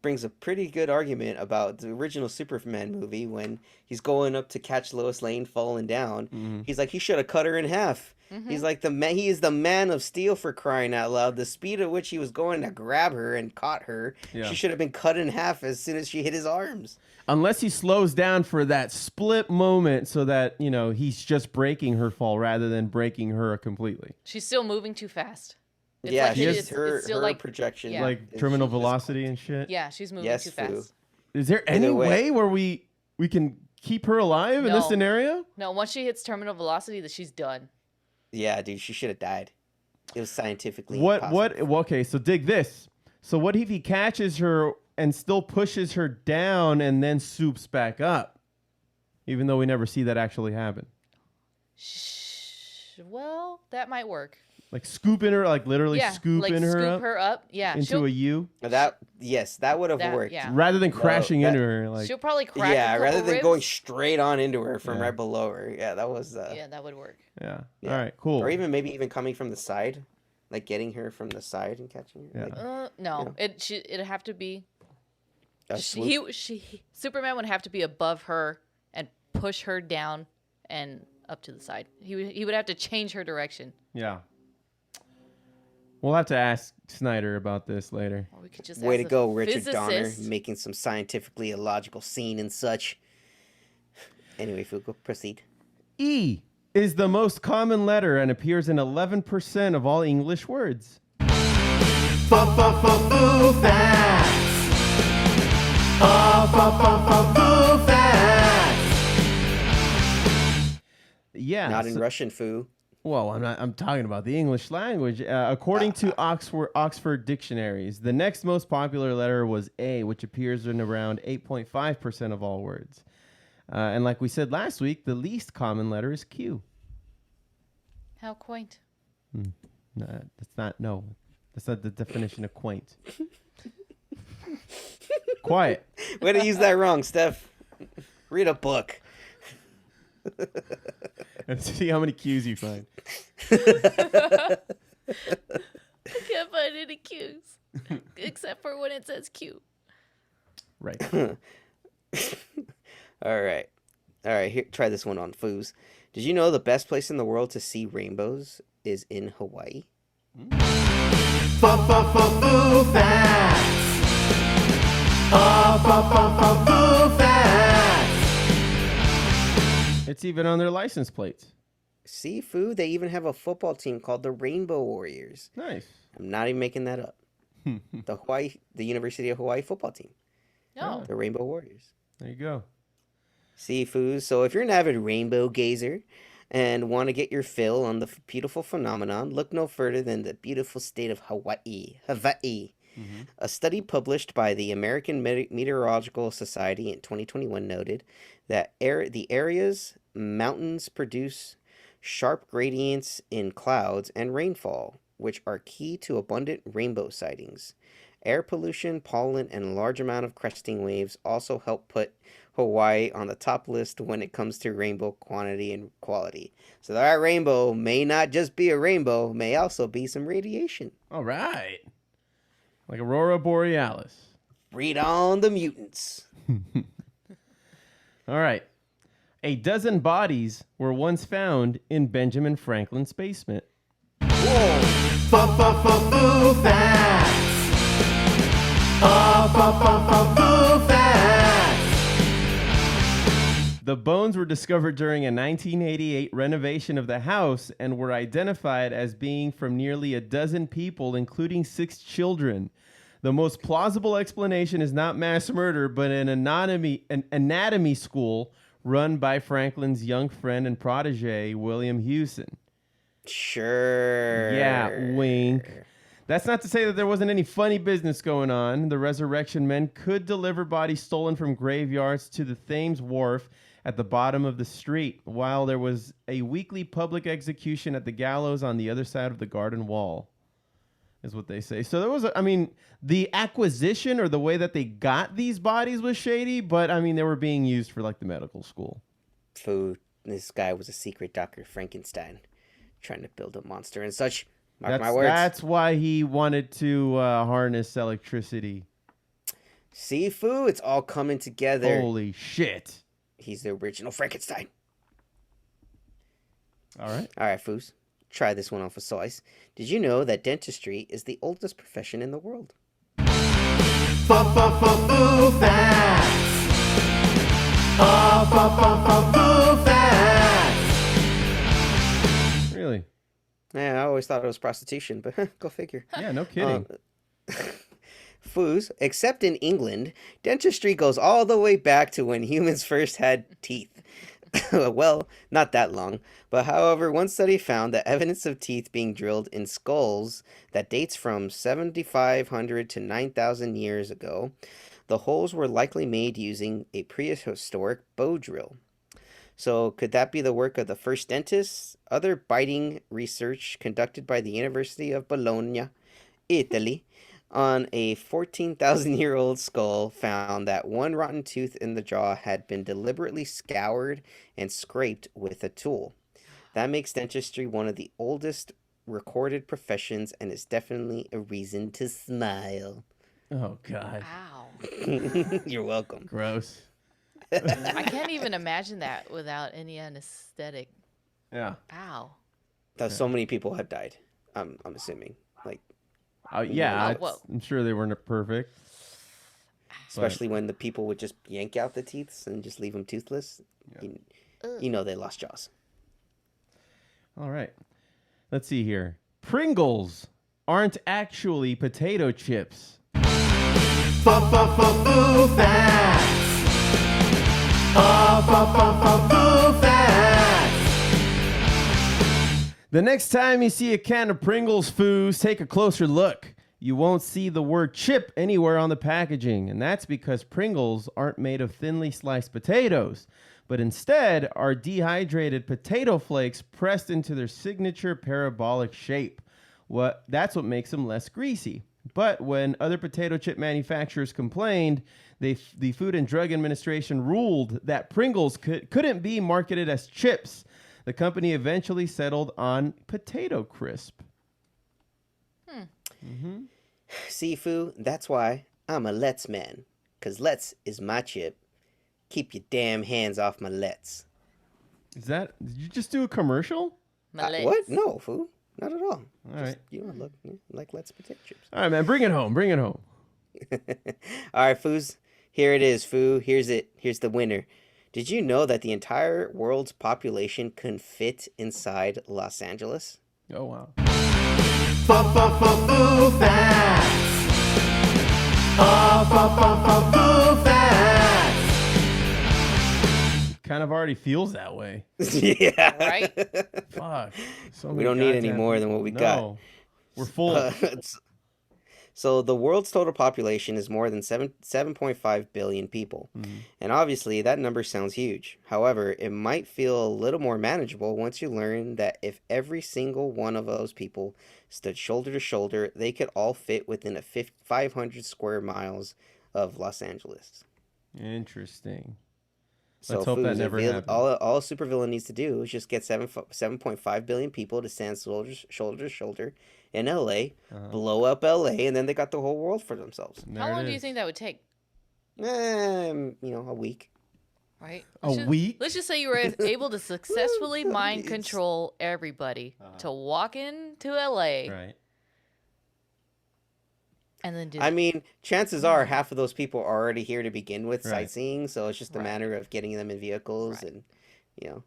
brings a pretty good argument about the original Superman movie when he's going up to catch Lois Lane falling down. Mm-hmm. He's like, he should have cut her in half. Mm-hmm. He's like, he is the man of steel, for crying out loud. The speed at which he was going to grab her and caught her, Yeah. she should have been cut in half as soon as she hit his arms. Unless he slows down for that split moment so that, he's just breaking her fall rather than breaking her completely. She's still moving too fast. It's Yeah, like she's it's still her like projection. yeah. Like terminal velocity and shit. yeah, she's moving Yes, too Foo. fast. Is there Either any way. way where we can keep her alive in this No. scenario? No, once she hits terminal velocity, that she's done. Yeah, dude, she should have died. It was scientifically What? impossible. Well, okay, so dig this. So what if he catches her and still pushes her down and then swoops back up, even though we never see that actually happen? Well, that might work. Like scooping her, like literally Yeah, scooping like her scoop up her up. Yeah, into a U, That would have That- worked. yeah. rather than crashing that- into her. Like, she'll probably crack. Yeah, a rather couple than going ribs. straight on into her from Yeah. right below her. Yeah, that was. Yeah, that would work. yeah. Yeah. All right, cool. Or even maybe coming from the side, like getting her from the side and catching her. Yeah. Like, No, it'd have to be. a swoop. Superman would have to be above her and push her down and up to the side. He would have to change her direction. Yeah. We'll have to ask Snyder about this later. Or we could just Way ask to the go, Richard Donner, physicist. making some scientifically illogical scene and such. Anyway, Fuko, proceed. E is the most common letter and appears in 11% of all English words. Foo Facts. Foo Facts. Yeah. Not in so- Russian, Foo. Well, I'm talking about the English language. According to Oxford dictionaries, the next most popular letter was A, which appears in around 8.5% of all words. And like we said last week, the least common letter is Q. How quaint. That's not the definition of quaint. Quiet. Way to use that wrong, Steph. Read a book. And see how many Q's you find. I can't find any Q's except for when it says Q. Right. All right. Here, try this one on, Foos. Did you know the best place in the world to see rainbows is in Hawaii? Foo Facts. Foo Facts. It's even on their license plates. See, Foo, they even have a football team called the Rainbow Warriors. Nice. I'm not even making that up. The University of Hawaii football team, No. the Rainbow Warriors. There you go. See, Foos, so if you're an avid rainbow gazer and want to get your fill on the beautiful phenomenon, look no further than the beautiful state of Hawaii. A study published by the American Meteorological Society in 2021 noted that the area's mountains produce sharp gradients in clouds and rainfall, which are key to abundant rainbow sightings. Air pollution, pollen, and a large amount of cresting waves also help put Hawaii on the top list when it comes to rainbow quantity and quality. So that rainbow may not just be a rainbow, may also be some radiation. All right. Like Aurora Borealis. Read on the mutants. All right. A dozen bodies were once found in Benjamin Franklin's basement. Foo Facts. Foo Facts. The bones were discovered during a 1988 renovation of the house and were identified as being from nearly a dozen people, including 6 children. The most plausible explanation is not mass murder, but an anatomy school run by Franklin's young friend and protege, William Hewson. Sure. Yeah, wink. That's not to say that there wasn't any funny business going on. The resurrection men could deliver bodies stolen from graveyards to the Thames Wharf at the bottom of the street, while there was a weekly public execution at the gallows on the other side of the garden wall, is what they say. So there was, the acquisition or the way that they got these bodies was shady, but they were being used for like the medical school. Food. This guy was a secret Dr. Frankenstein, trying to build a monster and such. Mark my words. That's why he wanted to harness electricity. See, Foo, it's all coming together. Holy shit. He's the original Frankenstein. All right. All right, Foos. Try this one on for size. Did you know that dentistry is the oldest profession in the world? Foo Facts. Foo Facts. Really? Yeah, I always thought it was prostitution, but go figure. Yeah, no kidding. Foos, except in England, dentistry goes all the way back to when humans first had teeth. Well, not that long. But however, one study found that evidence of teeth being drilled in skulls that dates from 7,500 to 9,000 years ago. The holes were likely made using a prehistoric bow drill. So could that be the work of the first dentists? Other biting research conducted by the University of Bologna, Italy, on a 14,000-year-old skull found that one rotten tooth in the jaw had been deliberately scoured and scraped with a tool. That makes dentistry one of the oldest recorded professions and is definitely a reason to smile. Oh, God. Wow. You're welcome. Gross. I can't even imagine that without any anesthetic. Yeah. Wow. So many people have died, I'm assuming. Like, Yeah, Whoa. I'm sure they weren't perfect. especially when the people would just yank out the teeth and just leave them toothless. Yeah. You know they lost jaws. All right. Let's see here. Pringles aren't actually potato chips. Foo Facts. Foo Facts. The next time you see a can of Pringles Foos, take a closer look. You won't see the word chip anywhere on the packaging, and that's because Pringles aren't made of thinly sliced potatoes, but instead are dehydrated potato flakes pressed into their signature parabolic shape. That's what makes them less greasy. But when other potato chip manufacturers complained, the Food and Drug Administration ruled that Pringles couldn't be marketed as chips. The company eventually settled on potato crisp. See, Foo, that's why I'm a Let's man. Because Let's is my chip. Keep your damn hands off my Let's. Did you just do a commercial? What? No, Foo. Not at all. All right. Look like Let's potato chips. All right, man. Bring it home. Bring it home. All right, Foos. Here it is, Foo. Here's it. Here's the winner. Did you know that the entire world's population can fit inside Los Angeles? Oh, wow. Foo Facts. Foo Facts. Kind of already feels that way. Yeah. Right? Fuck. So We many don't need any goddamn- more than what we got. We're full. So the world's total population is more than 7.5 billion people. And obviously that number sounds huge. However, it might feel a little more manageable once you learn that if every single one of those people stood shoulder to shoulder, they could all fit within a 500 square miles of Los Angeles. Interesting. So Let's hope that never happens. all a supervillain needs to do is just get 7.5 billion people to stand shoulder to shoulder in LA, blow up LA, and then they got the whole world for themselves. How long do you think that would take? A week. Right? A week? Let's just say you were able to successfully mind control everybody to walk into LA Right. and then do. I mean, chances are half of those people are already here to begin with, Right. sightseeing. So it's just a matter of getting them in vehicles, Right. and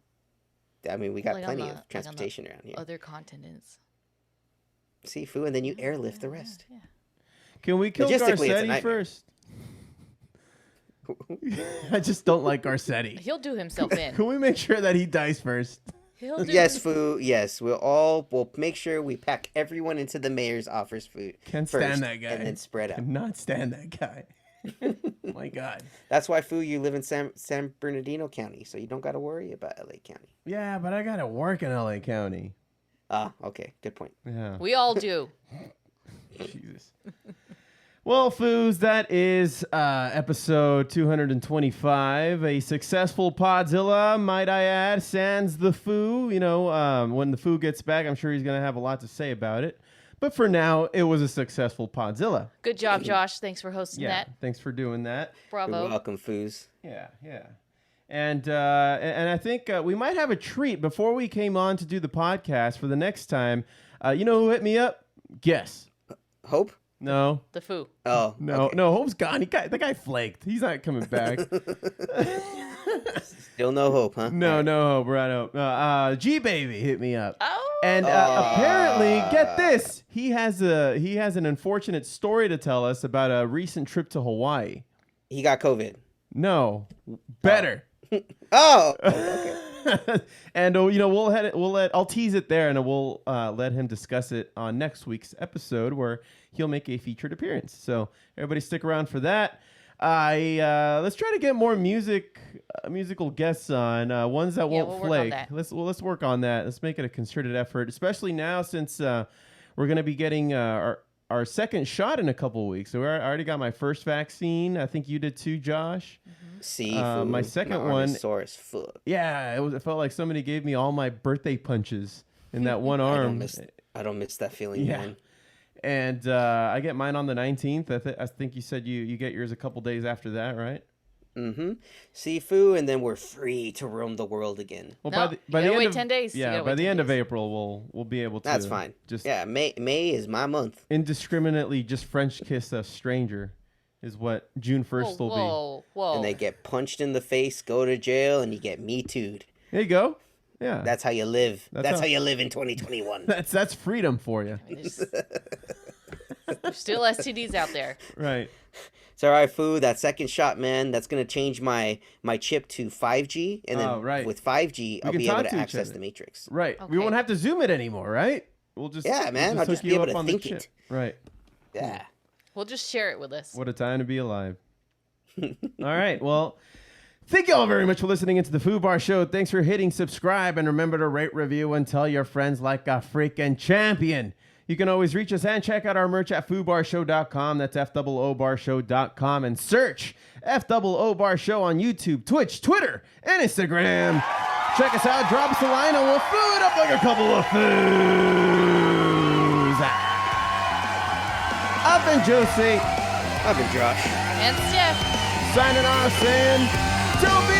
I mean, we got Like on plenty the- of like on the transportation around here. other continents. See, Foo, and then you airlift the rest. Yeah. Can we kill Logistically, it's a Garcetti nightmare. first? I just don't like Garcetti. He'll do himself in. Can we make sure that he dies first? He'll do Yes, Foo. Yes, we'll make sure we pack everyone into the mayor's office food. Can't first, stand that guy. and then spread out. Cannot stand that guy. My God. That's why, Foo, you live in San Bernardino County, so you don't got to worry about LA County. Yeah, but I gotta work in LA County. Ah, okay, good point. Yeah. We all do. Jesus. Well, Foos, that is episode 225. A successful Podzilla, might I add, sans the Foo. When the Foo gets back, I'm sure he's going to have a lot to say about it. But for now, it was a successful Podzilla. Good job, Josh. Thanks for hosting Yeah, that. thanks for doing that. Bravo. You're welcome, Foos. Yeah. And I think we might have a treat before we came on to do the podcast for the next time. You know who hit me up? Guess. Hope? No. The Foo. Oh, No, okay. no, Hope's gone. The guy flaked. He's not coming back. Still no hope, huh? No hope, right? G Baby hit me up. Oh. And apparently, get this, he has an unfortunate story to tell us about a recent trip to Hawaii. He got COVID. No, better. Oh, okay. And I'll tease it there, and we'll let him discuss it on next week's episode, where he'll make a featured appearance. So everybody, stick around for that. Let's try to get more musical guests on, ones that won't flake. Let's work on that. Let's make it a concerted effort, especially now since we're going to be getting our second shot in a couple of weeks. So I already got my first vaccine. I think you did too, Josh. See, my second one. Sore as fuck. Yeah, it felt like somebody gave me all my birthday punches in that one arm. I don't miss that feeling, man. And I get mine on the 19th. I think you said you get yours a couple days after that, right? Mm-hmm. Sifu, and then we're free to roam the world again. Well, No, by the end wait of 10 days. Yeah, by the end of April, we'll be able to. That's fine. Just May is my month. Indiscriminately, just French kiss a stranger, is what June 1st will be. Whoa. And they get punched in the face, go to jail, and you get Me Too'd. There you go. Yeah. That's how you live. That's how you live in 2021. That's freedom for you. There's still STDs out there. Right. It's all right, Foo. That second shot, man, that's going to change my chip to 5G. And then with 5G, I'll be able to access the Matrix. Right. Okay. We won't have to zoom it anymore, right? We'll just I'll just be able to think it. Right. Yeah. We'll just share it with us. What a time to be alive. All right. Well, thank you all very much for listening into the Foo Bar Show. Thanks for hitting subscribe, and remember to rate, review, and tell your friends like a freaking champion. You can always reach us and check out our merch at foobarshow.com. That's FOObarshow.com, and search FOO Bar Show on YouTube, Twitch, Twitter, and Instagram. Check us out. Drop us a line, and we'll food up like a couple of foos. I've been Josie. I've been Josh. And Steph. Signing off, saying, don't be